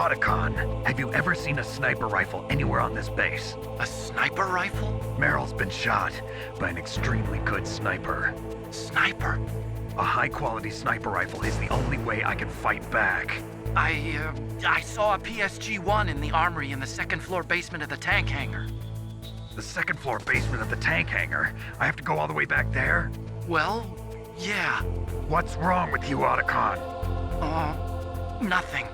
Otacon, have you ever seen a sniper rifle anywhere on this base? A sniper rifle? Meryl's been shot by an extremely good sniper. Sniper? A high-quality sniper rifle is the only way I can fight back. I saw a PSG-1 in the armory in the second-floor basement of the tank hangar. The second-floor basement of the tank hangar? I have to go all the way back there? Well, yeah. What's wrong with you, Otacon? Nothing.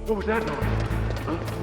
What was that noise? Huh?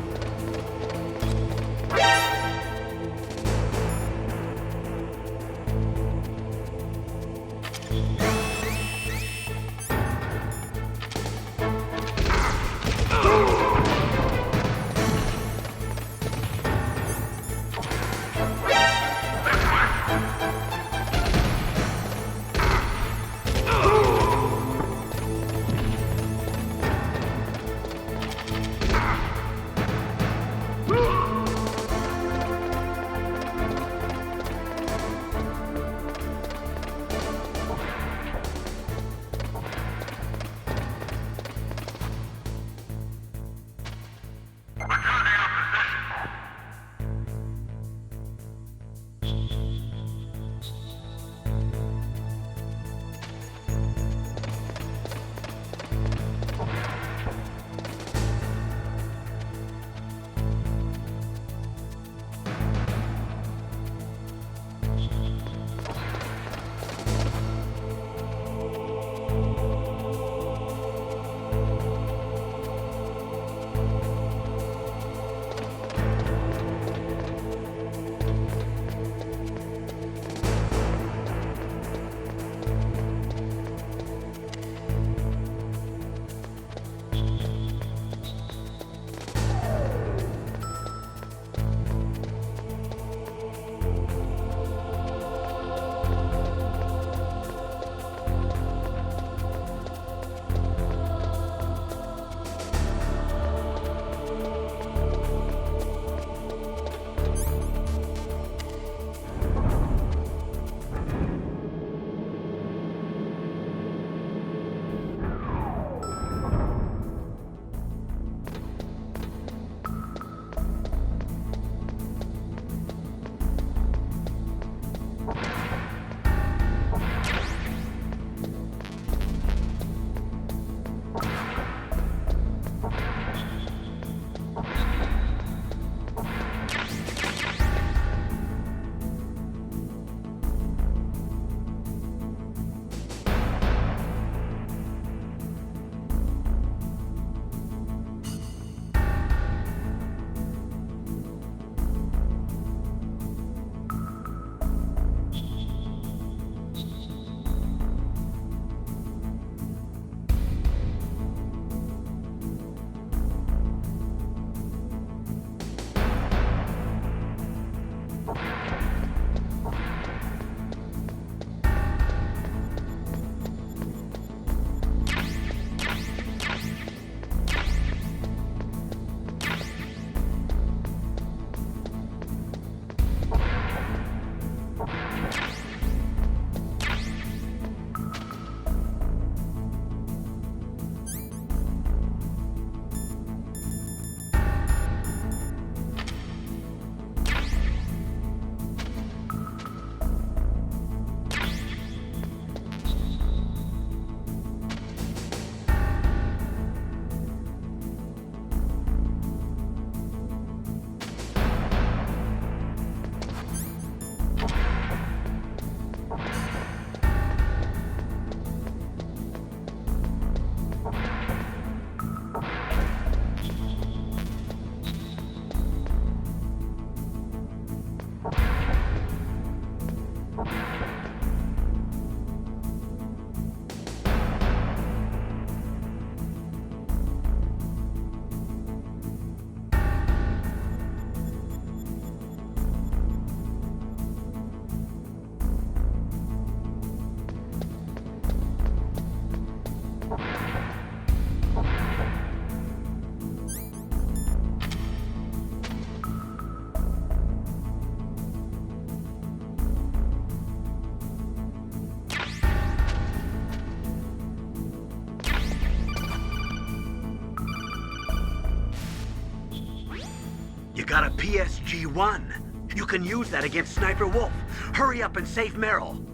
You got a PSG-1. You can use that against Sniper Wolf. Hurry up and save Meryl.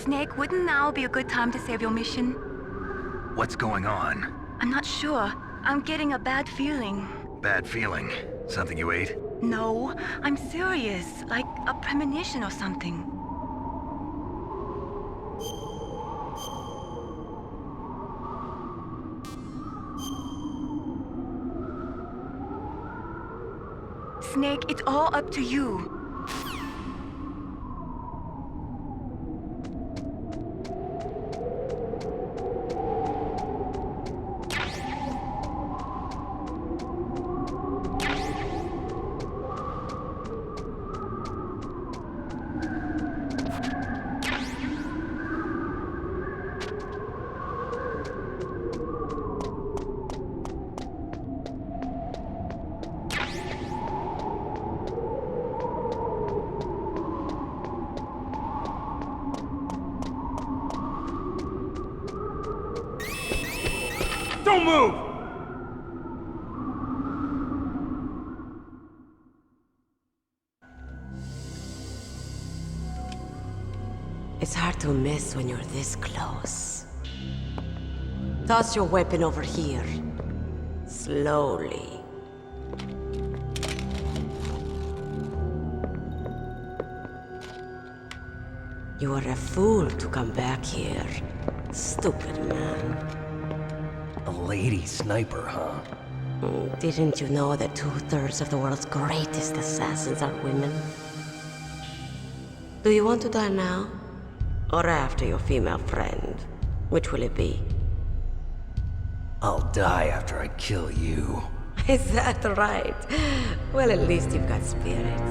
Snake, wouldn't now be a good time to save your mission? What's going on? I'm not sure. I'm getting a bad feeling. Bad feeling? Something you ate? No, I'm serious. Like a premonition or something. Snake, it's all up to you. Don't move! It's hard to miss when you're this close. Toss your weapon over here. Slowly. You are a fool to come back here. Stupid man. A lady sniper, huh? Didn't you know that 2/3 of the world's greatest assassins are women? Do you want to die now? Or after your female friend? Which will it be? I'll die after I kill you. Is that right? Well, at least you've got spirit.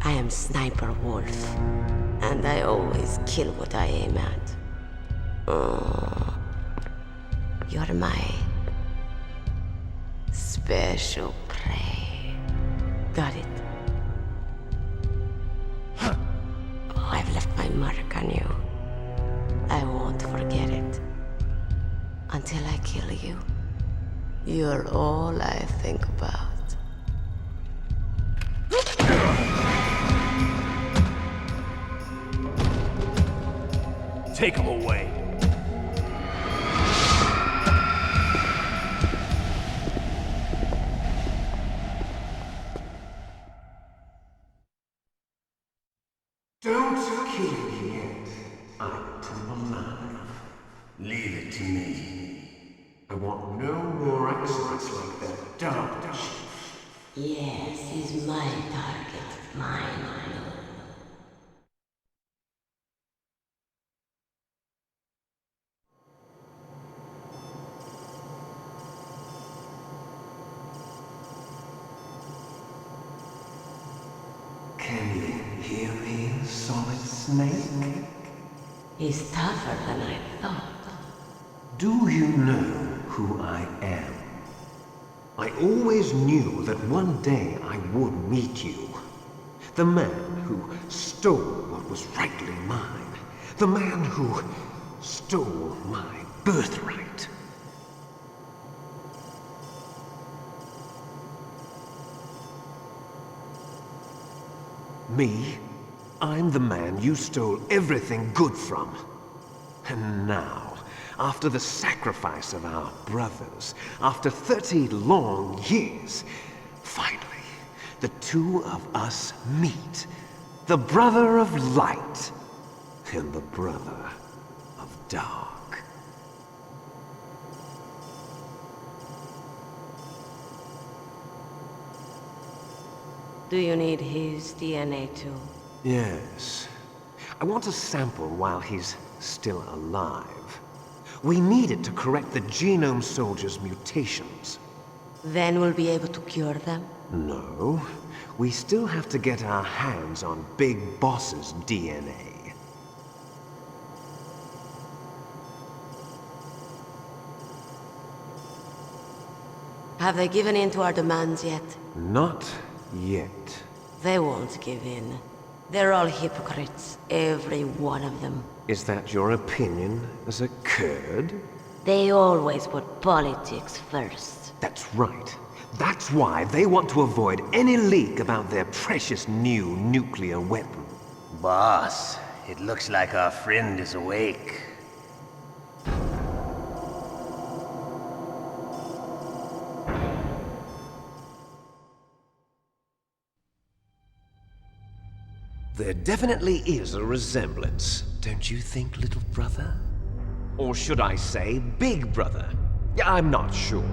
I am Sniper Wolf, and I always kill what I aim at. Oh, you're my special prey. Got it? Oh, I've left my mark on you. I won't forget it. Until I kill you. You're all I think about. Take him away. Don't kill me yet. I'm alive. Leave it to me. I want no more accidents like that dark chief. Yes, he's my target. Mine. Can you hear me, Solid Snake? He's tougher than I thought. Do you know who I am? I always knew that one day I would meet you. The man who stole what was rightly mine. The man who stole my birthright. Me? I'm the man you stole everything good from. And now, after the sacrifice of our brothers, after 30 long years, finally, the two of us meet. The brother of light and the brother of dark. Do you need his DNA too? Yes. I want a sample while he's still alive. We need it to correct the Genome Soldier's mutations. Then we'll be able to cure them? No. We still have to get our hands on Big Boss's DNA. Have they given in to our demands yet? Not yet. They won't give in. They're all hypocrites, every one of them. Is that your opinion as a Kurd? They always put politics first. That's right. That's why they want to avoid any leak about their precious new nuclear weapon. Boss, it looks like our friend is awake. There definitely is a resemblance, don't you think, little brother? Or should I say, big brother? Yeah, I'm not sure.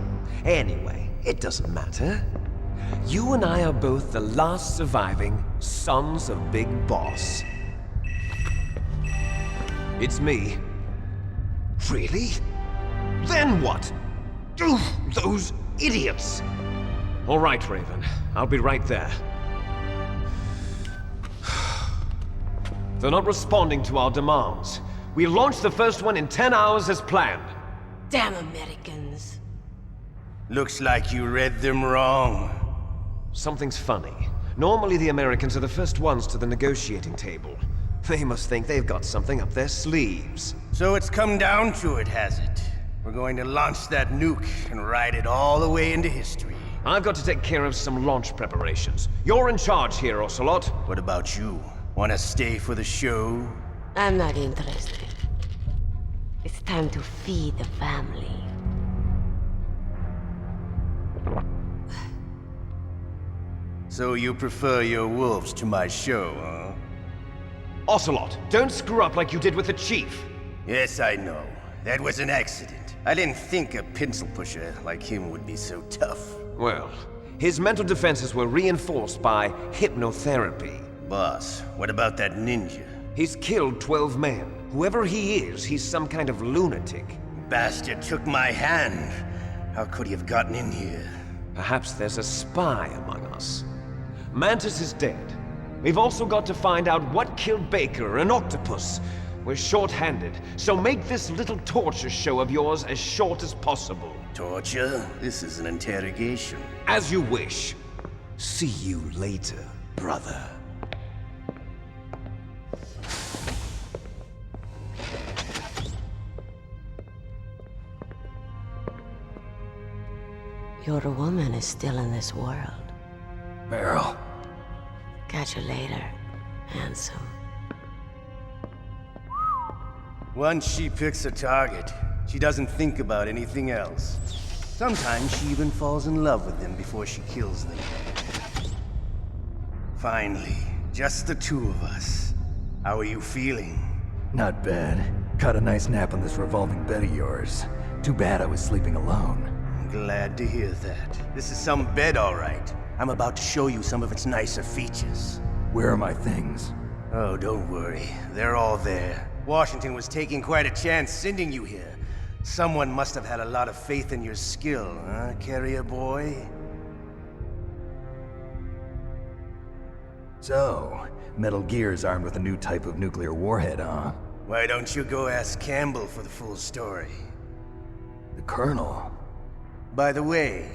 Anyway, it doesn't matter. You and I are both the last surviving sons of Big Boss. It's me. Really? Then what? Oof, those idiots! All right, Raven. I'll be right there. They're not responding to our demands. We launched the first one in 10 hours as planned. Damn Americans. Looks like you read them wrong. Something's funny. Normally the Americans are the first ones to the negotiating table. They must think they've got something up their sleeves. So it's come down to it, has it? We're going to launch that nuke and ride it all the way into history. I've got to take care of some launch preparations. You're in charge here, Ocelot. What about you? Want to stay for the show? I'm not interested. It's time to feed the family. So you prefer your wolves to my show, huh? Ocelot, don't screw up like you did with the Chief. Yes, I know. That was an accident. I didn't think a pencil pusher like him would be so tough. Well, his mental defenses were reinforced by hypnotherapy. Boss, what about that ninja? He's killed 12 men. Whoever he is, he's some kind of lunatic. Bastard took my hand. How could he have gotten in here? Perhaps there's a spy among us. Mantis is dead. We've also got to find out what killed Baker and Octopus. We're short-handed, so make this little torture show of yours as short as possible. Torture? This is an interrogation. As you wish. See you later, brother. Your woman is still in this world. Meryl. Catch you later, handsome. Once she picks a target, she doesn't think about anything else. Sometimes she even falls in love with them before she kills them. Finally, just the two of us. How are you feeling? Not bad. Caught a nice nap on this revolving bed of yours. Too bad I was sleeping alone. I'm glad to hear that. This is some bed, all right. I'm about to show you some of its nicer features. Where are my things? Oh, don't worry. They're all there. Washington was taking quite a chance sending you here. Someone must have had a lot of faith in your skill, huh, carrier boy? So, Metal Gear's armed with a new type of nuclear warhead, huh? Why don't you go ask Campbell for the full story? The Colonel? By the way,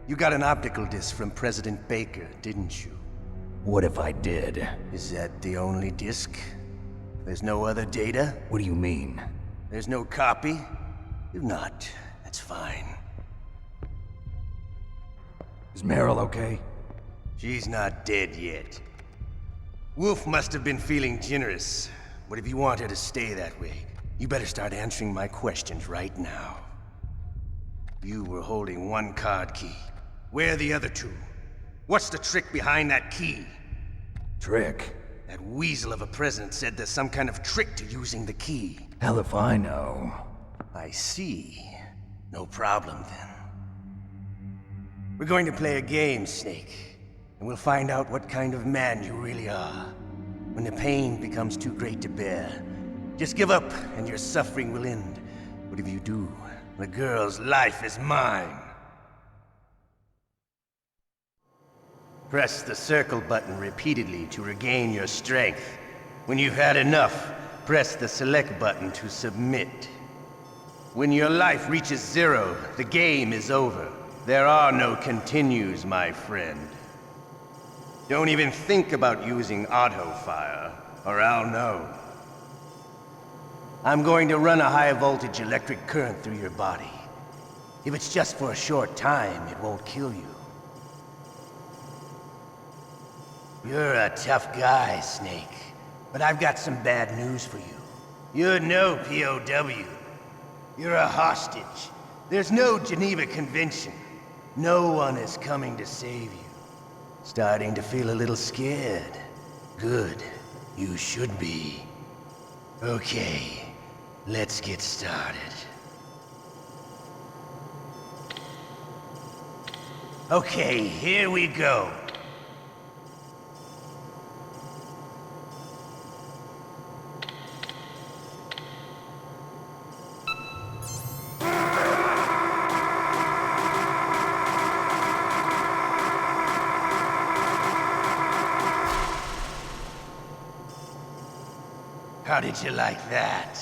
you got an optical disc from President Baker, didn't you? What if I did? Is that the only disc? There's no other data? What do you mean? There's no copy? If not, that's fine. Is Meryl okay? She's not dead yet. Wolf must have been feeling generous. But if you want her to stay that way, you better start answering my questions right now. You were holding one card key. Where are the other two? What's the trick behind that key? Trick? That weasel of a president said there's some kind of trick to using the key. Hell if I know. I see. No problem then. We're going to play a game, Snake. And we'll find out what kind of man you really are. When the pain becomes too great to bear, just give up and your suffering will end. But if you do, the girl's life is mine. Press the circle button repeatedly to regain your strength. When you've had enough, press the select button to submit. When your life reaches 0, the game is over. There are no continues, my friend. Don't even think about using auto-fire, or I'll know. I'm going to run a high-voltage electric current through your body. If it's just for a short time, it won't kill you. You're a tough guy, Snake. But I've got some bad news for you. You're no POW. You're a hostage. There's no Geneva Convention. No one is coming to save you. Starting to feel a little scared. Good. You should be. Okay, let's get started. Okay, here we go. How did you like that?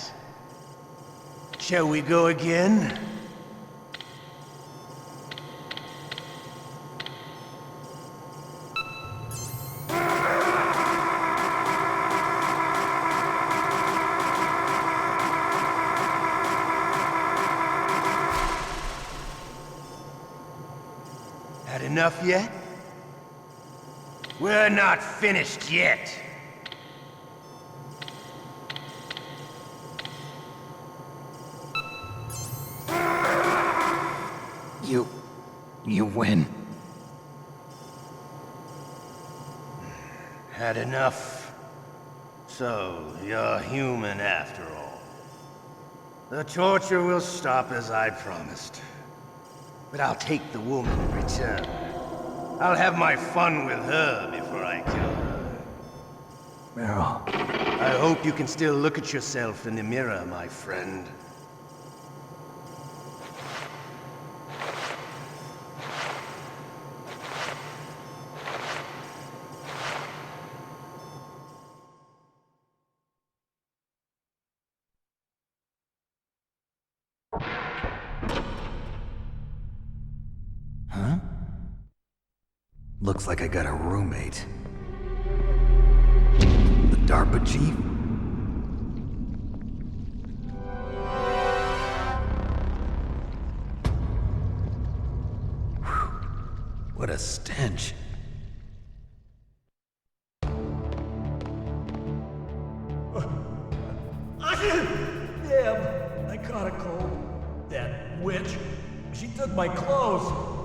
Shall we go again? Had enough yet? We're not finished yet. You win. Had enough? So, you're human after all. The torture will stop as I promised. But I'll take the woman in return. I'll have my fun with her before I kill her. Meryl. I hope you can still look at yourself in the mirror, my friend. Huh? Looks like I got a roommate. The DARPA chief? Whew. What a stench. Damn, I caught a cold. That witch, she took my clothes.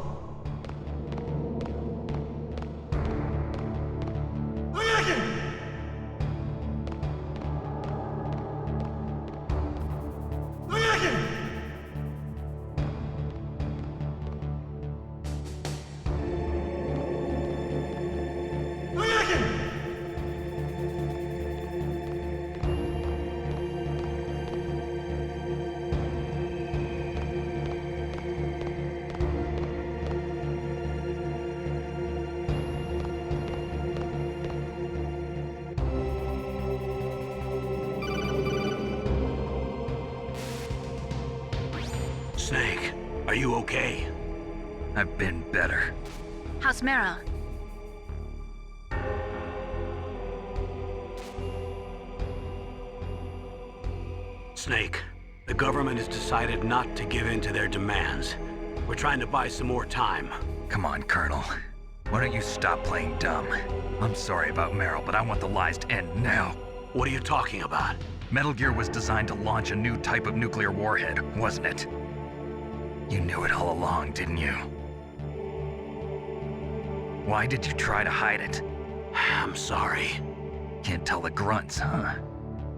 Snake, are you okay? I've been better. How's Meryl? Snake, the government has decided not to give in to their demands. We're trying to buy some more time. Come on, Colonel. Why don't you stop playing dumb? I'm sorry about Meryl, but I want the lies to end now. What are you talking about? Metal Gear was designed to launch a new type of nuclear warhead, wasn't it? You knew it all along, didn't you? Why did you try to hide it? I'm sorry. Can't tell the grunts, huh?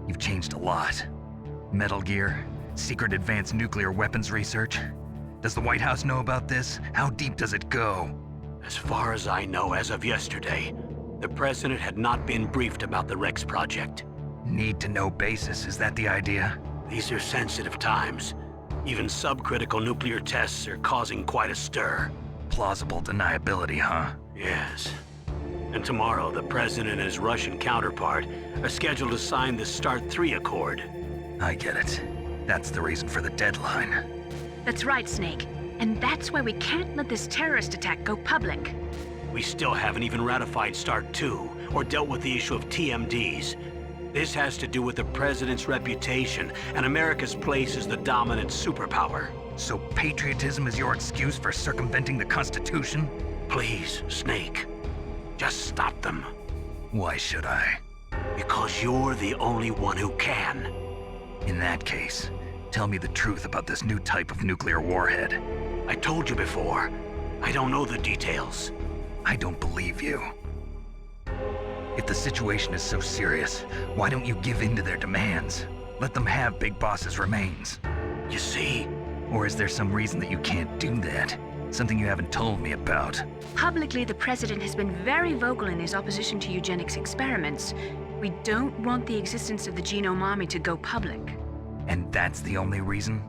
You've changed a lot. Metal Gear, secret advanced nuclear weapons research. Does the White House know about this? How deep does it go? As far as I know, as of yesterday, the president had not been briefed about the Rex project. Need-to-know basis, is that the idea? These are sensitive times. Even subcritical nuclear tests are causing quite a stir. Plausible deniability, huh? Yes. And tomorrow, the president and his Russian counterpart are scheduled to sign the START 3 Accord. I get it. That's the reason for the deadline. That's right, Snake. And that's why we can't let this terrorist attack go public. We still haven't even ratified START 2 or dealt with the issue of TMDs. This has to do with the president's reputation and America's place as the dominant superpower. So patriotism is your excuse for circumventing the Constitution? Please, Snake. Just stop them. Why should I? Because you're the only one who can. In that case, tell me the truth about this new type of nuclear warhead. I told you before. I don't know the details. I don't believe you. If the situation is so serious, why don't you give in to their demands? Let them have Big Boss's remains. You see? Or is there some reason that you can't do that? Something you haven't told me about? Publicly, the president has been very vocal in his opposition to eugenics experiments. We don't want the existence of the Genome Army to go public. And that's the only reason?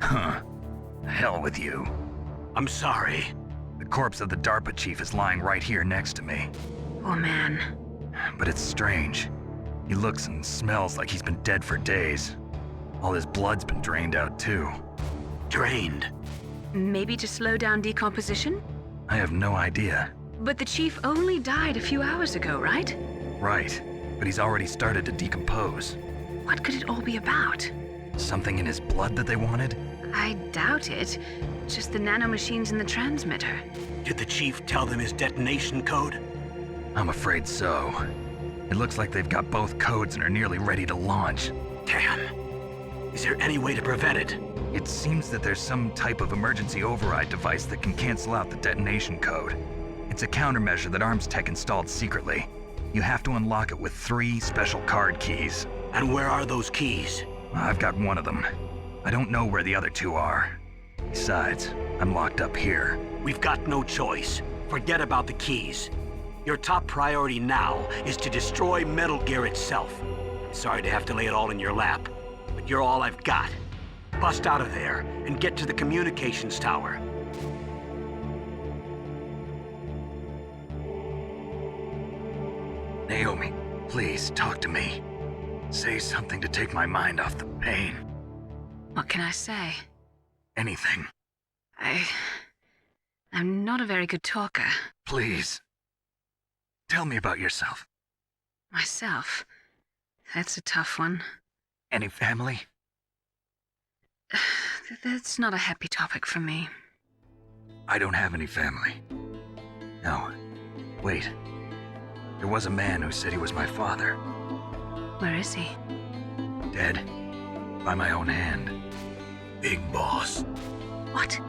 Huh. Hell with you. I'm sorry. The corpse of the DARPA chief is lying right here next to me. Poor man. But it's strange. He looks and smells like he's been dead for days. All his blood's been drained out too. Drained? Maybe to slow down decomposition? I have no idea. But the chief only died a few hours ago, right? Right, but he's already started to decompose. What could it all be about? Something in his blood that they wanted? I doubt it. Just the nanomachines in the transmitter. Did the chief tell them his detonation code? I'm afraid so. It looks like they've got both codes and are nearly ready to launch. Damn. Is there any way to prevent it? It seems that there's some type of emergency override device that can cancel out the detonation code. It's a countermeasure that Arms Tech installed secretly. You have to unlock it with 3 special card keys. And where are those keys? I've got one of them. I don't know where the other 2 are. Besides, I'm locked up here. We've got no choice. Forget about the keys. Your top priority now is to destroy Metal Gear itself. I'm sorry to have to lay it all in your lap, but you're all I've got. Bust out of there and get to the communications tower. Naomi, please talk to me. Say something to take my mind off the pain. What can I say? Anything. I'm not a very good talker. Please. Tell me about yourself. Myself? That's a tough one. Any family? That's not a happy topic for me. I don't have any family. No. Wait. There was a man who said he was my father. Where is he? Dead. By my own hand. Big Boss. What?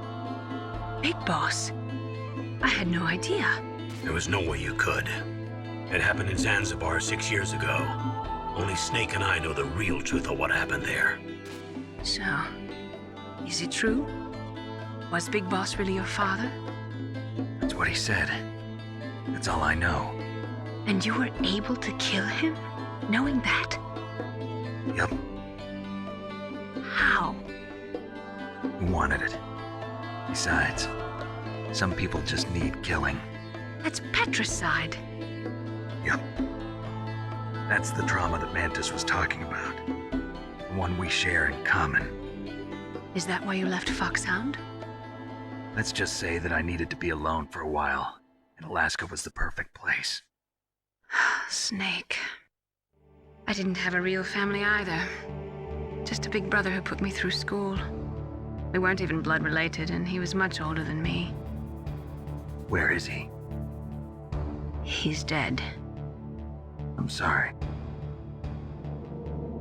Big Boss? I had no idea. There was no way you could. It happened in Zanzibar 6 years ago. Only Snake and I know the real truth of what happened there. So, is it true? Was Big Boss really your father? That's what he said. That's all I know. And you were able to kill him, knowing that? Yep. How? He wanted it. Besides, some people just need killing. That's patricide. Yep. That's the trauma that Mantis was talking about. The one we share in common. Is that why you left Foxhound? Let's just say that I needed to be alone for a while, and Alaska was the perfect place. Snake. I didn't have a real family either. Just a big brother who put me through school. We weren't even blood related, and he was much older than me. Where is he? He's dead. I'm sorry.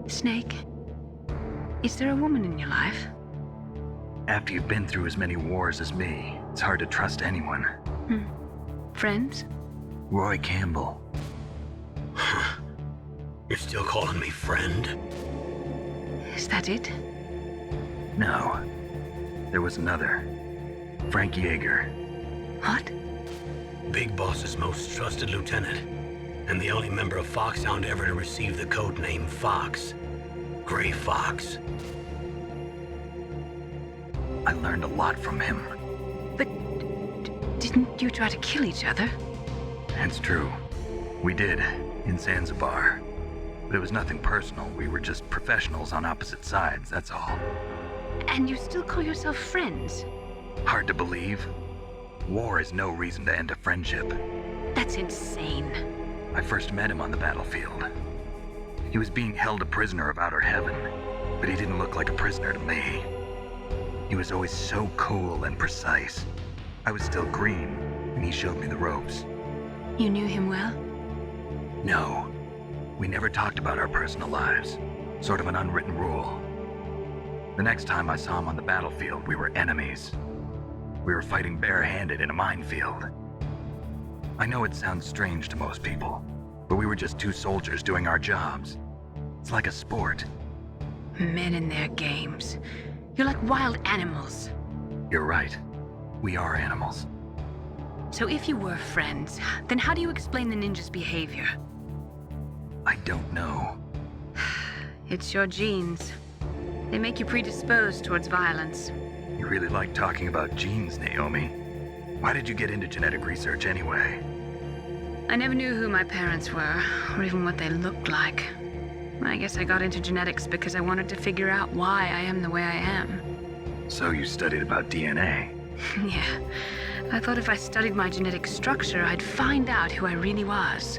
Snake, is there a woman in your life? After you've been through as many wars as me, it's hard to trust anyone. Friends? Roy Campbell. You're still calling me friend? Is that it? No. There was another. Frank Yeager. What? Big Boss's most trusted lieutenant, and the only member of Foxhound ever to receive the code name Fox. Gray Fox. I learned a lot from him. But didn't you try to kill each other? That's true. We did, in Zanzibar. But it was nothing personal. We were just professionals on opposite sides, that's all. And you still call yourself friends? Hard to believe. War is no reason to end a friendship. That's insane. I first met him on the battlefield. He was being held a prisoner of outer heaven, but he didn't look like a prisoner to me. He was always so cool and precise. I was still green, and he showed me the ropes. You knew him well? No. We never talked about our personal lives. Sort of an unwritten rule. The next time I saw him on the battlefield, we were enemies. We were fighting barehanded in a minefield. I know it sounds strange to most people, but we were just two soldiers doing our jobs. It's like a sport. Men and their games. You're like wild animals. You're right. We are animals. So if you were friends, then how do you explain the ninja's behavior? I don't know. It's your genes. They make you predisposed towards violence. You really like talking about genes, Naomi. Why did you get into genetic research anyway? I never knew who my parents were, or even what they looked like. I guess I got into genetics because I wanted to figure out why I am the way I am. So you studied about DNA? Yeah. I thought if I studied my genetic structure, I'd find out who I really was.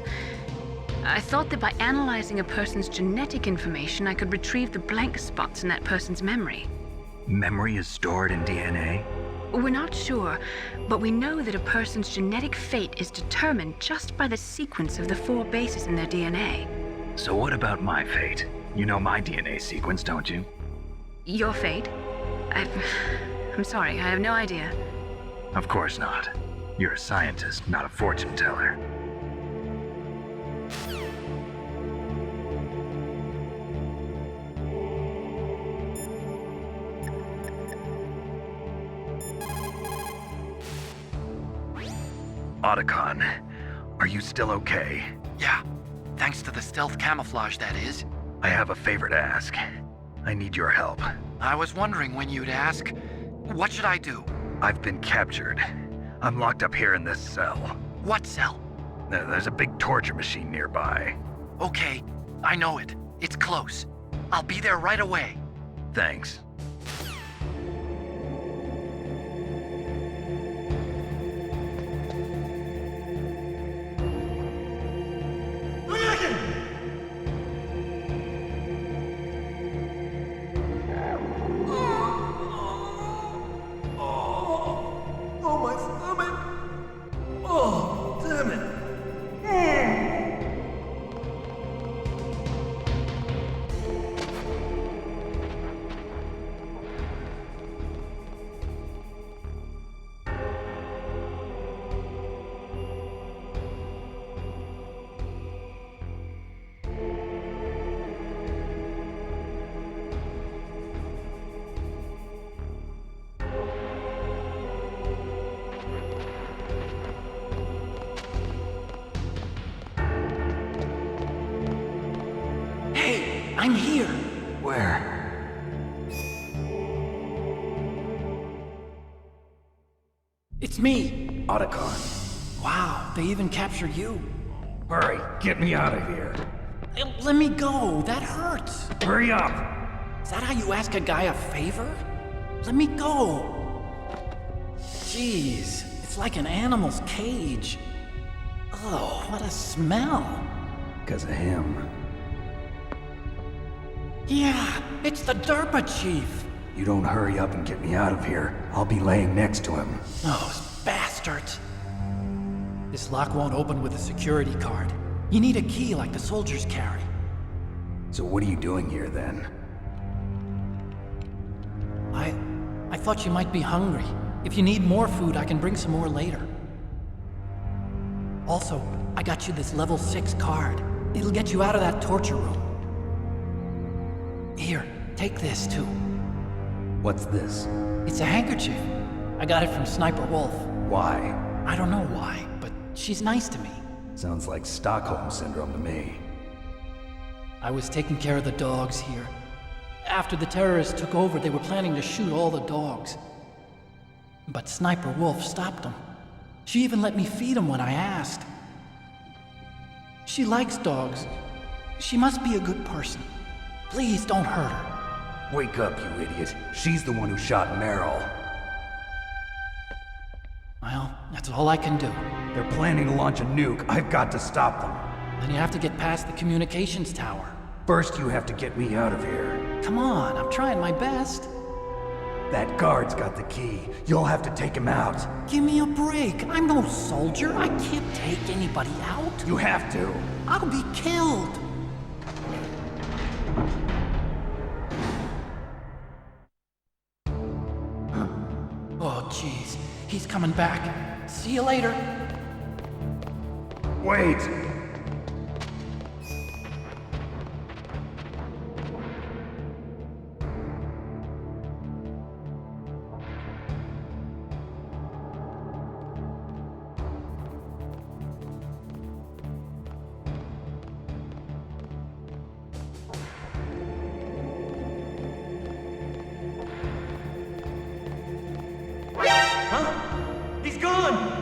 I thought that by analyzing a person's genetic information, I could retrieve the blank spots in that person's memory. Memory is stored in DNA? We're not sure, but we know that a person's genetic fate is determined just by the sequence of the 4 bases in their DNA. So what about my fate? You know my DNA sequence, don't you? Your fate? I'm sorry, I have no idea. Of course not. You're a scientist, not a fortune teller. Otacon, are you still okay? Yeah, thanks to the stealth camouflage, that is. I have a favor to ask. I need your help. I was wondering when you'd ask. What should I do? I've been captured. I'm locked up here in this cell. What cell? There's a big torture machine nearby. Okay, I know it. It's close. I'll be there right away. Thanks. I'm here. Where? It's me. Otacon. Wow, they even captured you. Hurry, get me out of here. Let me go, that hurts. Hurry up. Is that how you ask a guy a favor? Let me go. Jeez, it's like an animal's cage. Oh, what a smell. Because of him. Yeah, it's the DARPA chief. You don't hurry up and get me out of here, I'll be laying next to him. Those bastards. This lock won't open with a security card. You need a key like the soldiers carry. So what are you doing here then? I thought you might be hungry. If you need more food, I can bring some more later. Also, I got you this level 6 card. It'll get you out of that torture room. Here, take this too. What's this? It's a handkerchief. I got it from Sniper Wolf. Why? I don't know why, but she's nice to me. Sounds like Stockholm Syndrome to me. I was taking care of the dogs here. After the terrorists took over, they were planning to shoot all the dogs. But Sniper Wolf stopped them. She even let me feed them when I asked. She likes dogs. She must be a good person. Please don't hurt her. Wake up, you idiot. She's the one who shot Meryl. Well, that's all I can do. They're planning to launch a nuke. I've got to stop them. Then you have to get past the communications tower. First, you have to get me out of here. Come on, I'm trying my best. That guard's got the key. You'll have to take him out. Give me a break. I'm no soldier. I can't take anybody out. You have to. I'll be killed. Oh, jeez. He's coming back. See you later. Wait! Huh? He's gone!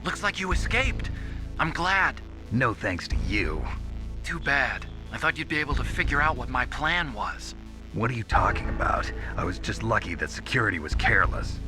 Looks like you escaped. I'm glad. No thanks to you. Too bad. I thought you'd be able to figure out what my plan was. What are you talking about? I was just lucky that security was careless.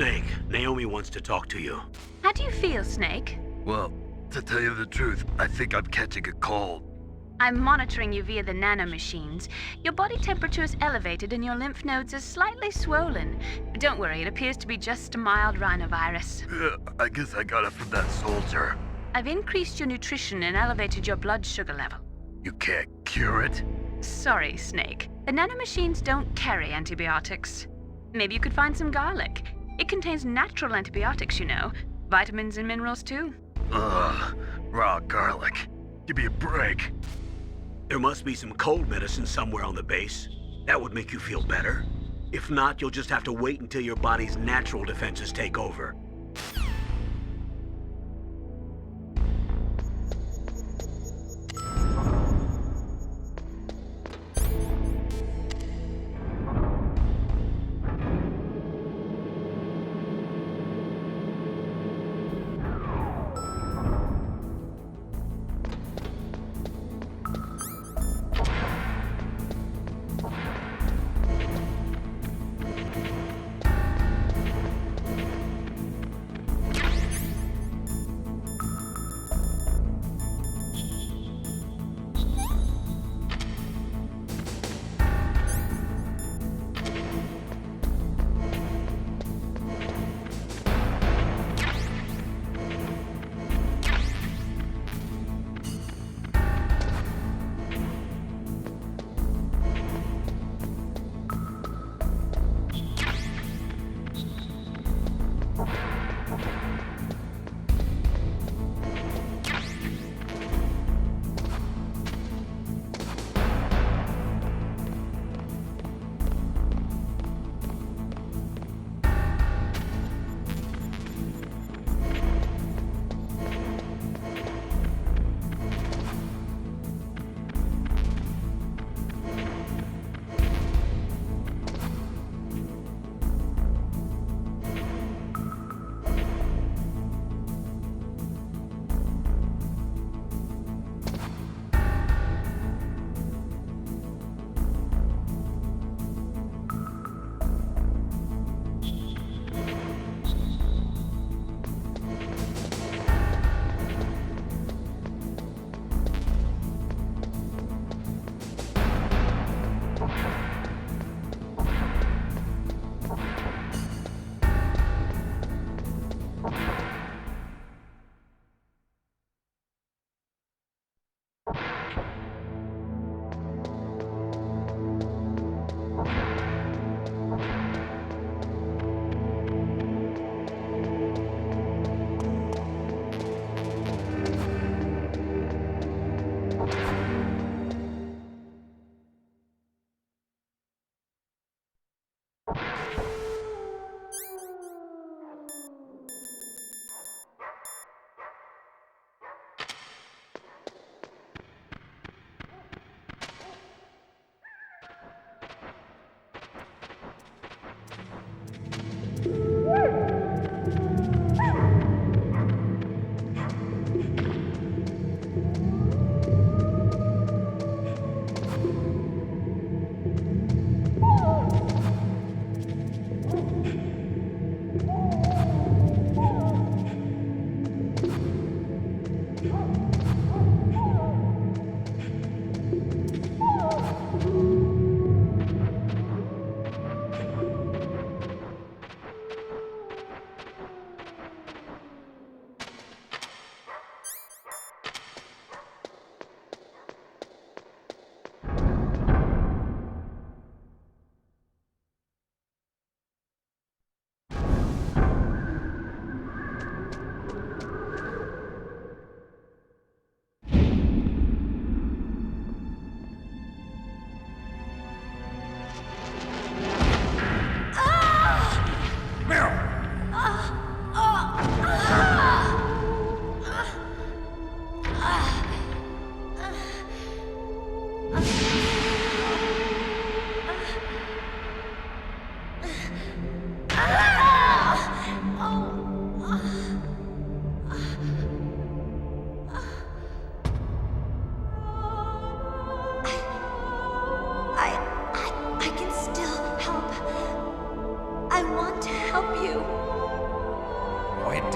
Snake, Naomi wants to talk to you. How do you feel, Snake? Well, to tell you the truth, I think I'm catching a cold. I'm monitoring you via the nanomachines. Your body temperature is elevated and your lymph nodes are slightly swollen. But don't worry, it appears to be just a mild rhinovirus. I guess I got it from that soldier. I've increased your nutrition and elevated your blood sugar level. You can't cure it? Sorry, Snake. The nanomachines don't carry antibiotics. Maybe you could find some garlic. It contains natural antibiotics, you know. Vitamins and minerals, too. Ugh, raw garlic. Give me a break. There must be some cold medicine somewhere on the base. That would make you feel better. If not, you'll just have to wait until your body's natural defenses take over.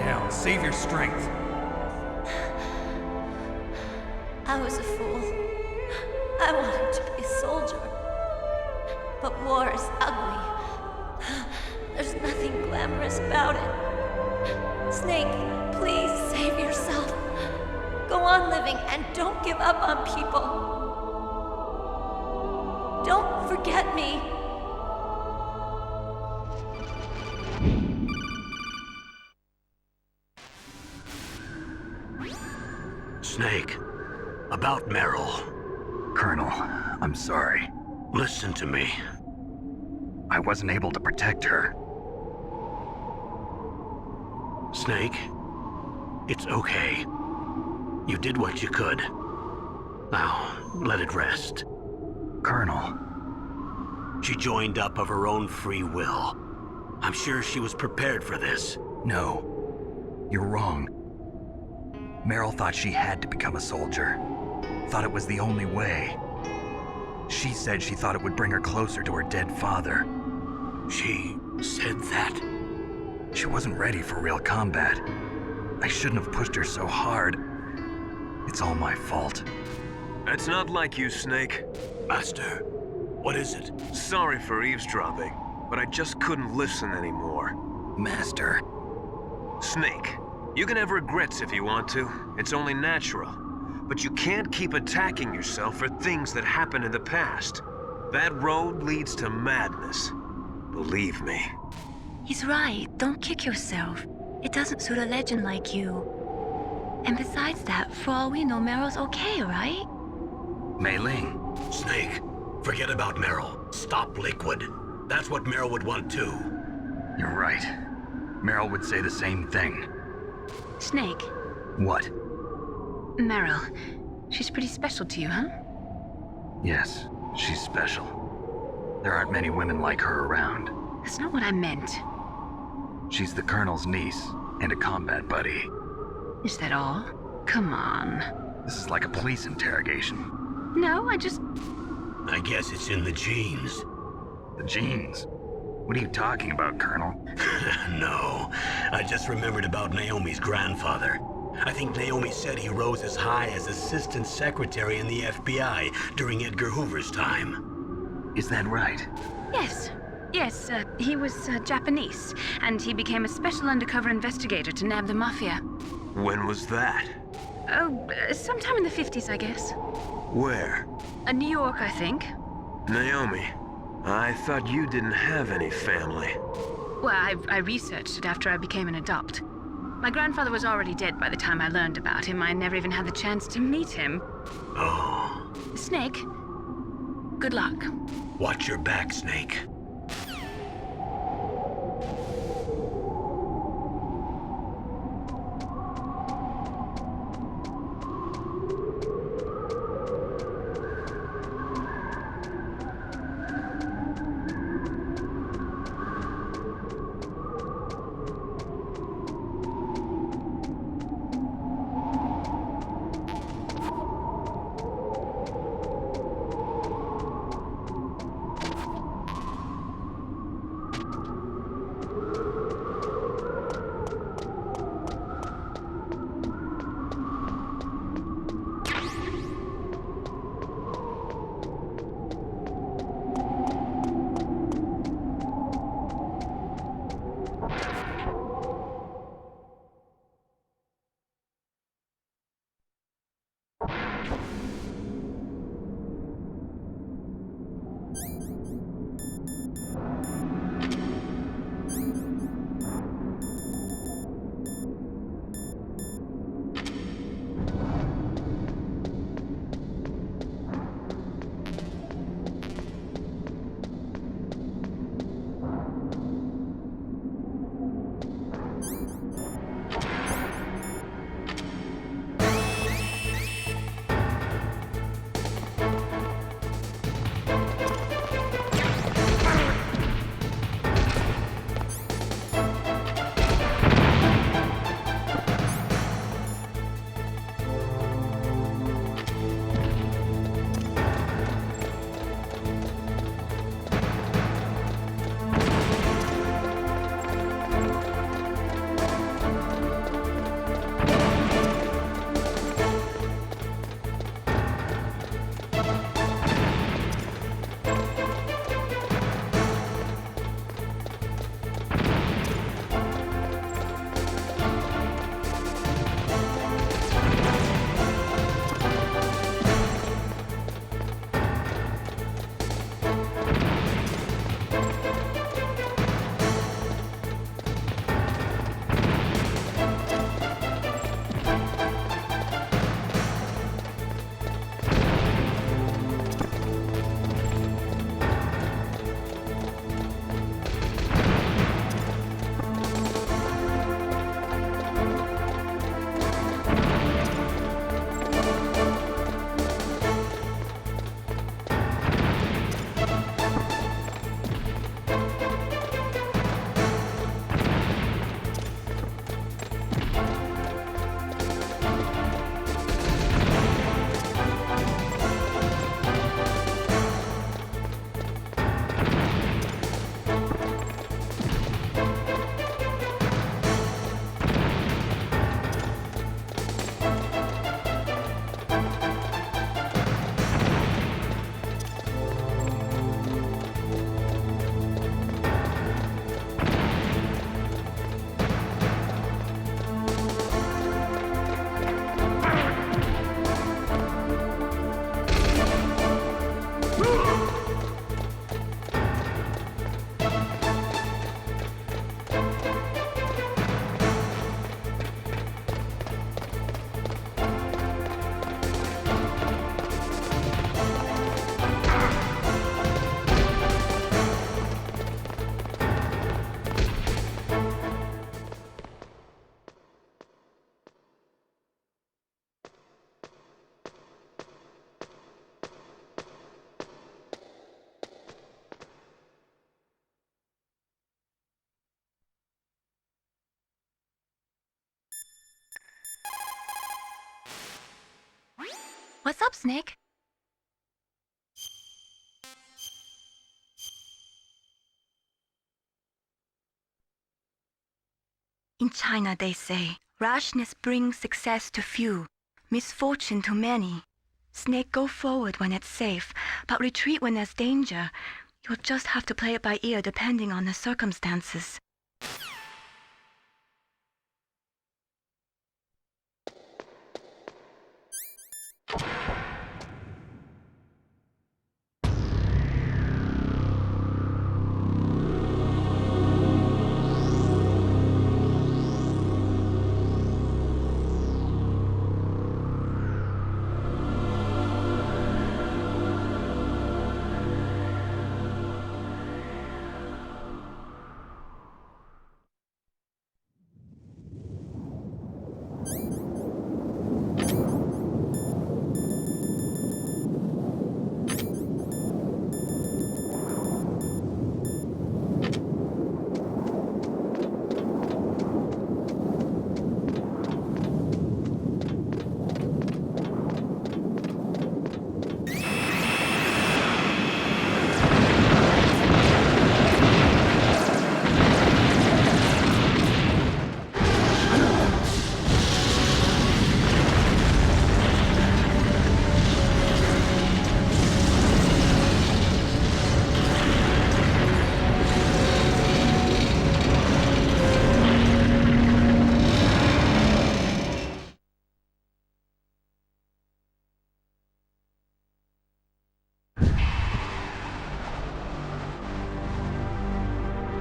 down. Save your strength. I was a fool. I wanted to be a soldier. But war is ugly. There's nothing glamorous about it. Snake, please save yourself. Go on living and don't give up on people. Don't forget me. Snake, about Meryl. Colonel, I'm sorry. Listen to me. I wasn't able to protect her. Snake, it's okay. You did what you could. Now, let it rest. Colonel. She joined up of her own free will. I'm sure she was prepared for this. No. You're wrong. Meryl thought she had to become a soldier. Thought it was the only way. She said she thought it would bring her closer to her dead father. She said that? She wasn't ready for real combat. I shouldn't have pushed her so hard. It's all my fault. That's not like you, Snake. Master, what is it? Sorry for eavesdropping, but I just couldn't listen anymore. Master. Snake, you can have regrets if you want to. It's only natural. But you can't keep attacking yourself for things that happened in the past. That road leads to madness. Believe me. He's right. Don't kick yourself. It doesn't suit a legend like you. And besides that, for all we know, Meryl's okay, right? Mei Ling. Snake, forget about Meryl. Stop Liquid. That's what Meryl would want too. You're right. Meryl would say the same thing. Snake. What? Meryl. She's pretty special to you, huh? Yes, she's special. There aren't many women like her around. That's not what I meant. She's the Colonel's niece and a combat buddy. Is that all? Come on. This is like a police interrogation. No, I guess it's in the genes. The genes? What are you talking about, Colonel? No, I just remembered about Naomi's grandfather. I think Naomi said he rose as high as assistant secretary in the FBI during Edgar Hoover's time. Is that right? Yes. Yes, he was Japanese, and he became a special undercover investigator to nab the mafia. When was that? Oh, sometime in the 50s, I guess. Where? New York, I think. Naomi, I thought you didn't have any family. Well, I researched it after I became an adopt. My grandfather was already dead by the time I learned about him. I never even had the chance to meet him. Oh. Snake, good luck. Watch your back, Snake. What's up, Snake? In China, they say, rashness brings success to few, misfortune to many. Snake, go forward when it's safe, but retreat when there's danger. You'll just have to play it by ear depending on the circumstances.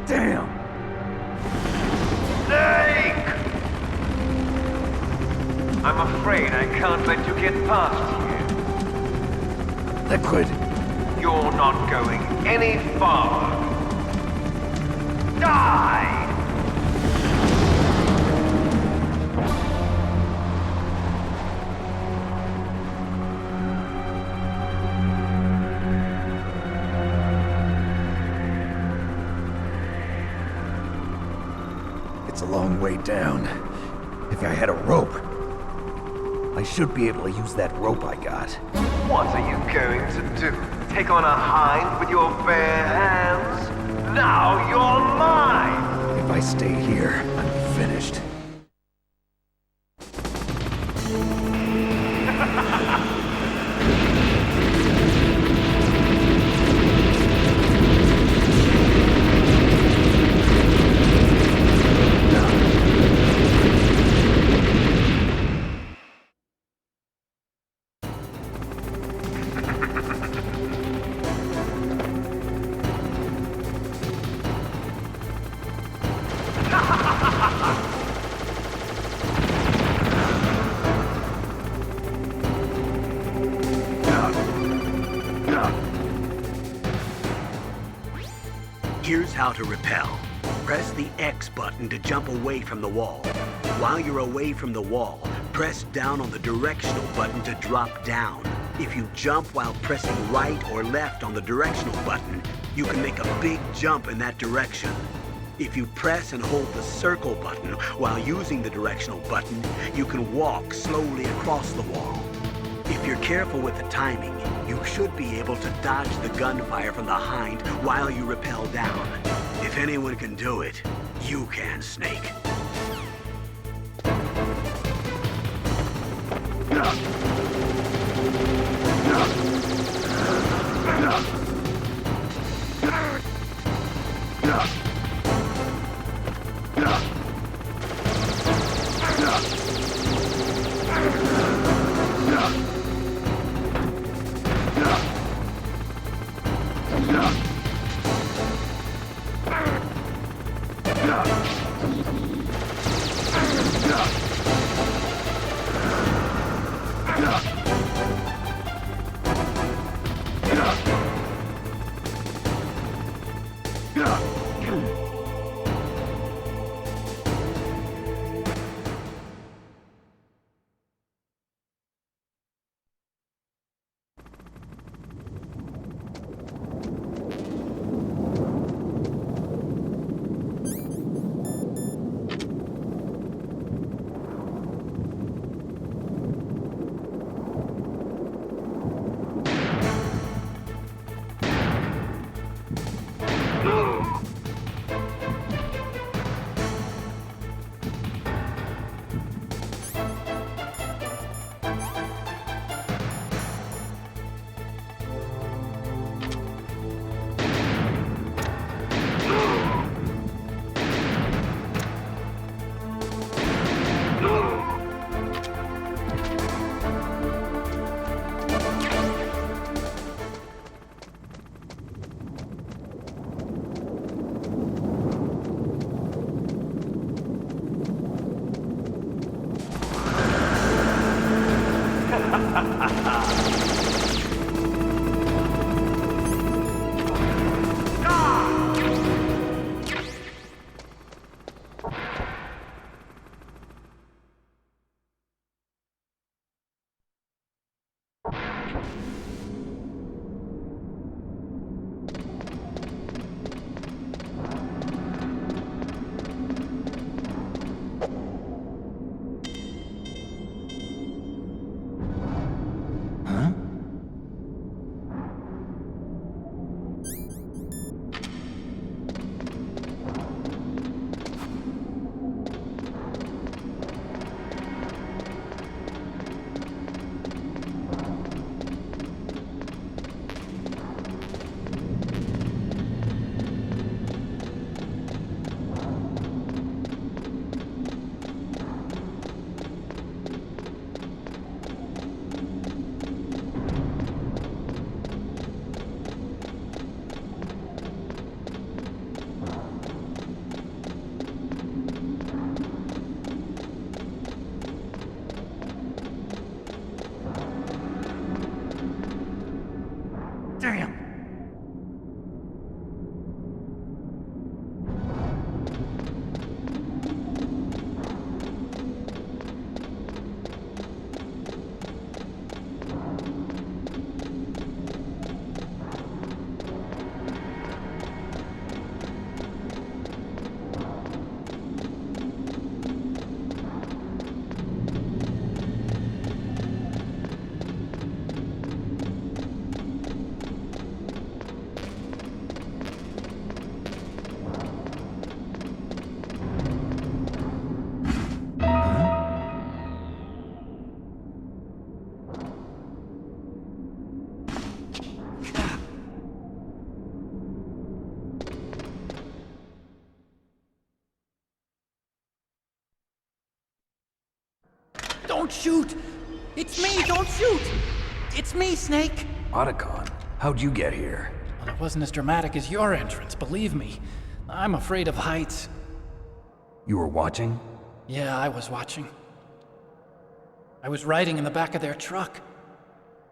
Damn! Snake! I'm afraid I can't let you get past here. Liquid! You're not going any farther. Die! It's a long way down. If I had a rope, I should be able to use that rope I got. What are you going to do? Take on a hind with your bare hands? Now you're mine! If I stay here, I'm finished. Here's how to repel. Press the X button to jump away from the wall. While you're away from the wall, press down on the directional button to drop down. If you jump while pressing right or left on the directional button, you can make a big jump in that direction. If you press and hold the circle button while using the directional button, you can walk slowly across the wall. If you're careful with the timing, you should be able to dodge the gunfire from the hind while you rappel down. If anyone can do it, you can, Snake. Damn! Don't shoot! It's me, don't shoot! It's me, Snake! Otacon, how'd you get here? Well, it wasn't as dramatic as your entrance, believe me. I'm afraid of heights. You were watching? Yeah, I was watching. I was riding in the back of their truck.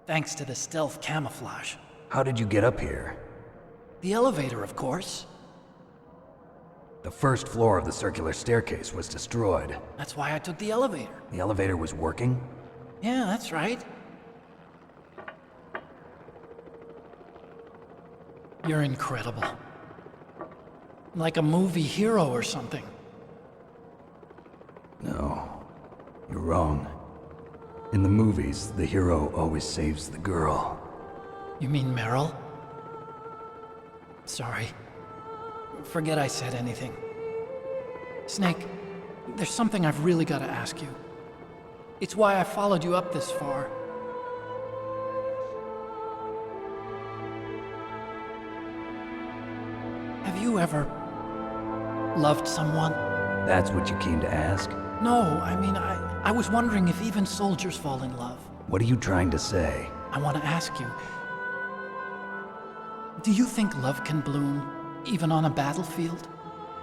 Thanks to the stealth camouflage. How did you get up here? The elevator, of course. The first floor of the circular staircase was destroyed. That's why I took the elevator. The elevator was working? Yeah, that's right. You're incredible. Like a movie hero or something. No, you're wrong. In the movies, the hero always saves the girl. You mean Meryl? Sorry. Forget I said anything. Snake, there's something I've really got to ask you. It's why I followed you up this far. Have you ever loved someone? That's what you came to ask? No, I mean, I was wondering if even soldiers fall in love. What are you trying to say? I want to ask you, do you think love can bloom even on a battlefield?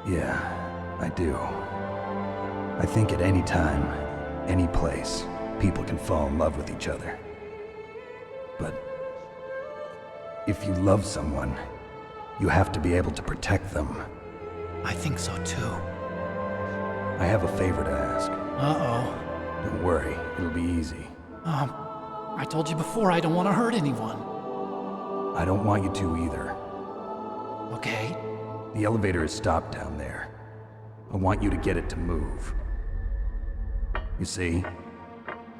Yeah, I do. I think at any time, any place, people can fall in love with each other. But if you love someone, you have to be able to protect them. I think so too. I have a favor to ask. Uh-oh. Don't worry, it'll be easy. I told you before I don't want to hurt anyone. I don't want you to either. Okay. The elevator is stopped down there. I want you to get it to move. You see?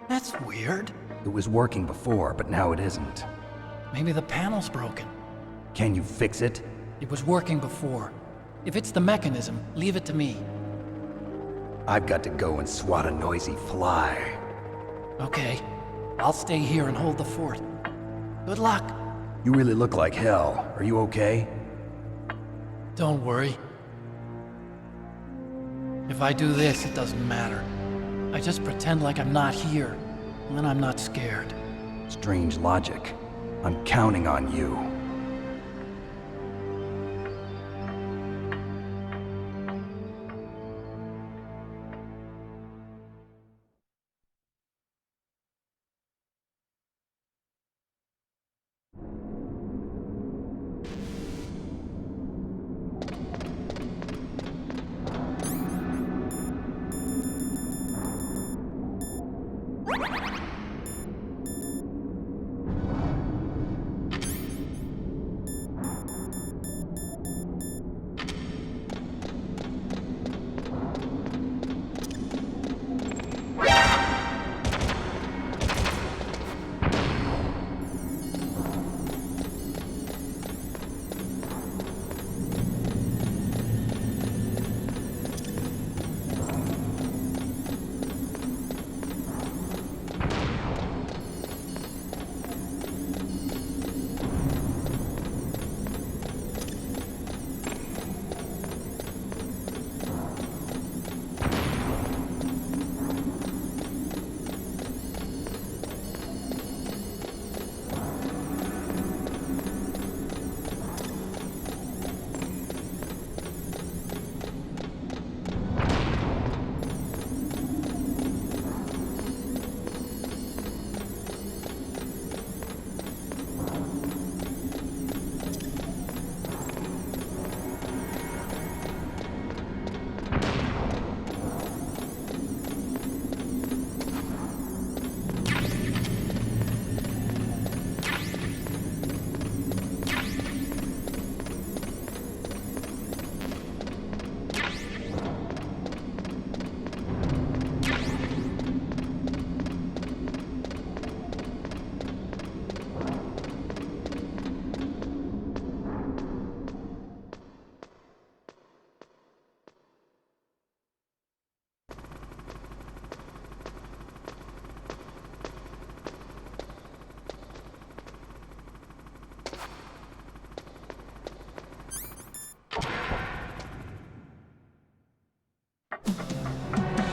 That's weird. It was working before, but now it isn't. Maybe the panel's broken. Can you fix it? It was working before. If it's the mechanism, leave it to me. I've got to go and swat a noisy fly. Okay. I'll stay here and hold the fort. Good luck. You really look like hell. Are you okay? Don't worry. If I do this, it doesn't matter. I just pretend like I'm not here, and then I'm not scared. Strange logic. I'm counting on you.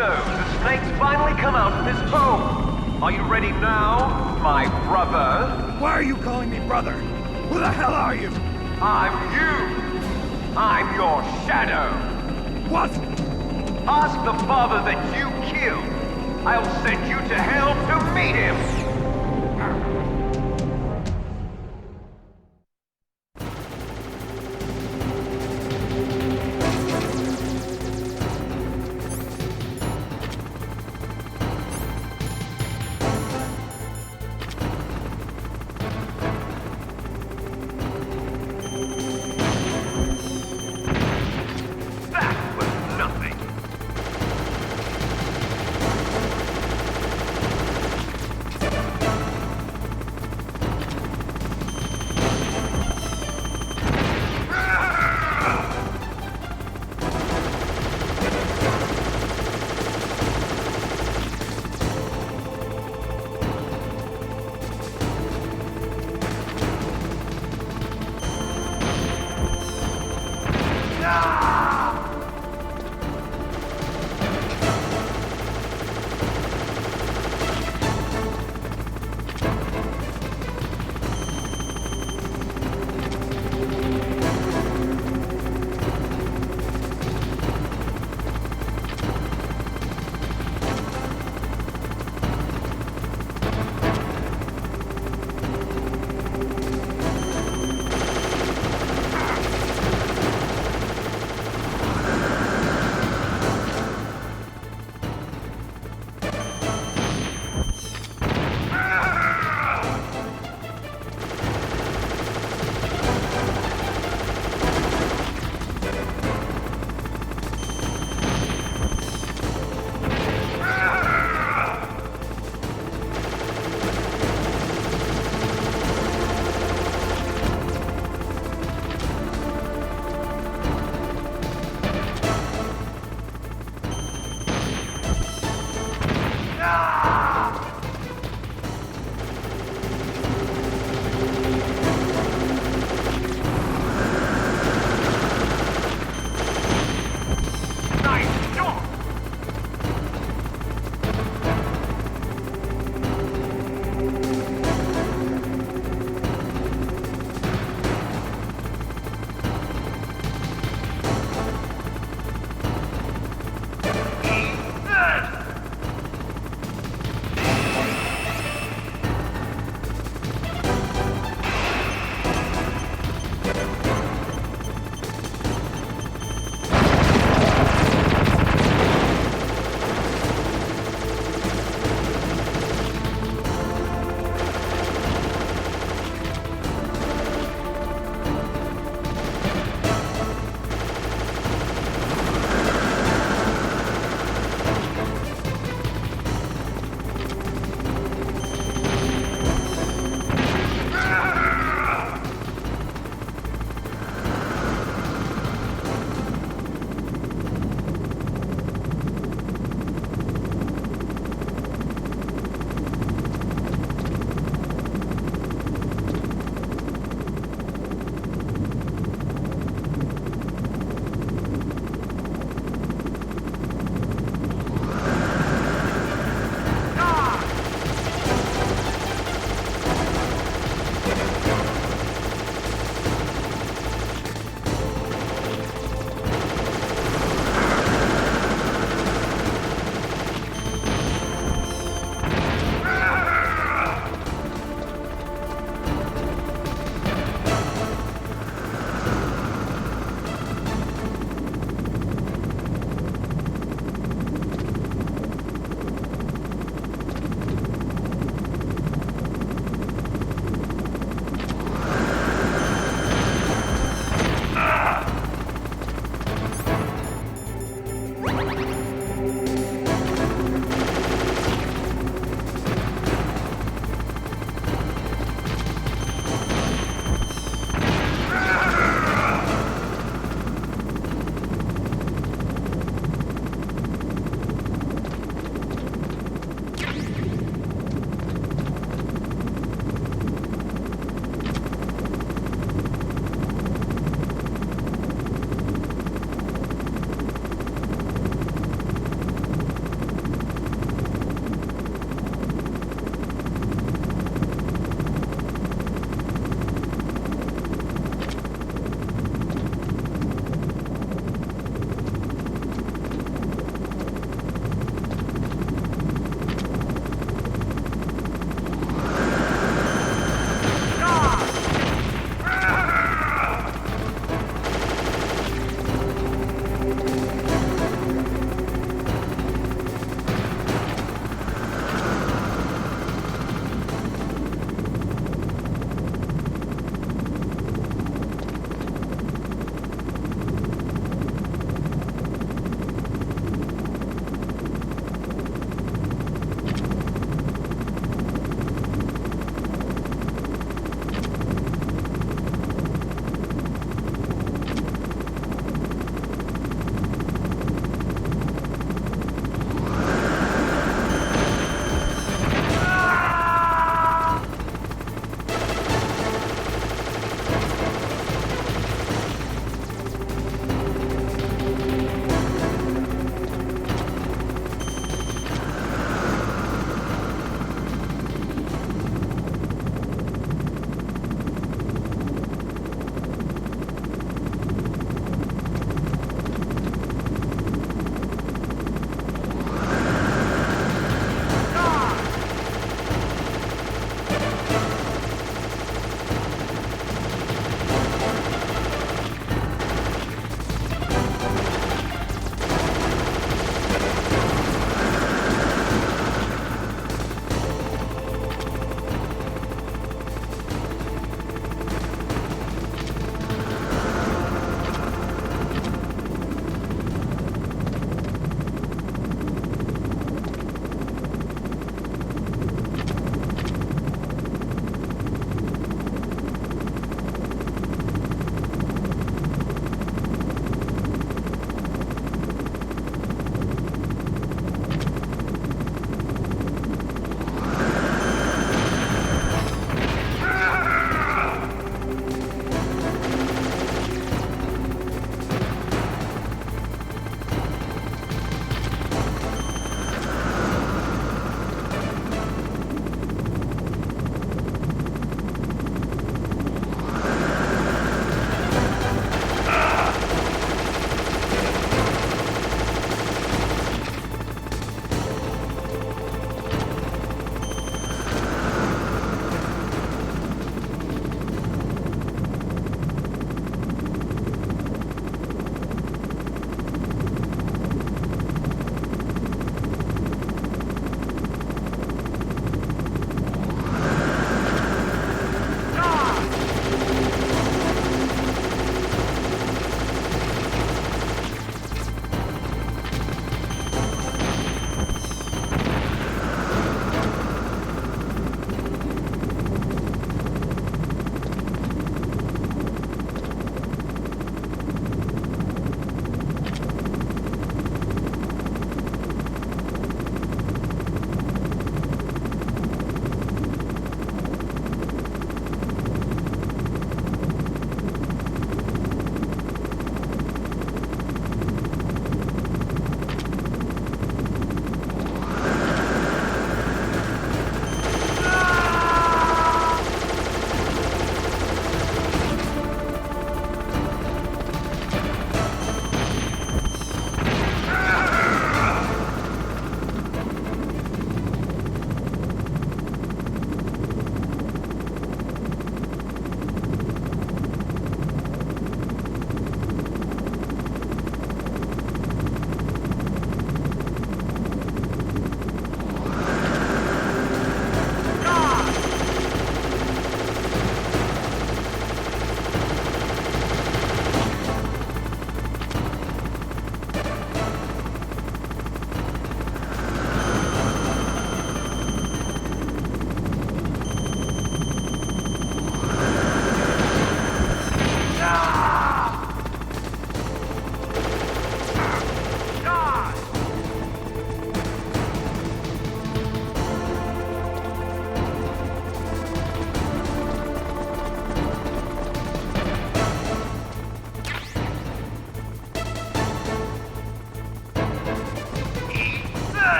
So, the snakes finally come out of this hole. Are you ready now, my brother? Why are you calling me brother? Who the hell are you? I'm you. I'm your shadow. What? Ask the father that you killed. I'll send you to hell to meet him.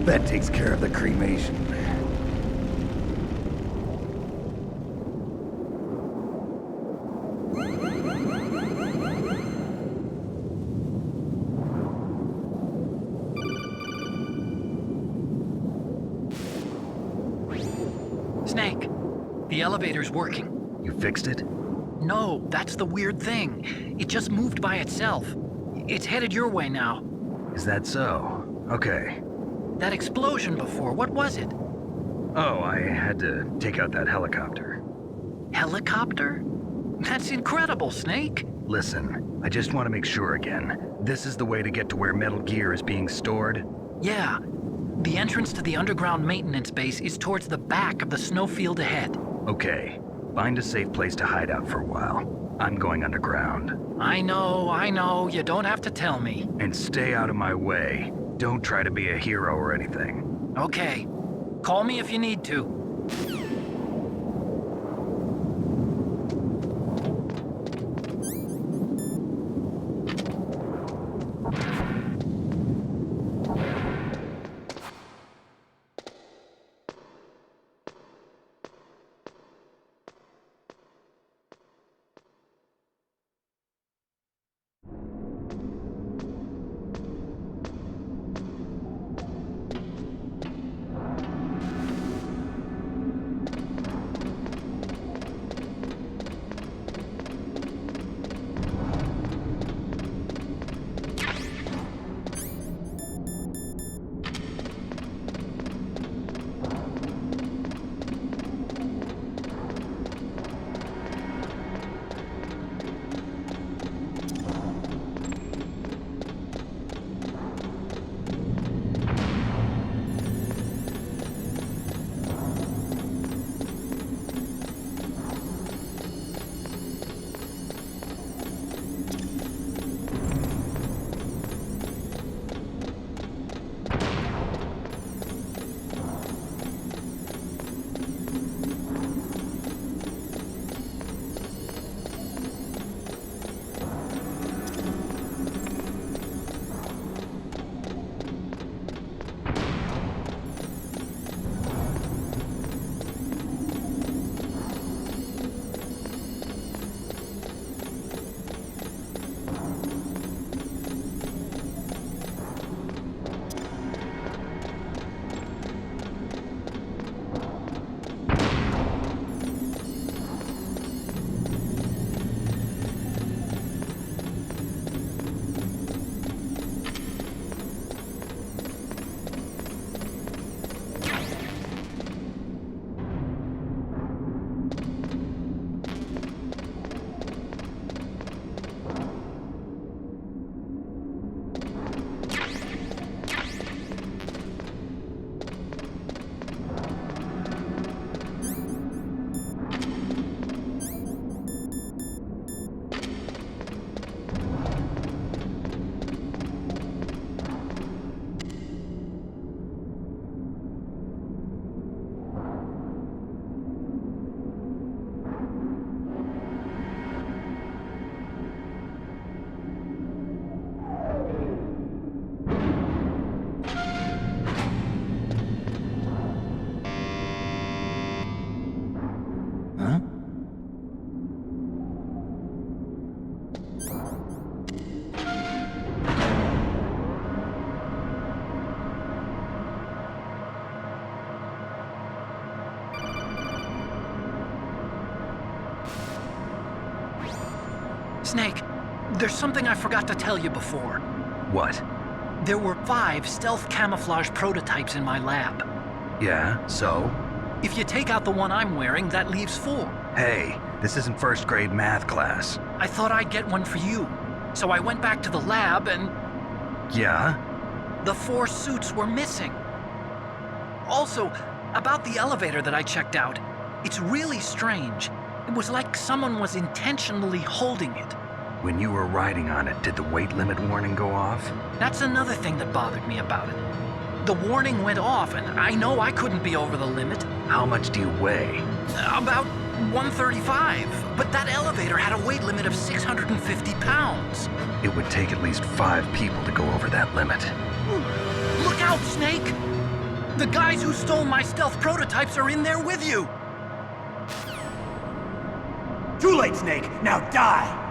That takes care of the cremation. Snake, the elevator's working. You fixed it? No, that's the weird thing. It just moved by itself. It's headed your way now. Is that so? Okay. That explosion before, what was it? Oh, I had to take out that helicopter. Helicopter? That's incredible, Snake. Listen, I just want to make sure again. This is the way to get to where Metal Gear is being stored? Yeah. The entrance to the underground maintenance base is towards the back of the snowfield ahead. Okay. Find a safe place to hide out for a while. I'm going underground. I know. You don't have to tell me. And stay out of my way. Don't try to be a hero or anything. Okay. Call me if you need to. Snake, there's something I forgot to tell you before. What? There were 5 stealth camouflage prototypes in my lab. Yeah, so? If you take out the one I'm wearing, that leaves 4. Hey, this isn't first grade math class. I thought I'd get one for you. So I went back to the lab and... Yeah? The 4 suits were missing. Also, about the elevator that I checked out, it's really strange. It was like someone was intentionally holding it. When you were riding on it, did the weight limit warning go off? That's another thing that bothered me about it. The warning went off, and I know I couldn't be over the limit. How much do you weigh? About 135, but that elevator had a weight limit of 650 pounds. It would take at least 5 people to go over that limit. Look out, Snake! The guys who stole my stealth prototypes are in there with you! Too late, Snake! Now die!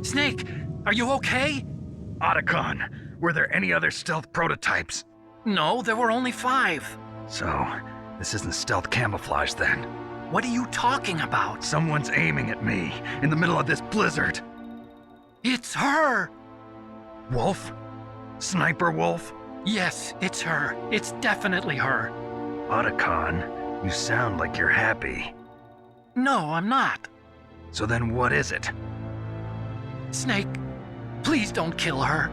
Snake, are you okay? Otacon, were there any other stealth prototypes? No, there were only 5. So, this isn't stealth camouflage then? What are you talking about? Someone's aiming at me, in the middle of this blizzard. It's her! Wolf? Sniper Wolf? Yes, it's her. It's definitely her. Otacon, you sound like you're happy. No, I'm not. So then what is it? Snake, please don't kill her.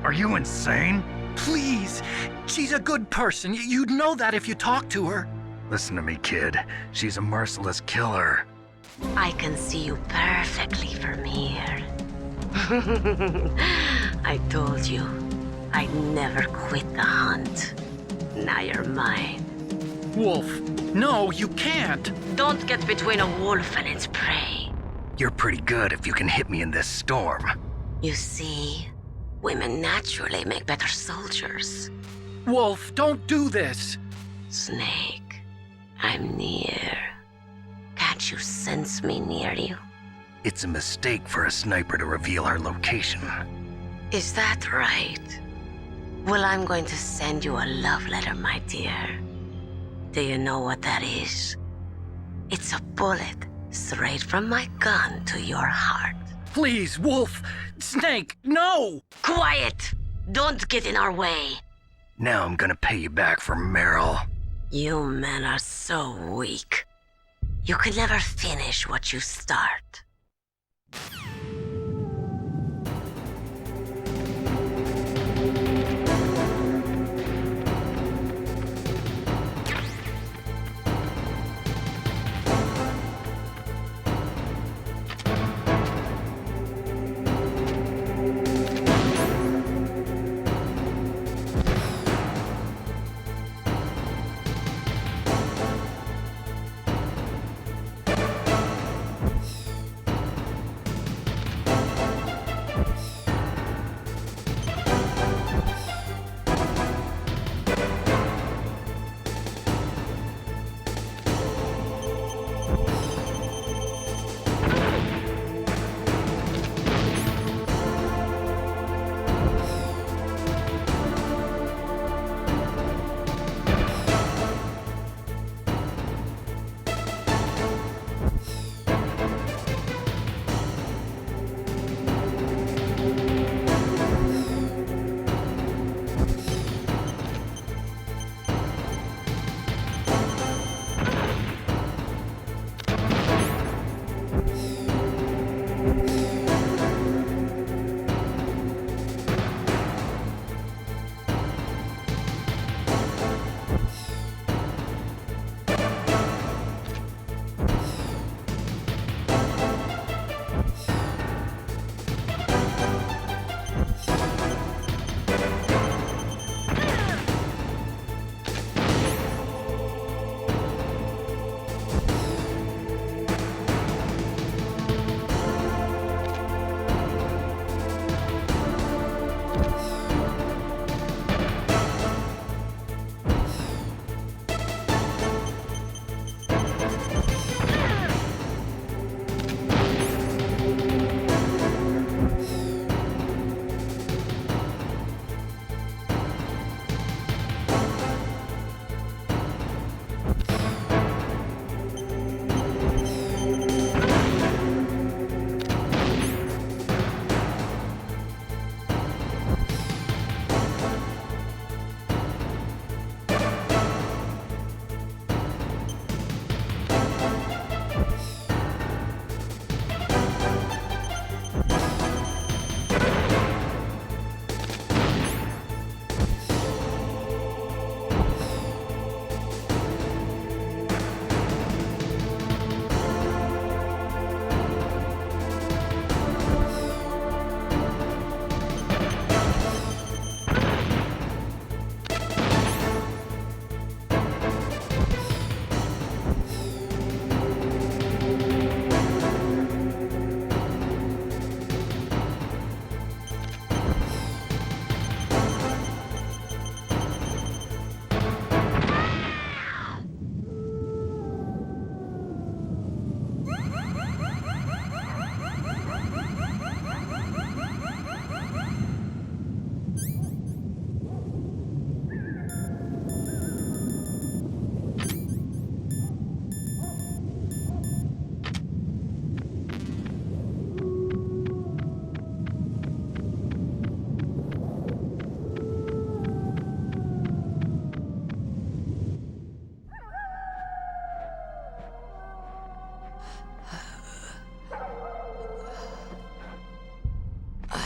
Are you insane? Please. She's a good person. You'd know that if you talked to her. Listen to me, kid. She's a merciless killer. I can see you perfectly from here. I told you, I'd never quit the hunt. Now you're mine. Wolf, no, you can't. Don't get between a wolf and its prey. You're pretty good if you can hit me in this storm. You see, women naturally make better soldiers. Wolf, don't do this. Snake, I'm near. Can't you sense me near you? It's a mistake for a sniper to reveal her location. Is that right? Well, I'm going to send you a love letter, my dear. Do you know what that is? It's a bullet straight from my gun to your heart. Please, Wolf! Snake, no! Quiet! Don't get in our way. Now I'm gonna pay you back for Meryl. You men are so weak. You can never finish what you start.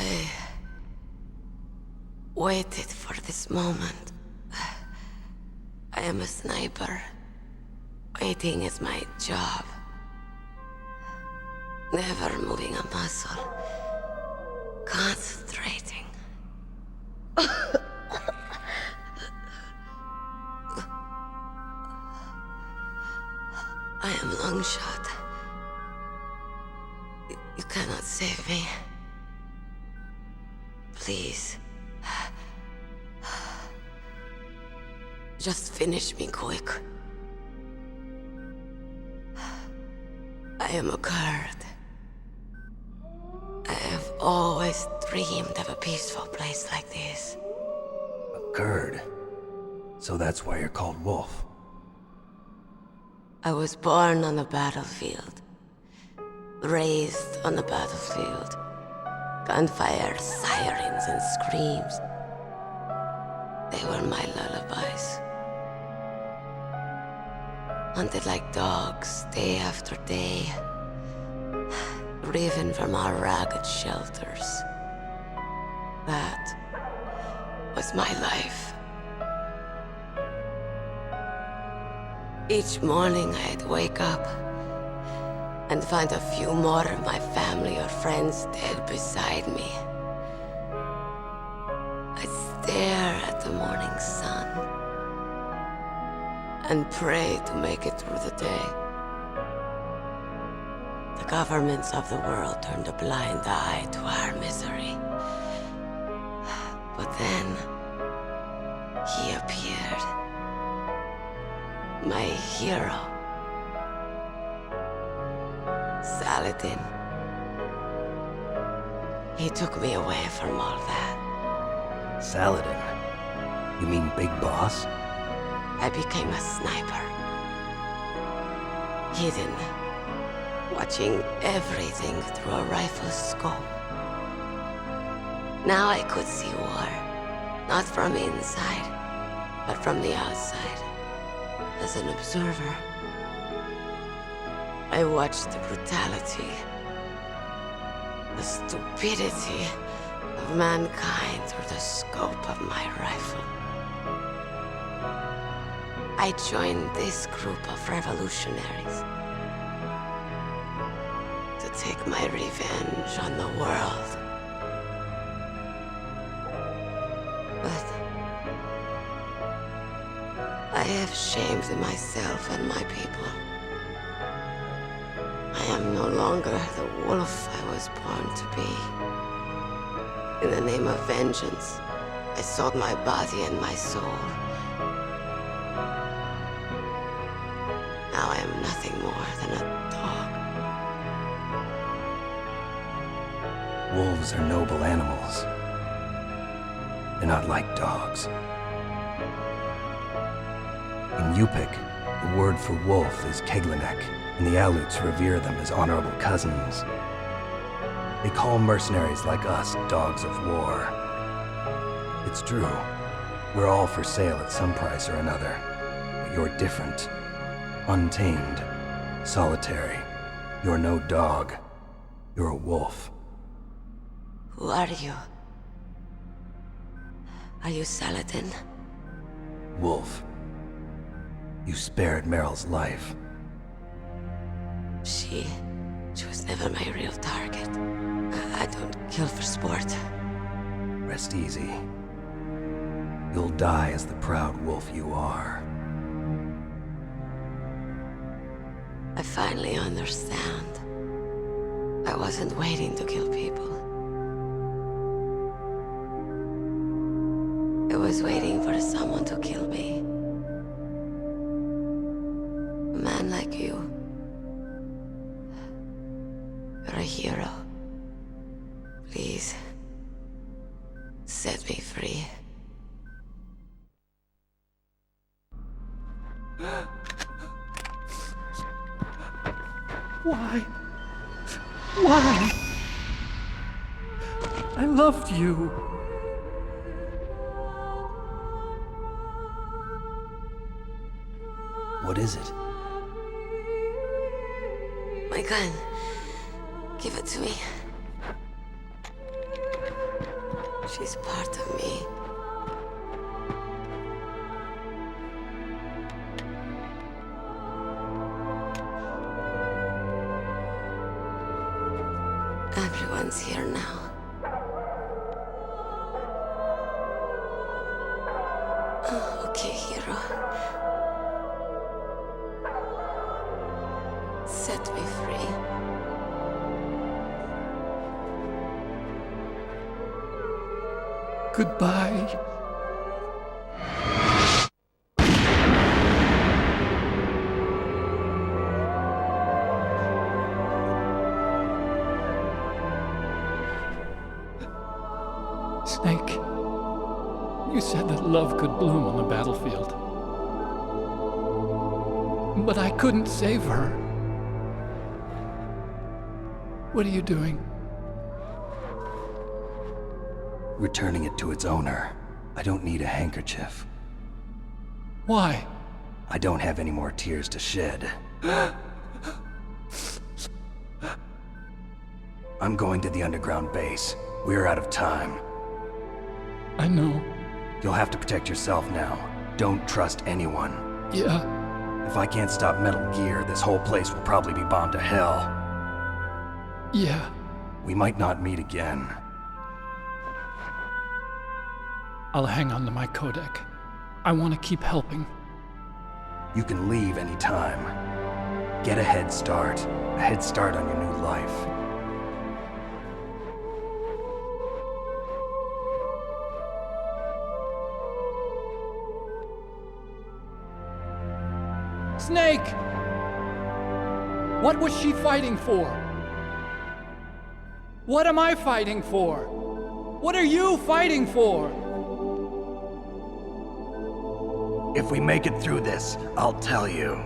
I waited for this moment. I am a sniper. Waiting is my job. Never moving a muscle. Concentrating. I am Longshot. You cannot save me. Please. Just finish me quick. I am a Kurd. I have always dreamed of a peaceful place like this. A Kurd? So that's why you're called Wolf. I was born on the battlefield. Raised on the battlefield. Gunfire, sirens, and screams. They were my lullabies. Hunted like dogs, day after day. Driven from our ragged shelters. That was my life. Each morning I'd wake up and find a few more of my family or friends dead beside me. I'd stare at the morning sun and pray to make it through the day. The governments of the world turned a blind eye to our misery. But then, he appeared. My hero. Saladin. He took me away from all that. Saladin? You mean Big Boss? I became a sniper. Hidden. Watching everything through a rifle's scope. Now I could see war. Not from inside, but from the outside. As an observer. I watched the brutality, the stupidity of mankind through the scope of my rifle. I joined this group of revolutionaries to take my revenge on the world. But I have shamed myself and my people. I am no longer the wolf I was born to be. In the name of vengeance, I sold my body and my soul. Now I am nothing more than a dog. Wolves are noble animals. They're not like dogs. In Yupik, the word for wolf is Keglanek, and the Aleuts revere them as honorable cousins. They call mercenaries like us dogs of war. It's true, we're all for sale at some price or another, but you're different. Untamed, solitary. You're no dog. You're a wolf. Who are you? Are you Saladin? Wolf. You spared Meryl's life. She was never my real target. I don't kill for sport. Rest easy. You'll die as the proud wolf you are. I finally understand. I wasn't waiting to kill people. I was waiting for someone to kill me. A man like you. You're a hero. Please, set me free. Why? Why? I loved you. What is it? My gun. Give it to me. She's part of me. Everyone's here now. Oh, okay, hero. Set me free. Goodbye. Snake, you said that love could bloom on the battlefield. But I couldn't save her. What are you doing? Returning it to its owner. I don't need a handkerchief. Why? I don't have any more tears to shed. I'm going to the underground base. We're out of time. I know. You'll have to protect yourself now. Don't trust anyone. Yeah. If I can't stop Metal Gear, this whole place will probably be bombed to hell. Yeah. We might not meet again. I'll hang on to my codec. I want to keep helping. You can leave anytime. Get a head start. A head start on your new life. Snake! What was she fighting for? What am I fighting for? What are you fighting for? If we make it through this, I'll tell you.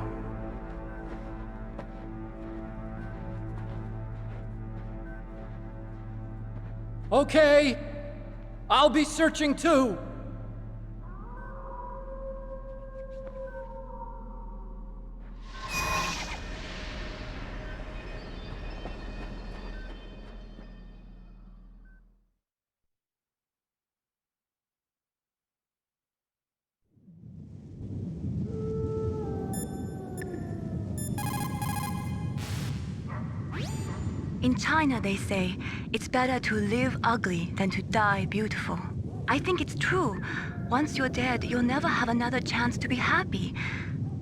Okay. I'll be searching too. In China, they say, it's better to live ugly than to die beautiful. I think it's true. Once you're dead, you'll never have another chance to be happy.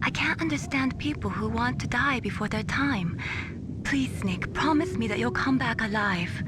I can't understand people who want to die before their time. Please, Snake, promise me that you'll come back alive.